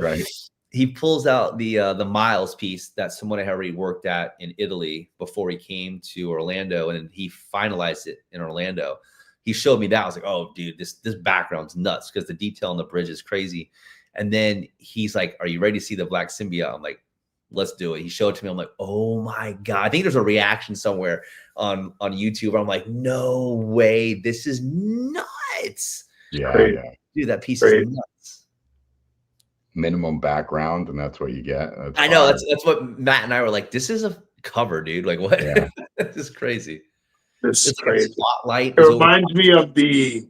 S3: he pulls out the Miles piece that someone had already worked at in Italy before he came to Orlando, and he finalized it in Orlando. He showed me that. I was like, oh, dude, this background's nuts because the detail on the bridge is crazy. And then he's like, are you ready to see the black symbiote? I'm like, let's do it. He showed it to me. I'm like, oh my God. I think there's a reaction somewhere on YouTube where I'm like, no way. This is nuts.
S2: Yeah.
S3: Dude, that piece is nuts.
S2: Minimum background, and that's what you get.
S3: I know. That's what Matt and I were like, this is a cover, dude. Like, what? Yeah. This is crazy.
S1: This is
S3: it's
S1: crazy.
S3: Like spotlight.
S1: It reminds me of the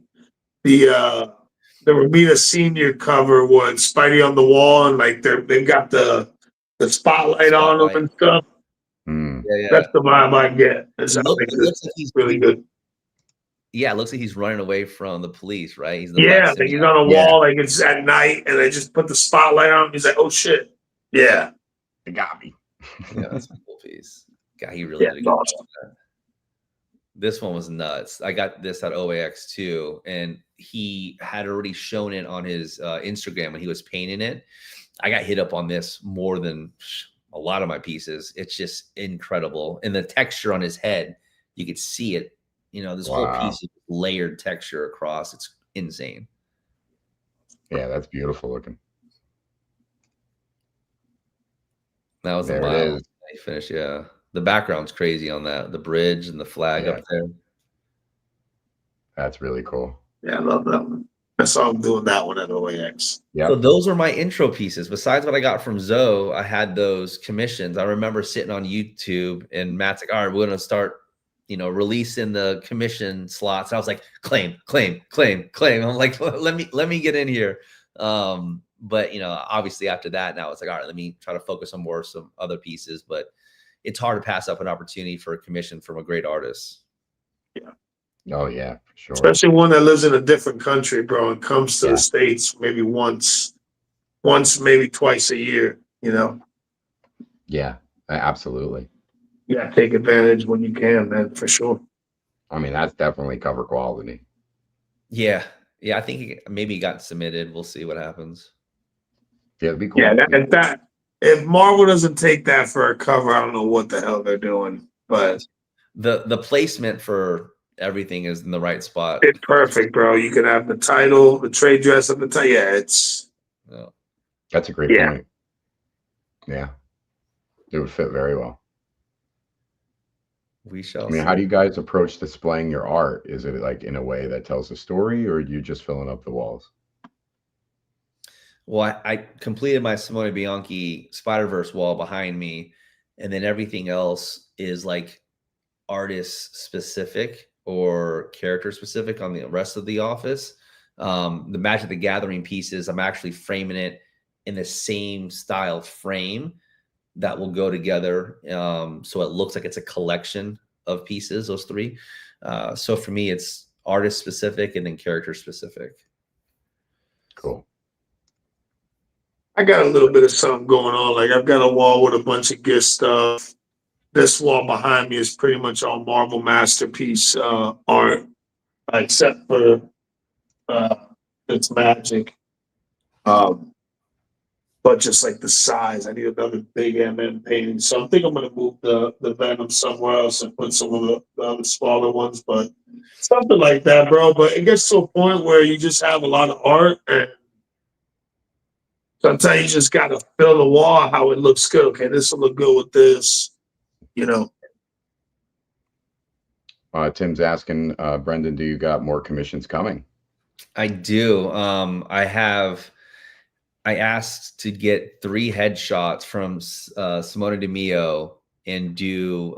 S1: the Romita Senior cover was Spidey on the wall, and like they've got the spotlight on them and stuff.
S2: Mm.
S3: Yeah, yeah.
S1: That's the vibe I get.
S3: It looks like he's
S1: really good.
S3: Yeah, it looks like he's running away from the police, right? He's in
S1: Yeah,
S3: the black
S1: like he's
S3: symbiote.
S1: on a wall, like it's at night, and they just put the spotlight on him. He's like, "Oh shit, yeah,
S2: It got me.
S3: Yeah, that's a cool piece. God, he really did a good
S1: awesome.
S3: job on that. This one was nuts. I got this at OAX too, and he had already shown it on his Instagram when he was painting it. I got hit up on this more than a lot of my pieces. It's just incredible, and the texture on his head, you could see it. You know, this whole piece is layered texture across. It's insane.
S2: Yeah, that's beautiful looking.
S3: That was
S2: There
S3: a
S2: it
S3: mile
S2: is.
S3: finish. Yeah, the background's crazy on that. The bridge and the flag up there.
S2: That's really cool.
S1: Yeah, I love that one. I saw him doing that one at OAX.
S2: Yeah.
S3: So those are my intro pieces. Besides what I got from Zoe, I had those commissions. I remember sitting on YouTube and Matt's like, all right, we're going to start, releasing the commission slots. And I was like, claim. I'm like, let me get in here. But obviously after that, now it's like, all right, let me try to focus on some other pieces, but it's hard to pass up an opportunity for a commission from a great artist.
S1: Yeah.
S2: Oh yeah, for sure.
S1: Especially one that lives in a different country, bro, and comes to the States maybe once, maybe twice a year,
S2: Yeah, absolutely.
S1: Yeah, take advantage when you can, man, for sure.
S2: I mean, that's definitely cover quality.
S3: Yeah. I think maybe got submitted. We'll see what happens.
S2: Yeah, it'd be cool.
S1: Yeah, if Marvel doesn't take that for a cover, I don't know what the hell they're doing. But
S3: the placement for everything is in the right spot.
S1: It's perfect, bro. You could have the title, the trade dress of the title. Yeah,
S2: that's a great point. Yeah, it would fit very well.
S3: We shall.
S2: I mean, how do you guys approach displaying your art? Is it like in a way that tells a story, or are you just filling up the walls?
S3: Well, I completed my Simone Bianchi Spider-Verse wall behind me, and then everything else is like artist specific or character specific on the rest of the office. The Magic the Gathering pieces, I'm actually framing it in the same style frame that will go together. So it looks like it's a collection of pieces, those three. So for me, it's artist specific and then character specific.
S2: Cool.
S1: I got a little bit of something going on. Like I've got a wall with a bunch of gift stuff. This wall behind me is pretty much all Marvel Masterpiece art, except for it's Magic. But just like the size, I need another big MM painting. So I think I'm going to move the Venom somewhere else and put some of the other smaller ones, but something like that, bro. But it gets to a point where you just have a lot of art, and sometimes you just got to fill the wall how it looks good. Okay, this will look good with this,
S2: Tim's asking, Brendan, do you got more commissions coming?
S3: I do. I asked to get 3 headshots from Simone Di Mio and do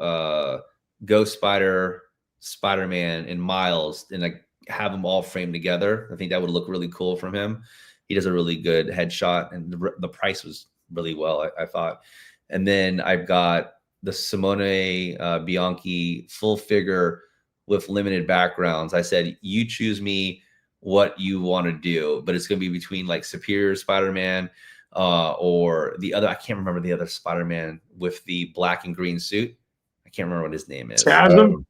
S3: Ghost Spider, Spider-Man, and Miles, and like have them all framed together. I think that would look really cool from him. He does a really good headshot, and the price was really well, I thought. And then I've got the Simone Bianchi full figure with limited backgrounds. I said, you choose me what you want to do, but it's going to be between like Superior Spider-Man or the other, I can't remember the other Spider-Man with the black and green suit. I can't remember what his name is.
S1: Chasm?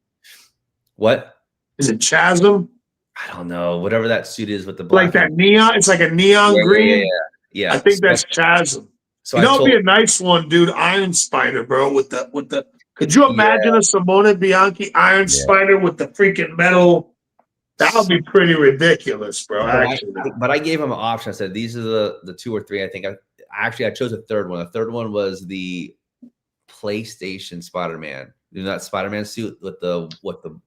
S3: What?
S1: Is it Chasm?
S3: I don't know. Whatever that suit is with the black.
S1: Like that neon? It's like a neon green?
S3: Yeah.
S1: I think that's Chasm.
S3: So
S1: it'd be a nice one, dude. Iron Spider, bro, with the could you imagine a Simone Bianchi Iron Spider with the freaking metal? That would be pretty ridiculous, bro.
S3: But I gave him an option. I said, these are the 2 or 3. I think I chose a third one. The third one was the PlayStation Spider-Man. You know that Spider-Man suit with the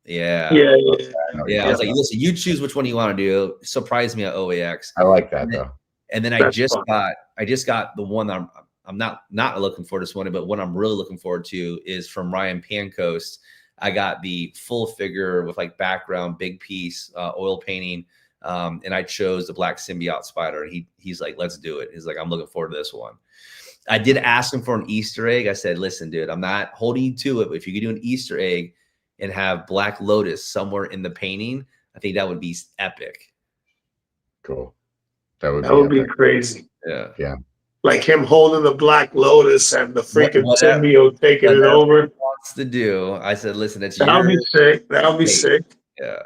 S3: yeah. I was like, listen, you choose which one you want to do. Surprise me at OAX.
S2: I like that though.
S3: And then I just got the one that I'm not looking forward to this one, but what I'm really looking forward to is from Ryan Pancoast. I got the full figure with like background, big piece, oil painting And I chose the black symbiote spider. And he's like, let's do it. He's like, I'm looking forward to this one. I did ask him for an Easter egg. I said, listen, dude, I'm not holding you to it, but if you could do an Easter egg and have Black Lotus somewhere in the painting, I think that would be epic.
S2: Cool. That would
S1: be crazy.
S3: Yeah.
S2: Yeah.
S1: Like him holding the Black Lotus and the freaking symbiote taking it over.
S3: Wants to do. I said, listen, it's
S1: That'll be sick. That'll be sick.
S3: Yeah.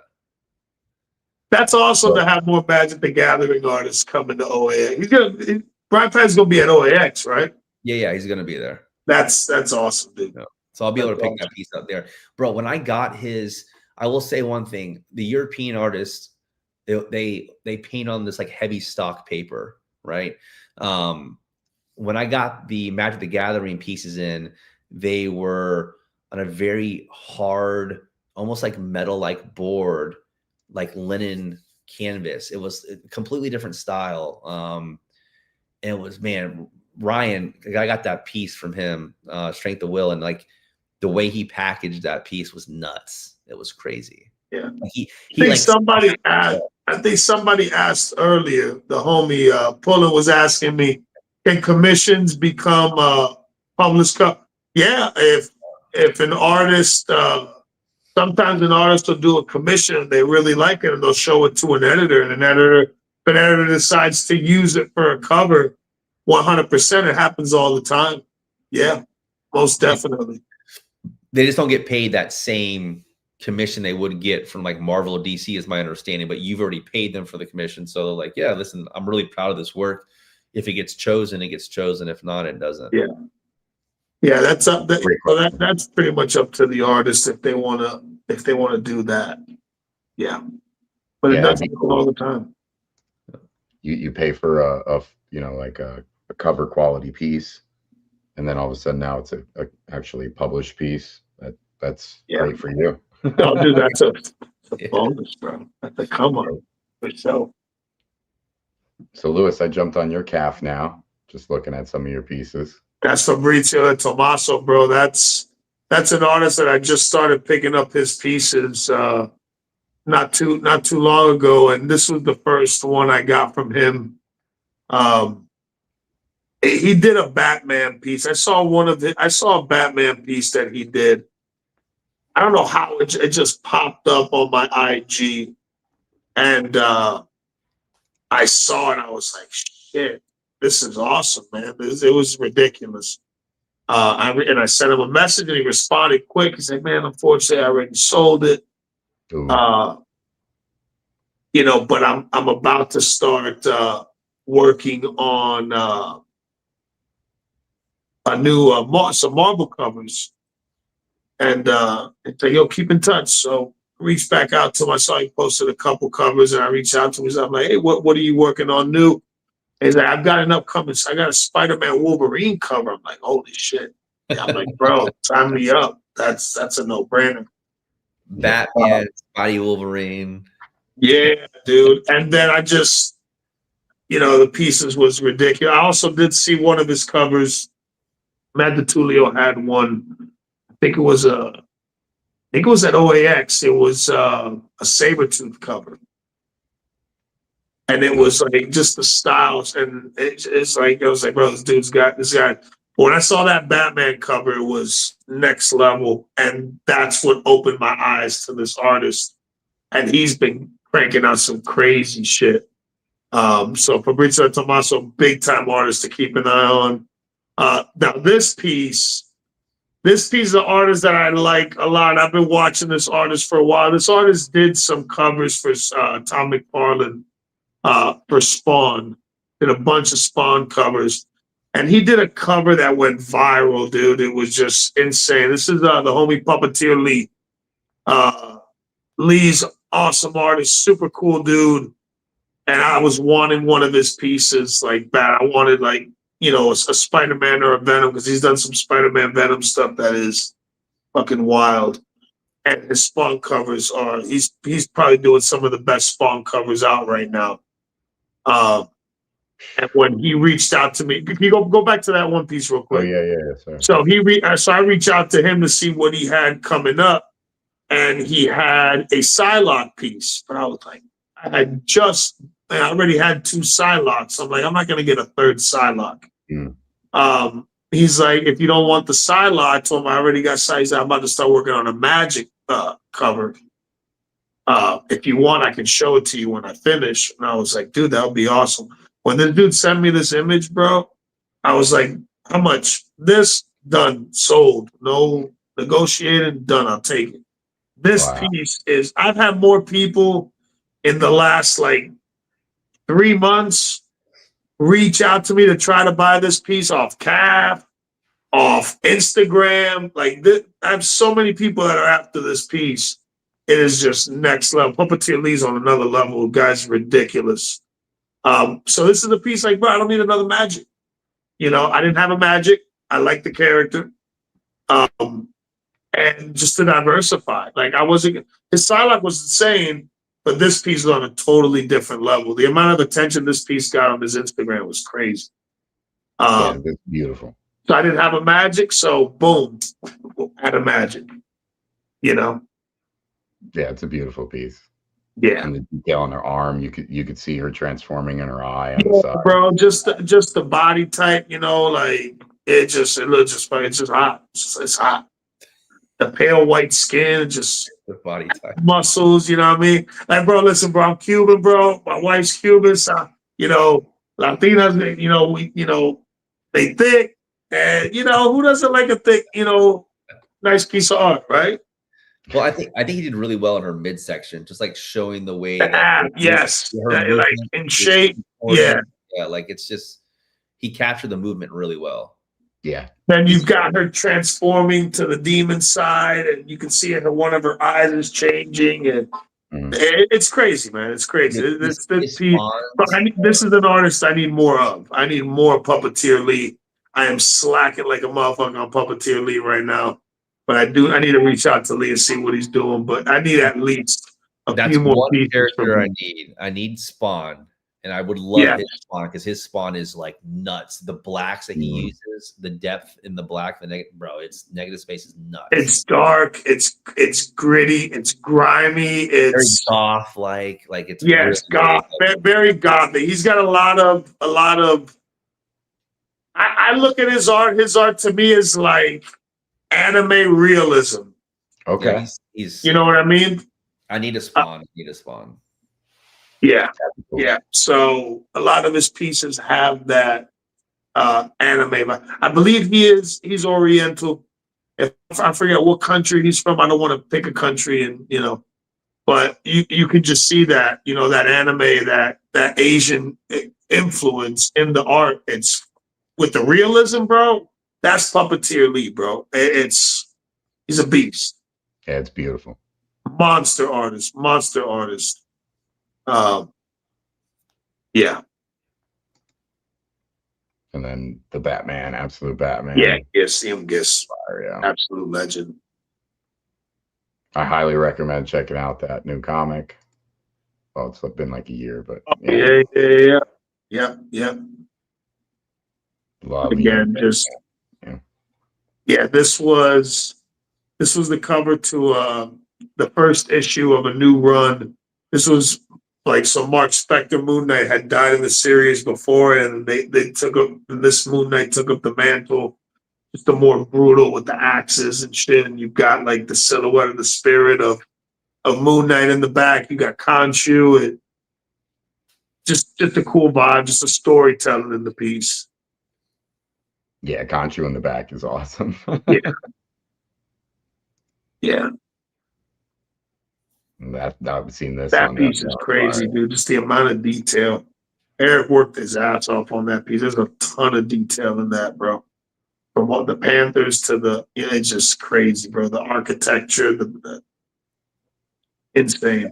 S1: That's awesome to have more Magic the Gathering artists coming to OAX. Brian Penn's gonna be at OAX, right?
S3: Yeah, he's gonna be there.
S1: That's awesome, dude.
S3: Yeah. So I'll be able to pick that piece up there. Bro, when I got his, I will say one thing. The European artists, they paint on this like heavy stock paper, right? When I got the Magic the Gathering pieces in, they were on a very hard, almost like metal-like board, like linen canvas. It was a completely different style. And it was, man, Ryan, I got that piece from him, Strength of Will, and like the way he packaged that piece was nuts. It was crazy.
S1: Yeah.
S3: I
S1: think somebody asked earlier, the homie Puller was asking me, can commissions become published? Yeah, if an artist, sometimes an artist will do a commission, they really like it, and they'll show it to an editor, and if an editor decides to use it for a cover, 100%, it happens all the time. Yeah, most definitely.
S3: They just don't get paid that same commission they would get from like Marvel or DC, is my understanding, but you've already paid them for the commission. So they're like, yeah, listen, I'm really proud of this work. If it gets chosen, it gets chosen. If not, it doesn't.
S1: Yeah. Yeah, that's that's pretty much up to the artist if they wanna do that. Yeah. But it doesn't happen all the time.
S2: You pay for a cover quality piece, and then all of a sudden now it's a actually published piece. That's great for you.
S1: No, dude, that's a bonus, bro. That's a come on for sure.
S2: So Luis, I jumped on your calf now, just looking at some of your pieces.
S1: That's Fabrizio Tommaso, bro. That's an artist that I just started picking up his pieces not too long ago, and this was the first one I got from him. He did a Batman piece. I saw a Batman piece that he did. I don't know how it just popped up on my IG, and I saw it. I was like, shit, this is awesome, man. It was ridiculous. I sent him a message, and he responded quick. He said, man, unfortunately, I already sold it. But I'm about to start working on a new some Marvel covers, and so yo, keep in touch. So I reached back out to him. I saw he posted a couple covers, and I reached out to him. I'm like, hey, what are you working on new? And he's like, I've got an upcoming. I got a Spider-Man Wolverine cover. I'm like, holy shit! Yeah, I'm like, bro, sign me up. That's a no-brainer.
S3: Batman, Spidey, Wolverine.
S1: Yeah, dude. And then I just, the pieces was ridiculous. I also did see one of his covers. Matt DiTullio had one. I think it was at OAX. It was a Sabretooth cover. And it was like just the styles. And it's like, I was like, bro, this dude's got this guy. When I saw that Batman cover, it was next level. And that's what opened my eyes to this artist. And he's been cranking out some crazy shit. So Fabrizio Tommaso, big time artist to keep an eye on. Now this piece is an artist that I like a lot. I've been watching this artist for a while. This artist did some covers for Tom McFarlane for Spawn. Did a bunch of Spawn covers. And he did a cover that went viral, dude. It was just insane. This is the homie puppeteer Lee. Lee's awesome artist, super cool dude. And I was wanting one of his pieces like bad. I wanted a Spider-Man or a Venom, because he's done some Spider-Man Venom stuff that is fucking wild. And his Spawn covers he's probably doing some of the best Spawn covers out right now. And when he reached out to me, can you go back to that one piece real quick?
S2: Oh yeah. Sorry.
S1: So I reached out to him to see what he had coming up, and he had a Psylocke piece. But I was like, I already had 2 Psylocks. I'm like, I'm not gonna get a 3rd Psylock. He's like, if you don't want the Psylock, I told him I already got Psylocks. I'm about to start working on a Magic cover. If you want, I can show it to you when I finish. And I was like, dude, that would be awesome. When this dude sent me this image, bro, I was like, how much? This done, sold, no negotiating, done. I'll take it. This piece is, I've had more people in the last like 3 months reach out to me to try to buy this piece off CAF, off Instagram. Like this, I have so many people that are after this piece. It is just next level. Puppeteer Lee's on another level. Guy's ridiculous. So this is a piece like, bro, I don't need another Magic. You know, I didn't have a Magic. I like the character. And just to diversify. Like I wasn't, his Psylocke was insane, but this piece is on a totally different level. The amount of attention this piece got on his Instagram was crazy.
S2: Yeah, that's beautiful.
S1: So I didn't have a Magic, so boom, had a Magic. You know?
S2: Yeah, it's a beautiful piece.
S1: Yeah.
S2: And the detail on her arm, you could see her transforming in her eye on the side.
S1: Bro, just the body type, you know, like it looks just funny. It's just hot. It's hot. The pale white skin, just
S3: The body type.
S1: muscles, you know what I mean? Like, bro, listen, bro, I'm Cuban, bro. My wife's Cuban, so you know, Latinas, you know, they thick, and you know, who doesn't like a thick, you know, nice piece of art, right?
S3: Well, I think he did really well in her midsection, just like showing the way that
S1: yes,
S3: her
S1: like
S3: movement
S1: in
S3: is
S1: shape,
S3: important. Yeah, like it's just he captured the movement really well.
S2: Yeah.
S1: Then you've got her transforming to the demon side, and you can see one of her eyes is changing, and it's crazy, man. It's crazy. This is an artist I need more of. I need more Puppeteer Lee. I am slacking like a motherfucker on Puppeteer Lee right now, but I need to reach out to Lee and see what he's doing. But I need at least a few more
S3: one
S1: pieces
S3: character I need Spawn. And I would love his Spawn because his Spawn is like nuts. The blacks that he uses, the depth in the black, it's negative space is nuts.
S1: It's dark. It's gritty. It's grimy. It's
S3: very goth like it's
S1: it's goth. Very gothic. He's got a lot of. I look at his art. His art to me is like anime realism.
S2: Okay,
S3: yeah, he's
S1: you know what I mean.
S3: I need a Spawn.
S1: Yeah. Yeah. So a lot of his pieces have that anime. I believe he's Oriental. If I forget what country he's from, I don't want to pick a country and but you can just see that, that anime, that Asian influence in the art. It's with the realism, bro. That's Puppeteer Lee, bro. He's a beast.
S2: Yeah, it's beautiful.
S1: Monster artist. Yeah.
S2: And then the Batman, absolute Batman.
S1: Yeah, him.
S2: Yeah.
S1: Absolute legend.
S2: I highly recommend checking out that new comic. Well, it's been like a year, but
S1: Yeah.
S2: Love
S1: again, this was the cover to the first issue of a new run. This was like, so Mark Spector, Moon Knight had died in the series before, and they took up, this Moon Knight took up the mantle, just the more brutal with the axes and shit. And you've got like the silhouette of the spirit of Moon Knight in the back. You got Khonshu, and just a cool vibe, just a storytelling in the piece.
S2: Yeah, Khonshu in the back is awesome.
S1: Yeah.
S2: I've seen this.
S1: That piece is crazy, dude. Just the amount of detail. Eric worked his ass off on that piece. There's a ton of detail in that, bro. From what the Panthers to it's just crazy, bro. The architecture, the insane.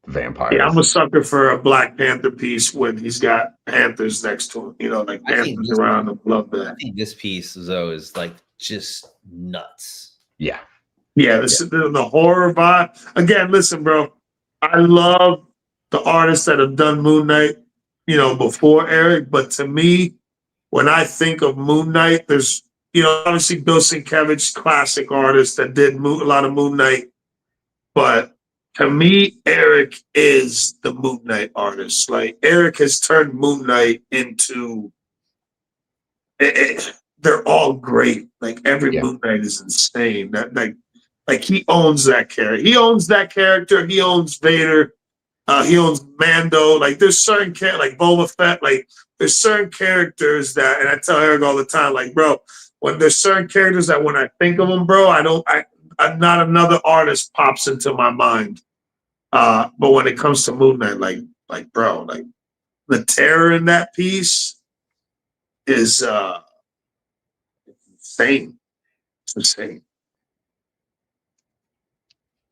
S2: Vampires.
S1: Yeah, I'm a sucker for a Black Panther piece when he's got Panthers next to him. Like Panthers around him. Love that.
S3: I think this piece, though, is like just nuts.
S1: Yeah. Yeah, this is the horror vibe. Again, listen, bro. I love the artists that have done Moon Knight, before Eric. But to me, when I think of Moon Knight, there's, obviously Bill Sienkiewicz, classic artist that did a lot of Moon Knight. But To me, Eric is the Moon Knight artist. Like Eric has turned Moon Knight into. They're all great. Like every Moon Knight is insane. That like he owns that character. He owns that character. He owns Vader. He owns Mando. Like there's certain like Boba Fett. Like there's certain characters that, and I tell Eric all the time, like bro, when there's certain characters that when I think of them, bro, I'm not another artist pops into my mind. But when it comes to Moon Knight, like bro, like the terror in that piece is insane. It's insane.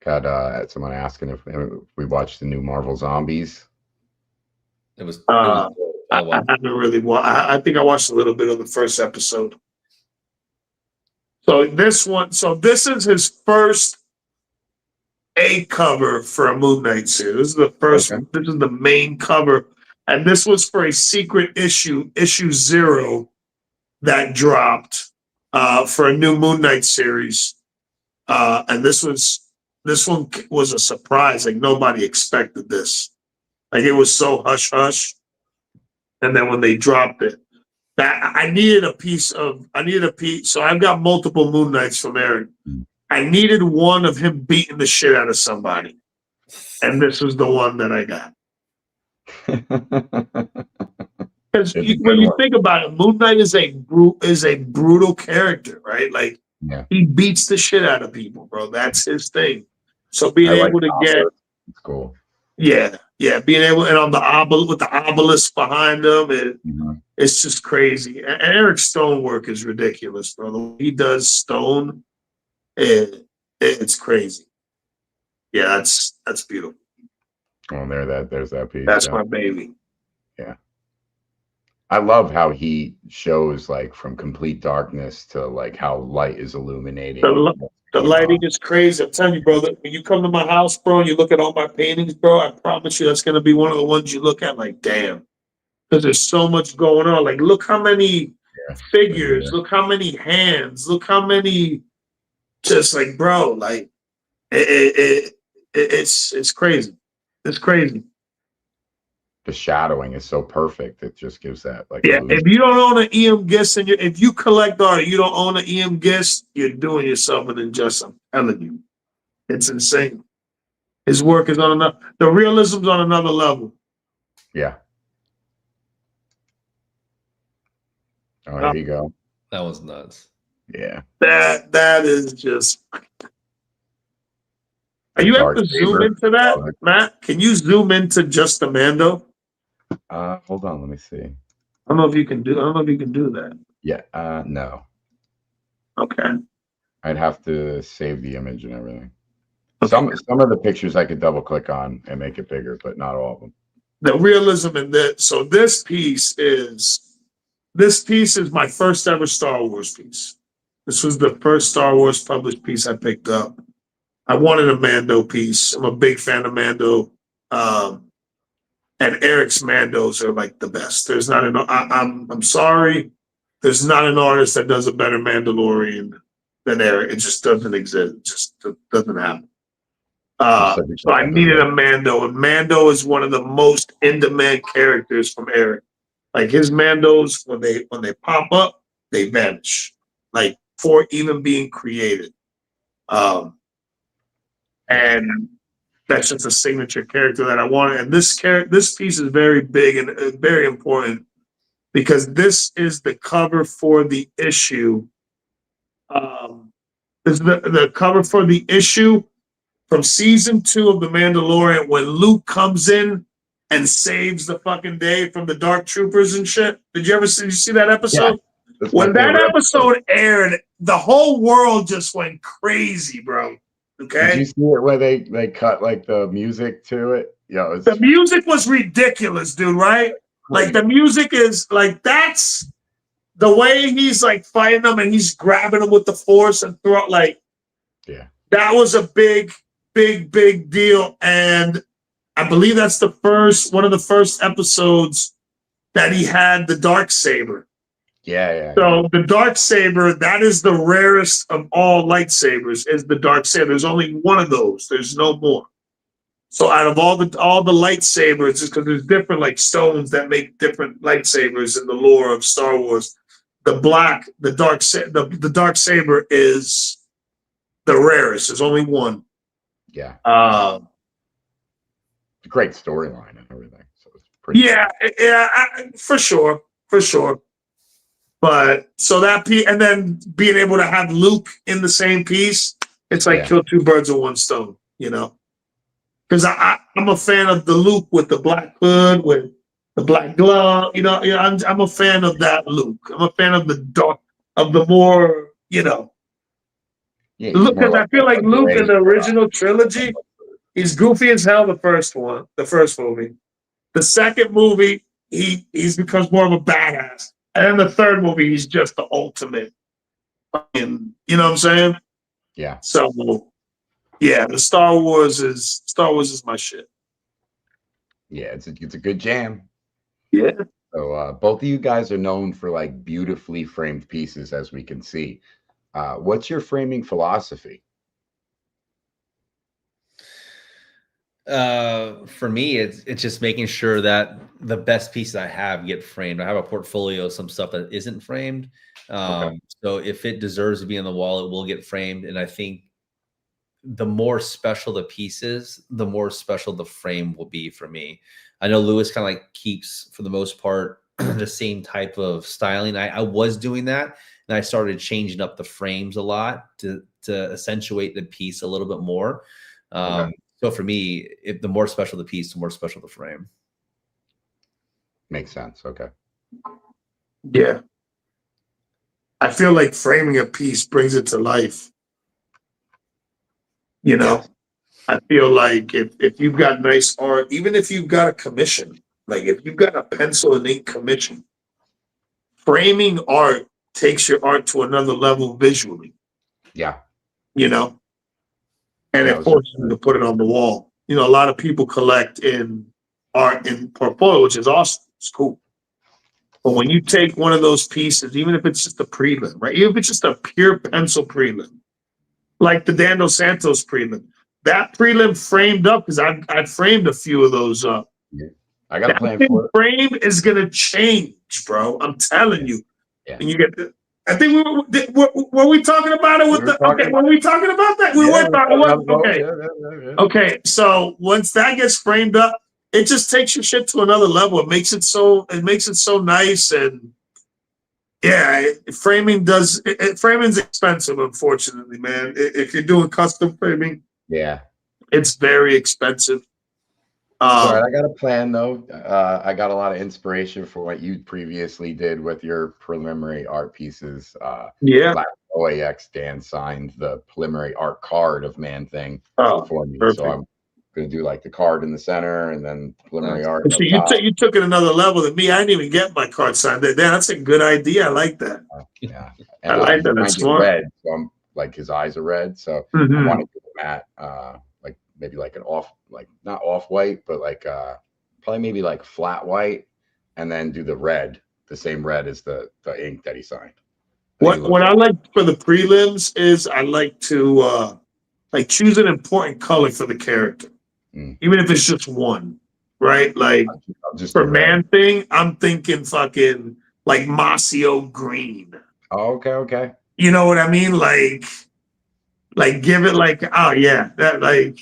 S2: Got someone asking if we watched the new Marvel Zombies.
S3: It was
S1: I haven't really I think I watched a little bit of the first episode. So this is his first A cover for a Moon Knight series. This is the first one. This is the main cover. And this was for a secret issue 0 that dropped for a new Moon Knight series. And this one was a surprise. Like nobody expected this. Like it was so hush hush. And then when they dropped it, I needed a piece. So I've got multiple Moon Knights from Eric. I needed one of him beating the shit out of somebody. And this was the one that I got. Because when you think about it, Moon Knight is a brutal character, right? Like he beats the shit out of people, bro. That's his thing. So being able to get,
S2: it's cool.
S1: Yeah, being able, and on the with the obelisk behind him, it's just crazy. And Eric's stonework is ridiculous, bro. The way he does stone, it's crazy. Yeah, that's beautiful.
S2: Oh, there's that piece.
S1: That's my baby.
S2: Yeah. I love how he shows like from complete darkness to like how light is illuminating.
S1: The lighting is crazy. I'm telling you, bro, that when you come to my house, bro, and you look at all my paintings, bro, I promise you that's going to be one of the ones you look at like, damn. Because there's so much going on. Like, look how many figures, look how many hands, look how many, just like, bro, like, it's crazy. It's crazy.
S2: The shadowing is so perfect. It just gives that like
S1: illusion. If you don't own an EM Gist and if you collect art, you don't own an EM Gist, you're doing yourself an injustice. I'm telling you, it's insane. His work is on another. The realism's on another level.
S2: Yeah. Oh, there you go.
S3: That was nuts.
S2: Yeah.
S1: That is just. Are you able to zoom into that, Matt? Can you zoom into just the Mando?
S2: Hold on, let me see.
S1: I don't know if you can do that.
S2: Yeah, no.
S1: Okay.
S2: I'd have to save the image and everything. Okay. Some of the pictures I could double click on and make it bigger, but not all of them.
S1: The realism in this. So this piece is my first ever Star Wars piece. This was the first Star Wars published piece I picked up. I wanted a Mando piece. I'm a big fan of Mando. And Eric's Mandos are like the best. There's not I'm sorry. There's not an artist that does a better Mandalorian than Eric. It just doesn't exist. It just doesn't happen. So I needed a Mando, and Mando is one of the most in-demand characters from Eric. Like his Mandos, when they pop up, they vanish. Like before even being created. And that's just a signature character that I wanted. And this piece is very big and very important because this is the cover for the issue. This is the cover for the issue from season 2 of The Mandalorian when Luke comes in and saves the fucking day from the Dark Troopers and shit. Did you see that episode? Yeah, when that episode aired, the whole world just went crazy, bro. Okay.
S2: Did you see it where they cut like the music to it? Yeah,
S1: the music was ridiculous, dude. Right? Like the music is like that's the way he's like fighting them and he's grabbing them with the force and throw like.
S2: Yeah.
S1: That was a big deal, and I believe that's one of the first episodes that he had the Darksaber.
S2: Yeah.
S1: So the Darksaber, that is the rarest of all lightsabers, is the Darksaber. There's only one of those. There's no more. So out of all the lightsabers, just because there's different like stones that make different lightsabers in the lore of Star Wars, the dark saber is the rarest. There's only one.
S2: Yeah.
S1: Um,
S2: Great storyline and everything. So it's pretty.
S1: Yeah, for sure. But so that piece, and then being able to have Luke in the same piece, it's like kill two birds with one stone, you know. Because I'm a fan of the Luke with the black hood, with the black glove. You know, I'm a fan of that Luke. I'm a fan of the dark, of the more, you know.
S2: Yeah,
S1: Because I feel like Luke in the original trilogy, he's goofy as hell. The first movie. The second movie, he's becomes more of a badass, and then the third movie, he's just the ultimate. And you know what I'm saying?
S2: Yeah.
S1: So, yeah, the Star Wars is my shit.
S2: Yeah, it's a good jam.
S1: Yeah.
S2: So both of you guys are known for like beautifully framed pieces, as we can see. What's your framing philosophy?
S3: For me, it's just making sure that the best pieces I have get framed. I have a portfolio of some stuff that isn't framed. So if it deserves to be on the wall, it will get framed. And I think the more special the pieces, the more special the frame will be for me. I know Lewis kind of like keeps, for the most part, the same type of styling. I was doing that, and I started changing up the frames a lot to accentuate the piece a little bit more. So for me, the more special the piece, the more special the frame.
S2: Makes sense. Okay.
S1: Yeah. I feel like framing a piece brings it to life. You know, I feel like if you've got nice art, even if you've got a commission, like if you've got a pencil and ink commission, framing art takes your art to another level visually.
S2: Yeah.
S1: You know, and it forces you to put it on the wall. You know, a lot of people collect in art in portfolio, which is awesome. It's cool. But when you take one of those pieces, even if it's just a prelim, right? Even if it's just a pure pencil prelim, like the Dan Dos Santos prelim, that prelim framed up, because I framed a few of those up.
S2: Yeah. I got a plan for it.
S1: Frame is gonna change, bro. I'm telling you.
S2: Yeah.
S1: And you get the. I think were we talking about it with were we talking about that? We were talking. Okay. Okay. So once that gets framed up, it just takes your shit to another level. It makes it so nice, and yeah, framing's expensive, unfortunately, man. If you're doing custom framing, it's very expensive.
S2: All right, I got a plan though. I got a lot of inspiration for what you previously did with your preliminary art pieces. OAX Dan signed the preliminary art card of Man Thing for me.
S1: Perfect.
S2: So I'm gonna do like the card in the center and then preliminary art.
S1: So you took it another level than me. I didn't even get my card signed. That's a good idea. I like that.
S2: Yeah, and
S1: I like that. That's smart.
S2: Red, so I'm like his eyes are red. So I want to give him that like maybe like an not off white, but like probably maybe like flat white, and then do the red, the same red as the ink that he signed.
S1: What I like for the prelims is I like to like choose an important color for the character, even if it's just one, right? Like just for Man Thing, I'm thinking fucking like Mossio green.
S2: Oh, okay.
S1: You know what I mean? Like give it like, oh yeah, that like,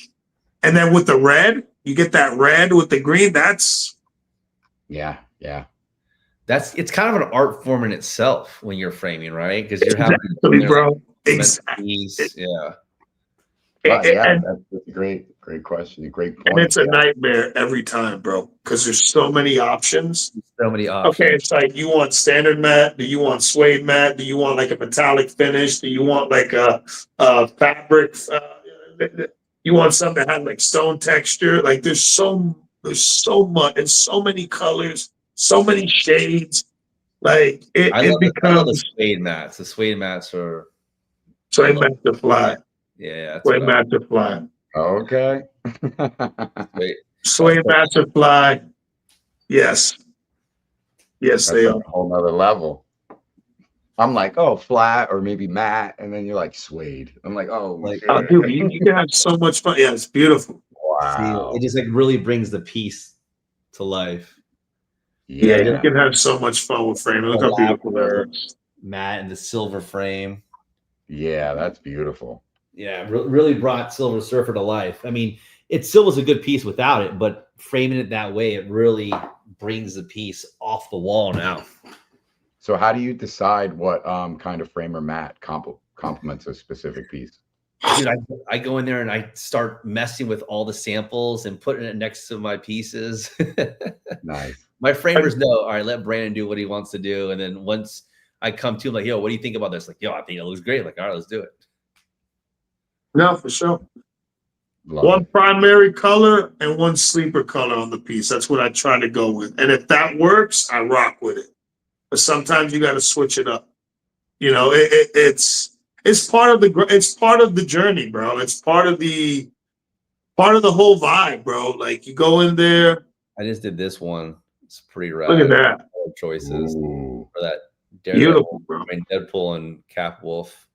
S1: and then with the red, you get that red with the green. That's
S3: it's kind of an art form in itself when you're framing, right? Because you're having
S1: bro.
S3: Exactly.
S2: That's a great question. A great point.
S1: And it's a nightmare every time, bro, because there's so many options. Okay, it's like, you want standard matte? Do you want suede matte? Do you want like a metallic finish? Do you want like a fabric? You want something that has like stone texture? Like there's so much and so many colors, so many shades. Like
S3: I love the suede mats. The suede mats are
S1: suede mats to fly.
S3: Yeah,
S1: suede mats to fly.
S2: Okay.
S1: Suede mats to fly. Yes, they are
S2: a whole nother level. I'm like, oh, flat or maybe matte, and then you're like suede. I'm like, oh,
S1: dude, you can have so much fun. Yeah, it's beautiful.
S2: Wow.
S3: It just like really brings the piece to life.
S1: Yeah,
S2: Yeah.
S1: you can have so much fun with framing. Look how beautiful that looks.
S3: Matte and the silver frame.
S2: Yeah, that's beautiful.
S3: Yeah, really brought Silver Surfer to life. I mean, it still was a good piece without it, but framing it that way, it really brings the piece off the wall now.
S2: So how do you decide what kind of frame or mat complements a specific piece?
S3: Dude, I go in there and I start messing with all the samples and putting it next to my pieces.
S2: Nice.
S3: My framers know, all right, let Brandon do what he wants to do. And then once I come to him, like, yo, what do you think about this? Like, yo, I think it looks great. Like, all right, let's do it.
S1: No, for sure.
S2: Love
S1: One
S2: it.
S1: primary color and one sleeper color on the piece. That's what I try to go with. And if that works, I rock with it. But sometimes you got to switch it up. You know, it's part of the journey, bro. It's part of the whole vibe, bro. Like you go in there.
S3: I just did this one. It's pretty rad.
S1: Look at that.
S3: Choices
S2: Ooh.
S3: for that
S1: Beautiful, bro.
S3: I mean, Deadpool and Cap Wolf.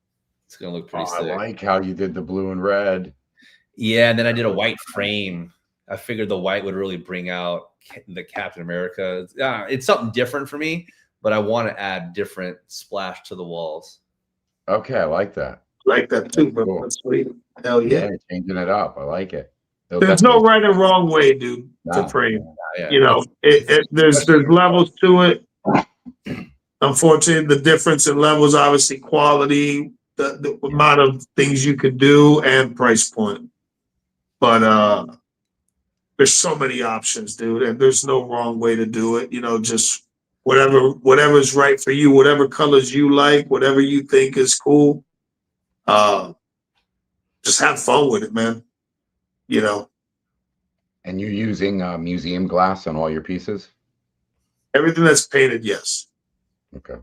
S3: It's gonna look pretty
S2: I
S3: sick.
S2: like how you did the blue and red.
S3: Yeah, and then I did a white frame. I figured the white would really bring out the Captain America. It's something different for me, but I want to add different splash to the walls.
S2: Okay, I like that.
S1: Like that too, bro.
S2: Cool.
S1: That's sweet. Hell yeah.
S2: Changing it up. I like it.
S1: There's no right or wrong way, dude, to frame.
S3: Yeah.
S1: You know, there's levels to it. Unfortunately, the difference in levels, obviously, quality, the amount of things you could do, and price point. But there's so many options, dude, and there's no wrong way to do it. You know, just whatever's right for you, whatever colors you like, whatever you think is cool. Just have fun with it, man. You know.
S2: And you're using museum glass on all your pieces?
S1: Everything that's painted, yes.
S2: Okay.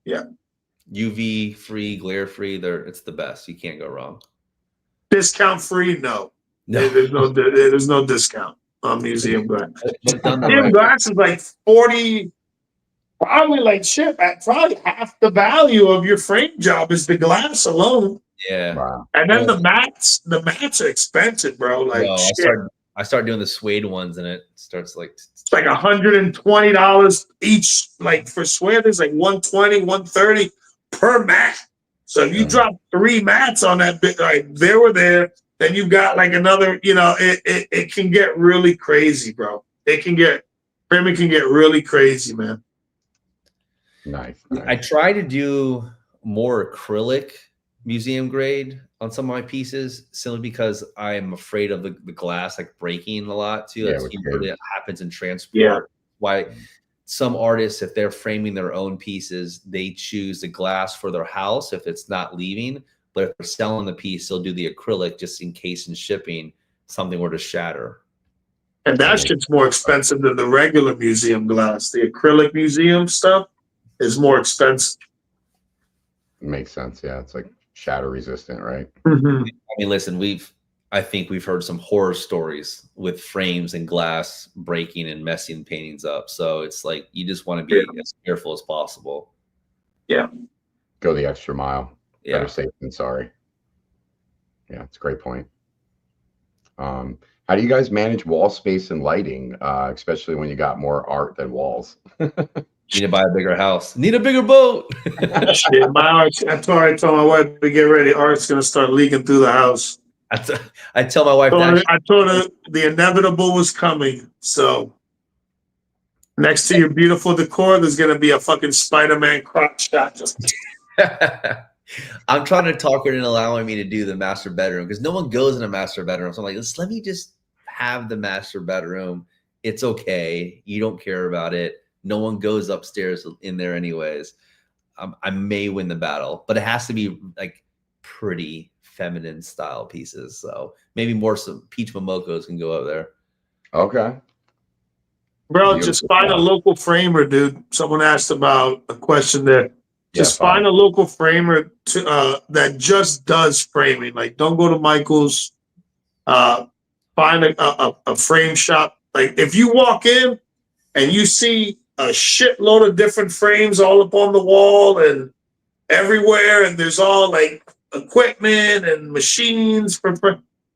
S1: Yeah.
S3: UV free, glare free. It's the best. You can't go wrong.
S1: Discount free? No.
S3: No.
S1: There's no discount on museum glass.
S3: Done the
S1: Museum
S3: right
S1: glass is like 40, probably like shit. Probably half the value of your frame job is the glass alone.
S3: Yeah.
S2: Wow.
S1: And then the mats are expensive, bro. Like
S3: Bro,
S1: shit.
S3: I start doing the suede ones, and it starts like
S1: It's like $120 each. Like for suede, there's like $120, $130 per mat. So if you drop 3 mats on that bit, like there or there, then you got like another. You know, it can get really crazy, bro. Framing can get really crazy, man.
S2: Nice.
S3: I try to do more acrylic museum grade on some of my pieces, simply because I am afraid of the glass like breaking a lot too. That's usually what happens in transport.
S1: Yeah.
S3: Why some artists, if they're framing their own pieces, they choose the glass for their house if it's not leaving. But if they're selling the piece, they'll do the acrylic just in case in shipping something were to shatter.
S1: And that shit's more expensive than the regular museum glass. The acrylic museum stuff is more expensive.
S2: Makes sense. Yeah, it's like shatter resistant, right?
S1: Mm-hmm.
S3: I mean, listen, I think we've heard some horror stories with frames and glass breaking and messing paintings up. So it's like you just want to be as careful as possible.
S1: Yeah.
S2: Go the extra mile.
S3: Yeah.
S2: Better safe than sorry. Yeah, it's a great point. How do you guys manage wall space and lighting, especially when you got more art than walls?
S3: Need to buy a bigger house. Need a bigger boat.
S1: Shit, my art. I told my wife to get ready. Art's gonna start leaking through the house.
S3: I tell my wife
S1: I told her the inevitable was coming. So next to your beautiful decor, there's gonna be a fucking Spider-Man crotch shot.
S3: I'm trying to talk her into allowing me to do the master bedroom because no one goes in a master bedroom. So I'm like, let me just have the master bedroom. It's okay. You don't care about it. No one goes upstairs in there anyways. I may win the battle, but it has to be like pretty feminine style pieces. So maybe more some peach momokos can go up there.
S2: Okay.
S1: Bro,
S2: Beautiful.
S1: just find a local framer, dude. Someone asked about a question there. Just find a local framer that just does framing. Like, don't go to Michael's. Find a frame shop. Like, if you walk in and you see a shitload of different frames all up on the wall and everywhere, and there's all like equipment and machines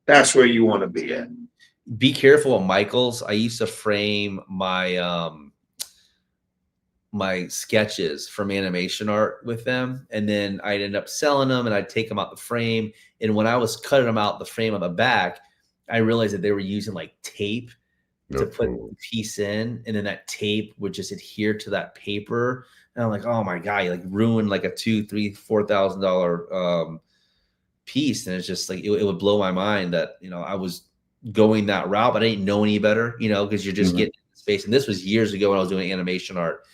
S1: that's where you want to be at.
S3: Be careful at Michael's. I used to frame my my sketches from animation art with them, and then I'd end up selling them, and I'd take them out the frame. And when I was cutting them out the frame on the back, I realized that they were using like tape to put the piece in, and then that tape would just adhere to that paper. And I'm like, oh my God, you like ruined like a $2,000, $3,000, $4,000 piece. And it's just like, it would blow my mind that, you know, I was going that route, but I didn't know any better, you know, because you're just getting in space. And this was years ago when I was doing animation art.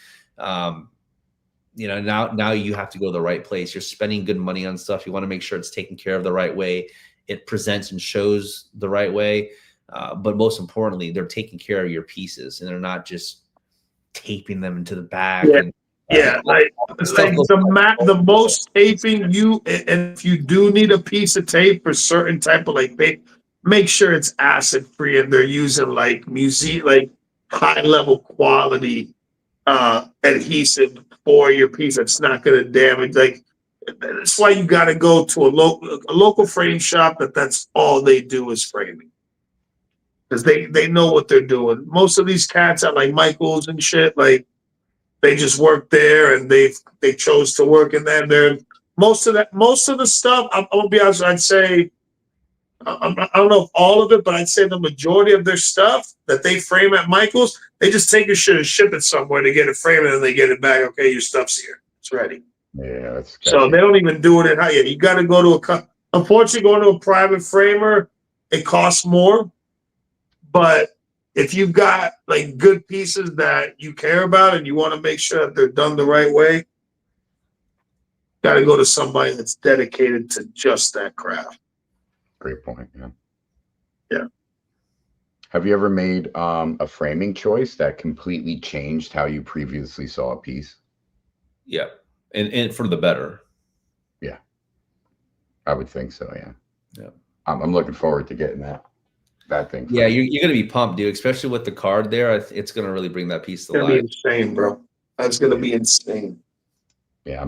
S3: You know, now you have to go to the right place. You're spending good money on stuff. You want to make sure it's taken care of the right way. It presents and shows the right way. But most importantly, they're taking care of your pieces, and they're not just taping them into the back.
S1: Yeah, like the most taping and if you do need a piece of tape for certain type of like tape, make sure it's acid free and they're using like high level quality adhesive for your piece that's not going to damage. Like that's why you got to go to a local frame shop that's all they do is framing, because they know what they're doing. Most of these cats at like Michael's and shit, like they just work there and they chose to work in there. They're most of the stuff. I'm gonna be honest. I'd say I don't know if all of it, but I'd say the majority of their stuff that they frame at Michael's, they just take your shit and ship it somewhere to get it framed, and then they get it back. Okay, your stuff's here. It's ready.
S2: Yeah, that's
S1: so they don't even do it in how. Yeah, you got to go to unfortunately, going to a private framer, it costs more. But if you've got like good pieces that you care about and you want to make sure that they're done the right way, got to go to somebody that's dedicated to just that craft.
S2: Great point. Yeah.
S1: Yeah.
S2: Have you ever made a framing choice that completely changed how you previously saw a piece?
S3: Yeah. And for the better.
S2: Yeah. I would think so. Yeah.
S3: Yeah.
S2: I'm looking forward to getting that thing.
S3: Yeah, you're gonna be pumped, dude. Especially with the card there, it's gonna really bring that piece to life.
S1: It's gonna be insane, bro. That's gonna be insane.
S2: Yeah,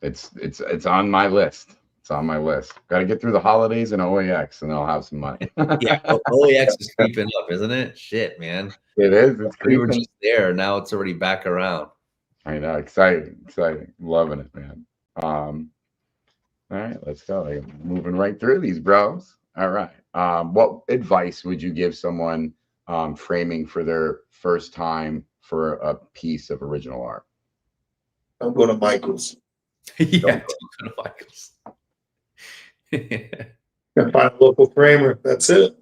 S2: it's on my list. It's on my list. Got to get through the holidays and OAX, and I'll have some money.
S3: Yeah, OAX is creeping up, isn't it? Shit, man.
S2: It is. It's creeping.
S3: We were just there. Now it's already back around.
S2: I know. Exciting. Loving it, man. All right, let's go. I'm moving right through these, bros. All right. What advice would you give someone framing for their first time for a piece of original art?
S1: I'm going to Michael's.
S3: Yeah, go to Michael's.
S1: Find a local framer. That's it.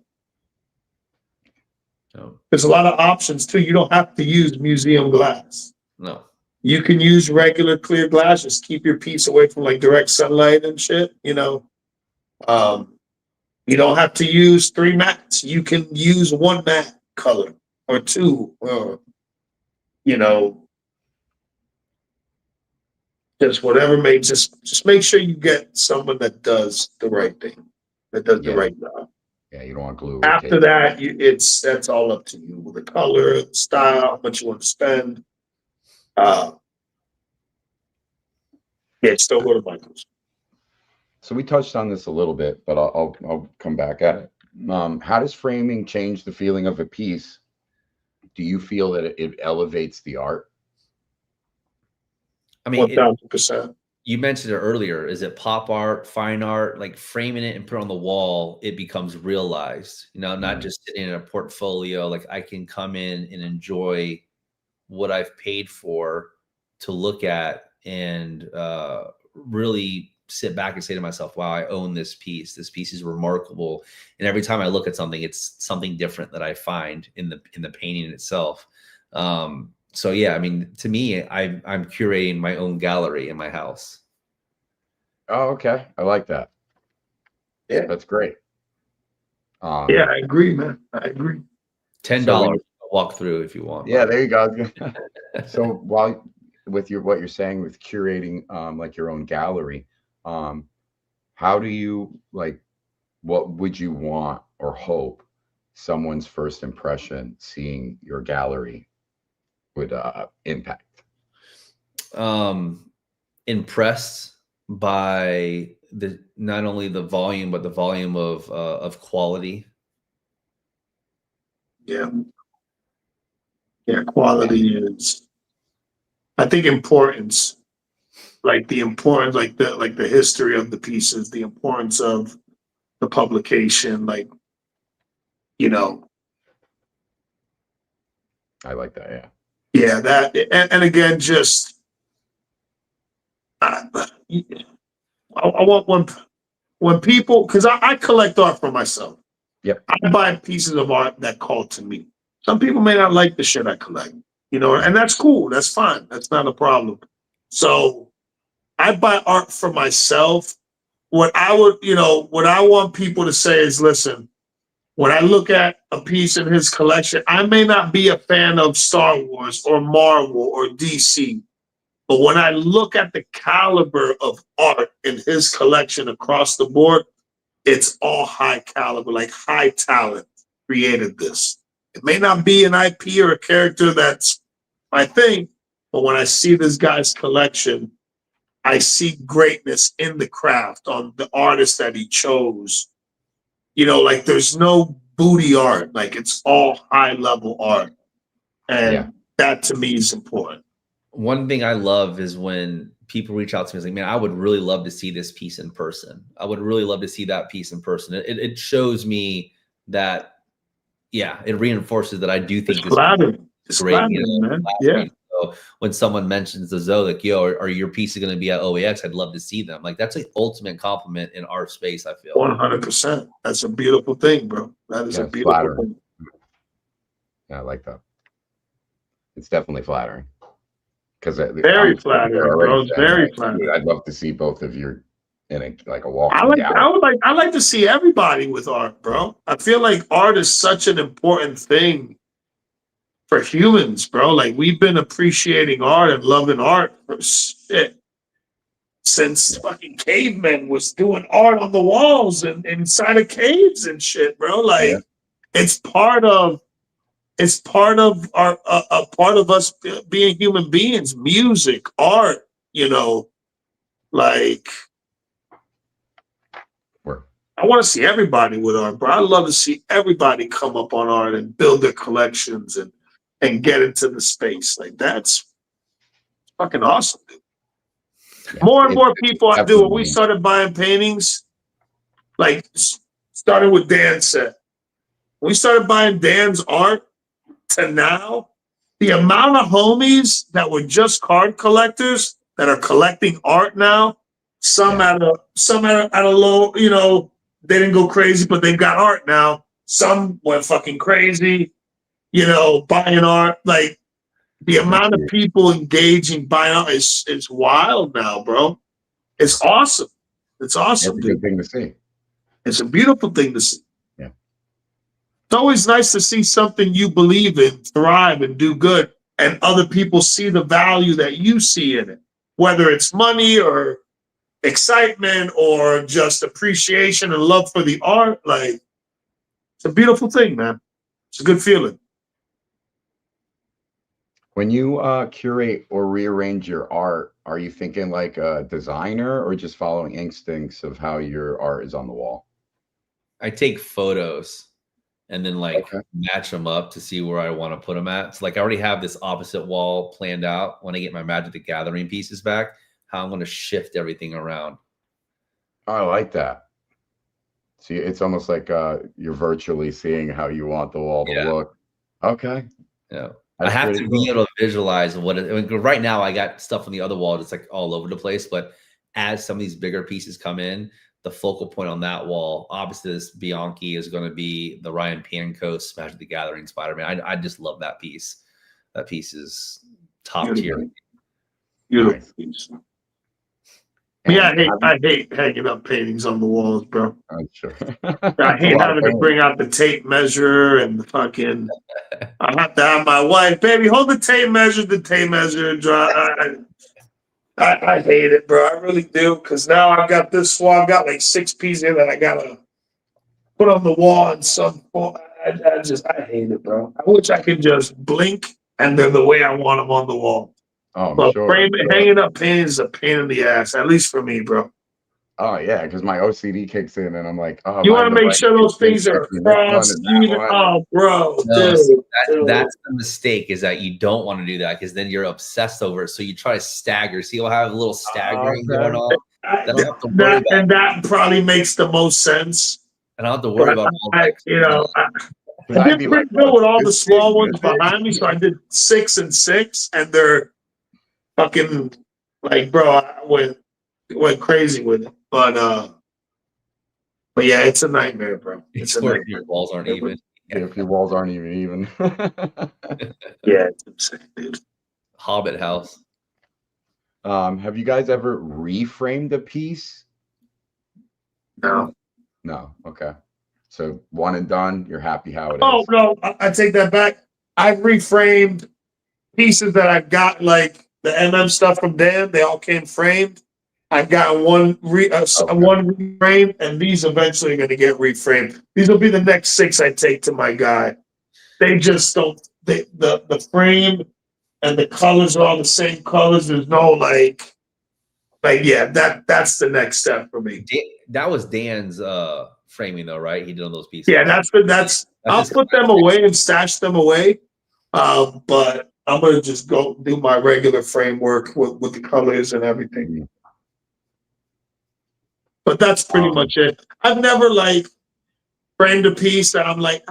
S3: No.
S1: There's a lot of options too. You don't have to use museum glass.
S3: No.
S1: You can use regular clear glass. Just keep your piece away from like direct sunlight and shit. You know, you don't have to use 3 mattes. You can use 1 matte color or 2. You know, just whatever makes. Just make sure you get someone that does the right thing, that does the right job.
S2: Yeah, you don't want glue.
S1: After that, that's all up to you. The color, the style, how much you want to spend. Yeah, still go to Michael's.
S2: So we touched on this a little bit, but I'll come back at it. How does framing change the feeling of a piece? Do you feel that it elevates the art?
S3: I mean,
S1: 1,000%.
S3: You mentioned it earlier. Is it pop art, fine art? Like framing it and put it on the wall, it becomes realized. You know, not just sitting in a portfolio. Like I can come in and enjoy what I've paid for to look at and really sit back and say to myself, wow, I own this piece. This piece is remarkable. And every time I look at something, it's something different that I find in the painting itself. So yeah, I mean, to me, I'm curating my own gallery in my house.
S2: Oh, okay. I like that.
S1: Yeah,
S2: that's great.
S1: Yeah, I agree, man. I agree.
S3: $10 walk through if you want.
S2: Yeah, there you go. So while with what you're saying with curating like your own gallery, how do you what would you want or hope someone's first impression seeing your gallery would impact?
S3: Impressed by not only the volume, but the volume of quality.
S1: Yeah. Yeah. Quality is, I think, importance, like the importance, like the history of the pieces, the importance of the publication, like, you know,
S2: I like that. Yeah.
S1: yeah, that, and again, just, I, I want when people, because I collect art for myself.
S2: Yep.
S1: I buy pieces of art that call to me. Some people may not like the shit I collect, you know, and that's cool. That's fine. That's not a problem. So I buy art for myself. What I would, you know, what I want people to say is, listen, when I look at a piece in his collection, I may not be a fan of Star Wars or Marvel or DC, but when I look at the caliber of art in his collection across the board, it's all high caliber, like high talent created this. It may not be an IP or a character that's my thing, but when I see this guy's collection, I see greatness in the craft, on the artist that he chose. You know, like there's no booty art, like it's all high level art. And that to me is important.
S3: One thing I love is when people reach out to me, it's like, man, I would really love to see this piece in person. I would really love to see that piece in person. It shows me that, yeah, it reinforces that I do think
S1: It's
S3: this
S1: flattering.
S3: is great. You know,
S1: man. Yeah.
S3: So when someone mentions the Zoe, like, yo, are your pieces going to be at OAX? I'd love to see them. Like, that's an ultimate compliment in our space, I feel.
S1: 100%. That's a beautiful thing, bro. That is a beautiful
S2: flattering.
S1: thing.
S2: Yeah, I like that. It's definitely flattering. Because
S1: very flattering, bro. Very flattering.
S2: I'd love to see both of you in a walk.
S1: I like to see everybody with art, bro. I feel like art is such an important thing for humans, bro. Like we've been appreciating art and loving art for shit since fucking cavemen was doing art on the walls and inside of caves and shit, bro. Like it's part of our a part of us being human beings. Music, art, you know, like. I want to see everybody with art, bro. I love to see everybody come up on art and build their collections and get into the space. Like that's fucking awesome, dude. Yeah, more and more people I do. When we started buying paintings, like started with Dan said, when we started buying Dan's art to now, the amount of homies that were just card collectors that are collecting art now, some at a low, you know, they didn't go crazy, but they've got art now. Some went fucking crazy, you know, buying art. Like the amount of people engaging buying art is wild now, bro. It's awesome. It's awesome.
S2: It's a good thing to see.
S1: It's a beautiful thing to see.
S2: Yeah.
S1: It's always nice to see something you believe in thrive and do good, and other people see the value that you see in it, whether it's money or excitement or just appreciation and love for the art. Like it's a beautiful thing, man. It's a good feeling.
S2: When you curate or rearrange your art, are you thinking like a designer or just following instincts of how your art is on the wall?
S3: I take photos and then match them up to see where I want to put them at. So like I already have this opposite wall planned out when I get my Magic the Gathering pieces back, how I'm going to shift everything around.
S2: I like that. See, it's almost like you're virtually seeing how you want the wall to look. Okay.
S3: Yeah. I have to be able to visualize what it, I mean, right now I got stuff on the other wall that's like all over the place, but as some of these bigger pieces come in, the focal point on that wall, opposite this Bianchi, is going to be the Ryan Pancoast Magic the Gathering Spider-Man. I just love that piece. That piece is top tier.
S1: Beautiful piece. Yeah, I hate hanging up paintings on the walls, bro.
S2: I'm sure.
S1: I hate having to bring out the tape measure and the fucking. I have to have my wife, baby, hold the tape measure, and dry. I hate it, bro. I really do, because now I've got this wall. I've got like 6 pieces here that I gotta put on the wall in some point. I hate it, bro. I wish I could just blink and they're the way I want them on the wall.
S2: Oh,
S1: but hanging up paintings is a pain in the ass, at least for me, bro.
S2: Oh yeah, because my OCD kicks in, and I'm like, oh, am
S1: You
S2: I
S1: want
S2: in
S1: to
S2: the
S1: make
S2: right
S1: sure those things
S2: position
S1: are
S2: between this one
S1: across
S2: and that
S1: even.
S2: one?
S1: Oh, bro,
S3: No,
S1: dude,
S3: so
S1: dude.
S3: that's the mistake, is that you don't want to do that, because then you're obsessed over it. So you try to stagger. See, you'll have a little staggering going on. Then I don't have to worry about.
S1: And that probably makes the most sense.
S3: I don't have to worry about all
S1: I,
S3: like.
S1: you know, I
S2: I'd
S1: did
S2: be
S1: pretty
S2: like,
S1: good
S2: oh,
S1: with all the
S2: this
S1: small
S2: big,
S1: ones
S2: this big.
S1: behind me. So I did 6 and 6, and they're fucking like, bro, I went crazy with it. But yeah, it's a nightmare, bro. It's a
S3: Swear
S1: nightmare.
S3: your walls aren't even.
S2: Yeah, if your walls aren't even.
S1: Yeah, it's insane, dude.
S3: Hobbit house.
S2: Have you guys ever reframed a piece?
S1: No.
S2: No. Okay. So one and done. You're happy how it is.
S1: Oh no, I take that back. I've reframed pieces that I've got, like the MM stuff from Dan. They all came framed. I've got one reframed, and these eventually are going to get reframed. These will be the next 6 I take to my guy. They just don't. The frame and the colors are all the same colors. There's no like yeah. That's the next step for me.
S3: That was Dan's framing though, right? He did on those pieces.
S1: Yeah, that's. I'll put them away and stash them away. But I'm gonna just go do my regular framework with the colors and everything.
S2: Mhm.
S1: But that's pretty much it. I've never like framed a piece that I'm like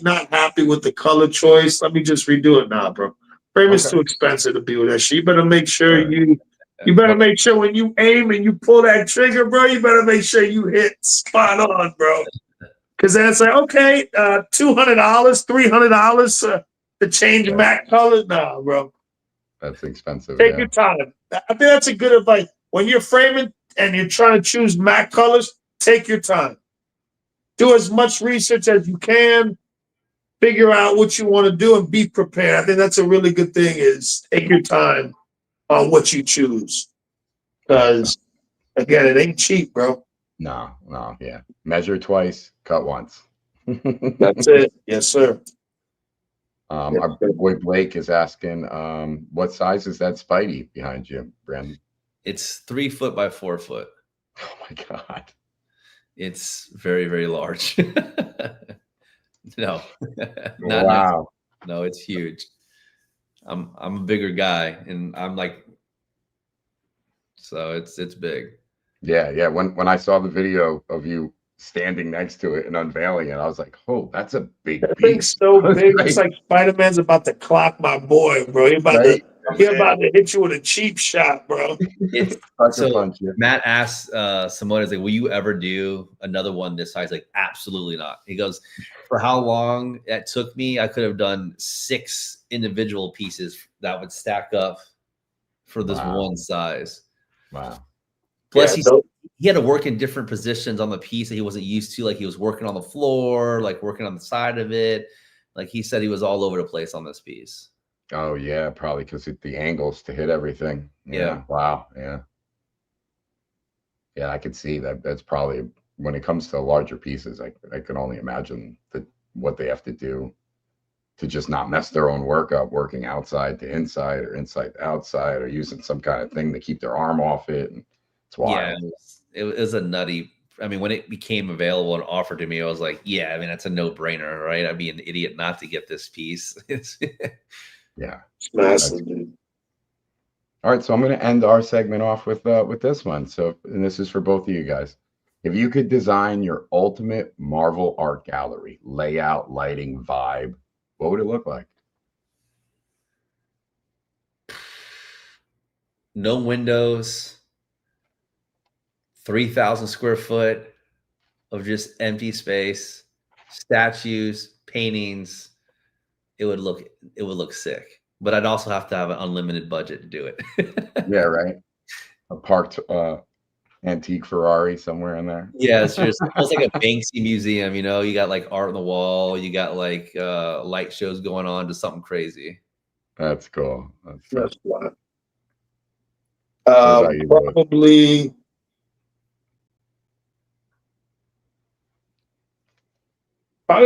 S1: not happy with the color choice. Let me just redo it now, bro. Frame is too expensive to be with that shit. You better make sure you better make sure when you aim and you pull that trigger, bro, you better make sure you hit spot on, bro. Because then it's like, okay, $200, $300 to change matte color. Nah, bro.
S2: That's expensive.
S1: Take your time. I think that's a good advice. When you're framing and you're trying to choose matte colors, take your time. Do as much research as you can. Figure out what you want to do and be prepared. I think that's a really good thing, is take your time on what you choose. Because, again, it ain't cheap, bro.
S2: No, yeah. Measure twice, cut once.
S1: That's it. Yes, sir.
S2: Our boy Blake is asking, what size is that Spidey behind you, Brandon?
S3: It's 3 foot by 4 foot.
S2: Oh my God.
S3: It's very, very large. No.
S2: Wow.
S3: No, it's huge. I'm a bigger guy, and I'm like, so it's big.
S2: Yeah. When I saw the video of you standing next to it and unveiling it, I was like, oh, that's a big
S1: That
S2: piece.
S1: thing's so big. It's like Spider-Man's about to clock my boy, bro. He's about to hit you with a cheap shot, bro.
S3: So Matt asked Simone, is like, will you ever do another one this size? Like, absolutely not. He goes, for how long that took me, I could have done 6 individual pieces that would stack up for this one size.
S2: Wow.
S3: Plus, he had to work in different positions on the piece that he wasn't used to. Like, he was working on the floor, like working on the side of it. Like, he said he was all over the place on this piece.
S2: Oh yeah, probably because the angles to hit everything.
S3: Yeah.
S2: Wow. Yeah, I could see that. That's probably, when it comes to larger pieces, I can only imagine what they have to do to just not mess their own work up, working outside to inside or inside to outside, or using some kind of thing to keep their arm off it. And it's wild.
S3: Yeah, it was a nutty. I mean, when it became available and offered to me, I was like, yeah, I mean, that's a no-brainer, right? I'd be an idiot not to get this piece.
S2: Yeah.
S1: It's massive, dude.
S2: All right, so I'm going to end our segment off with this one. So, and this is for both of you guys. If you could design your ultimate Marvel art gallery, layout, lighting, vibe, what would it look like?
S3: No windows, 3,000 square foot of just empty space, statues, paintings. It would look sick. But I'd also have to have an unlimited budget to do it.
S2: Yeah, right. A parked antique Ferrari somewhere in there.
S3: Yeah, it's just almost like a Banksy museum. You know, you got like art on the wall, you got like light shows going on, just something crazy.
S2: That's cool.
S1: That's fun. Probably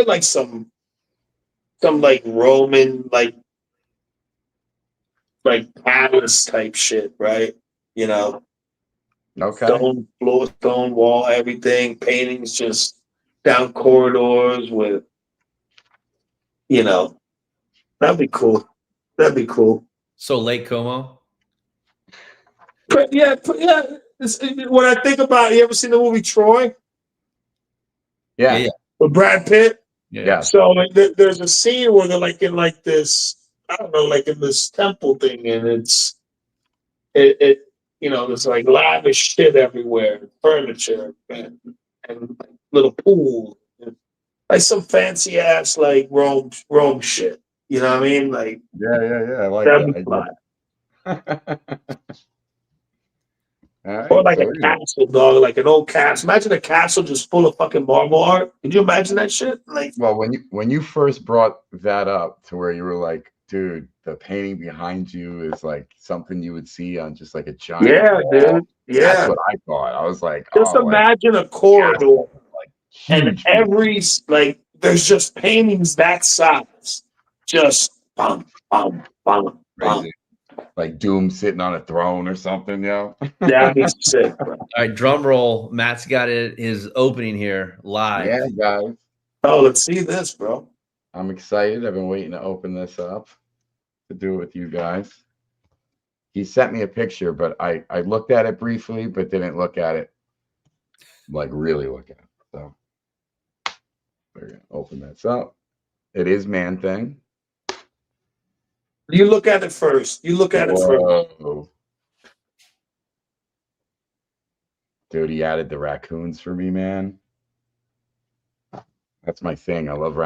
S1: like some like Roman like palace type shit, right? You know,
S2: Okay.
S1: Stone floor, stone wall, everything. Paintings just down corridors with, you know, that'd be cool. That'd be cool.
S3: So Lake Como.
S1: Yeah. When I think about, you ever seen the movie Troy
S2: Yeah.
S1: with Brad Pitt?
S2: Yeah.
S1: So like, there's a scene where they're like in like this, I don't know, like in this temple thing, and it there's like lavish shit everywhere, furniture and like little pool, and like some fancy ass like Rome shit. You know what I mean? Like
S2: Yeah. I like
S1: that'd be
S2: that.
S1: fly.
S2: All right.
S1: Or like
S2: So
S1: a castle, dog, like an old castle. Imagine a castle just full of fucking marble art. Could you imagine that shit? Like,
S2: well, when you first brought that up to where you were like, dude, the painting behind you is like something you would see on just like a giant
S1: yeah,
S2: wall.
S1: dude.
S2: That's
S1: Yeah.
S2: what I thought. I was like,
S1: Just
S2: oh, like
S1: imagine a corridor and
S2: huge.
S1: every like there's just paintings that size. Just bum, bum, bum, bum.
S3: Crazy.
S2: Like Doom sitting on a throne or something, yo.
S1: That'd be sick, bro.
S3: All right, drum roll. Matt's got it. His opening here live.
S2: Yeah, guys.
S1: Oh, let's see this, bro.
S2: I'm excited. I've been waiting to open this up to do it with you guys. He sent me a picture, but I looked at it briefly, but didn't look at it, like really look at it. So we're gonna open this up. It is Man Thing.
S1: You look at it first. You look at it first.
S2: Whoa. Dude, he added the raccoons for me, man. That's my thing. I love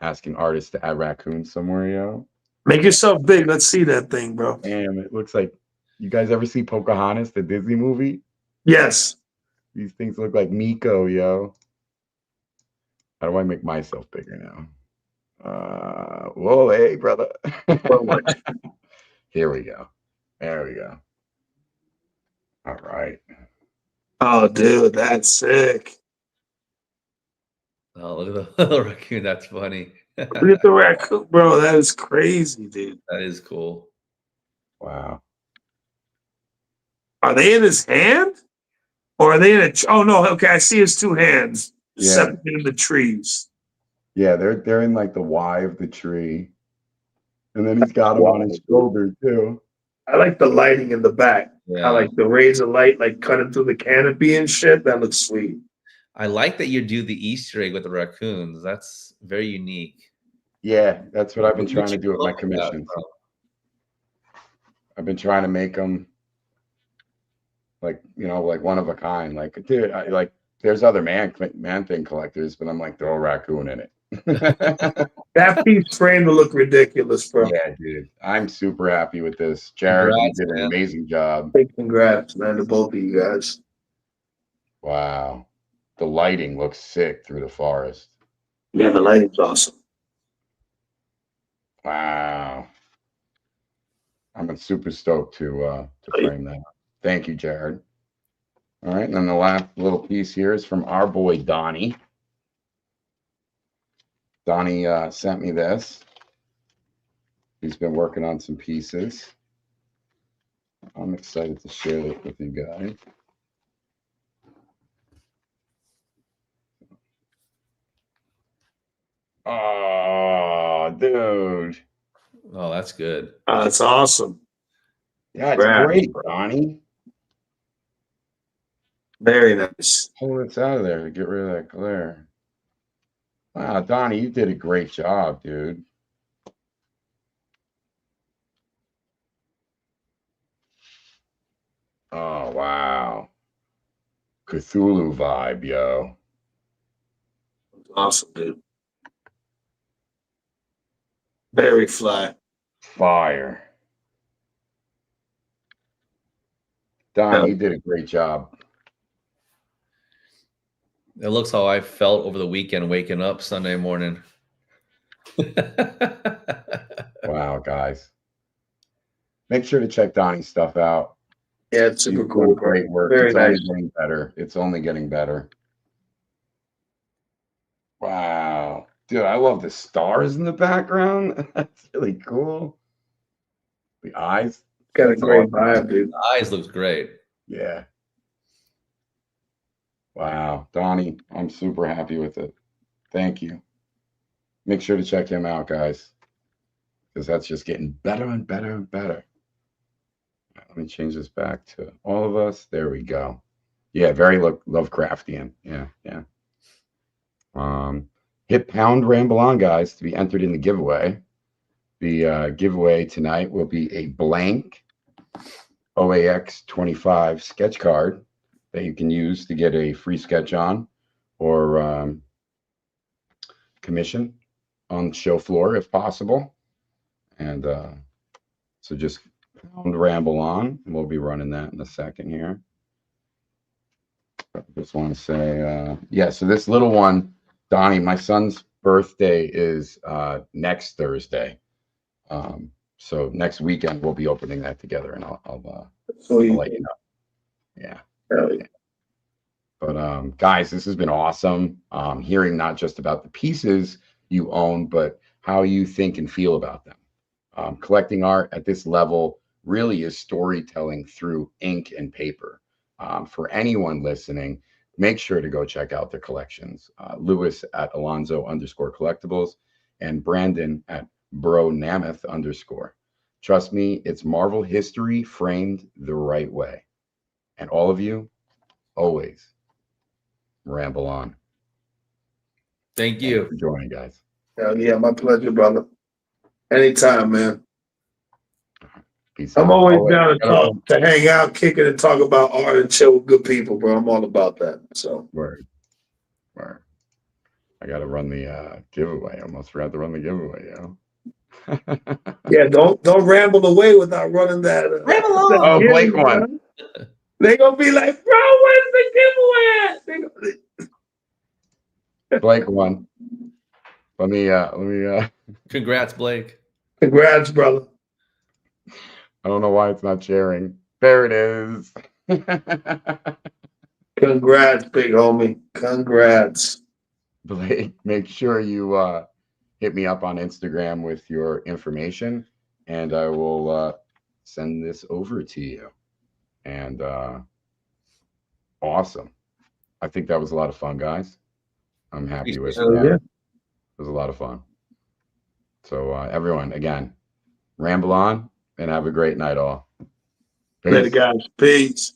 S2: asking artists to add raccoons somewhere, yo.
S1: Make yourself big. Let's see that thing, bro.
S2: Damn, it looks like, you guys ever see Pocahontas, the Disney movie?
S1: Yes.
S2: These things look like Miko, yo. How do I make myself bigger now? Whoa, hey, brother. Here we go. There we go. All right.
S1: Oh, dude, that's sick.
S3: Oh, look at the raccoon. That's funny.
S1: Look at the raccoon, bro. That is crazy, dude.
S3: That is cool.
S2: Wow.
S1: Are they in his hand? Or are they in a... Oh, no. Okay, I see his two hands separated in the trees.
S2: Yeah, they're in like the Y of the tree. And then he's got them on his shoulder, too.
S1: I like the lighting in the back.
S3: Yeah.
S1: I like the rays of light, like cutting through the canopy and shit. That looks sweet.
S3: I like that you do the Easter egg with the raccoons. That's very unique.
S2: Yeah, that's what I've been trying to do with my commissions. I've been trying to make them like, like one of a kind. Like, dude, like there's other man thing collectors, but I'm like, throw a raccoon in it.
S1: That piece frame will look ridiculous, bro.
S2: Yeah, dude. I'm super happy with this. Jared, you did an amazing job.
S1: Big congrats, man, to both of you guys.
S2: Wow. The lighting looks sick through the forest.
S1: Yeah, the lighting's awesome.
S2: Wow. I'm super stoked to frame that. Thank you, Jared. All right, and then the last little piece here is from our boy Donnie. Donnie sent me this. He's been working on some pieces. I'm excited to share this with you guys. Oh, dude.
S3: Oh, that's good.
S1: That's awesome.
S2: Yeah, it's great, Donnie.
S1: Very nice.
S2: Pull this out of there to get rid of that glare. Wow, Donnie, you did a great job, dude. Oh, wow. Cthulhu vibe, yo.
S1: Awesome, dude. Very fly.
S2: Fire. Donnie, you did a great job.
S3: It looks how I felt over the weekend waking up Sunday morning.
S2: Wow, guys. Make sure to check Donnie's stuff out.
S1: Yeah, it's super cool.
S2: Great work.
S1: Very
S2: it's
S1: nice.
S2: only getting better. It's only getting better. Wow. Dude, I love the stars in the background. That's really cool. The eyes.
S1: Got a great vibe, dude.
S3: The eyes looks great.
S2: Yeah. Wow, Donnie, I'm super happy with it. Thank you. Make sure to check him out, guys, because that's just getting better and better and better. Let me change this back to all of us. There we go. Yeah, very Lovecraftian. Yeah, yeah. Hit pound ramble on, guys, to be entered in the giveaway. The giveaway tonight will be a blank OAX 25 sketch card that you can use to get a free sketch on or commission on the show floor if possible. And so just pound ramble on. We'll be running that in a second here. I just want to say, yeah, so this little one, Donnie, my son's birthday is next Thursday. So next weekend we'll be opening that together, and I'll let you know. Yeah.
S1: Yeah.
S2: But guys, this has been awesome. Hearing not just about the pieces you own, but how you think and feel about them. Collecting art at this level really is storytelling through ink and paper. For anyone listening, make sure to go check out their collections. Luis at Alonso_collectibles and Brandon at _. Trust me, it's Marvel history framed the right way. And all of you, always ramble on.
S3: Thank you.
S2: Thanks for joining, guys.
S1: Hell yeah, my pleasure, brother. Anytime, man.
S2: Peace
S1: I'm
S2: out.
S1: always down to talk, to hang out, kick it, and talk about art and chill with good people, bro. I'm all about that. So
S2: Word. I got to run the giveaway. I almost forgot to run the giveaway, yo.
S1: yeah, don't ramble away without running that.
S3: Ramble on.
S2: Oh, Blake one.
S1: They gonna be like, bro, where's the giveaway at?
S2: Blake one. Let me
S3: Congrats, Blake.
S1: Congrats, brother.
S2: I don't know why it's not sharing. There it is.
S1: Congrats, big homie. Congrats.
S2: Blake, make sure you hit me up on Instagram with your information, and I will send this over to you. And awesome. I think that was a lot of fun, guys. I'm happy with that.
S1: Yeah.
S2: It was a lot of fun. So everyone, again, ramble on and have a great night all. Peace.
S1: Later, guys. Peace.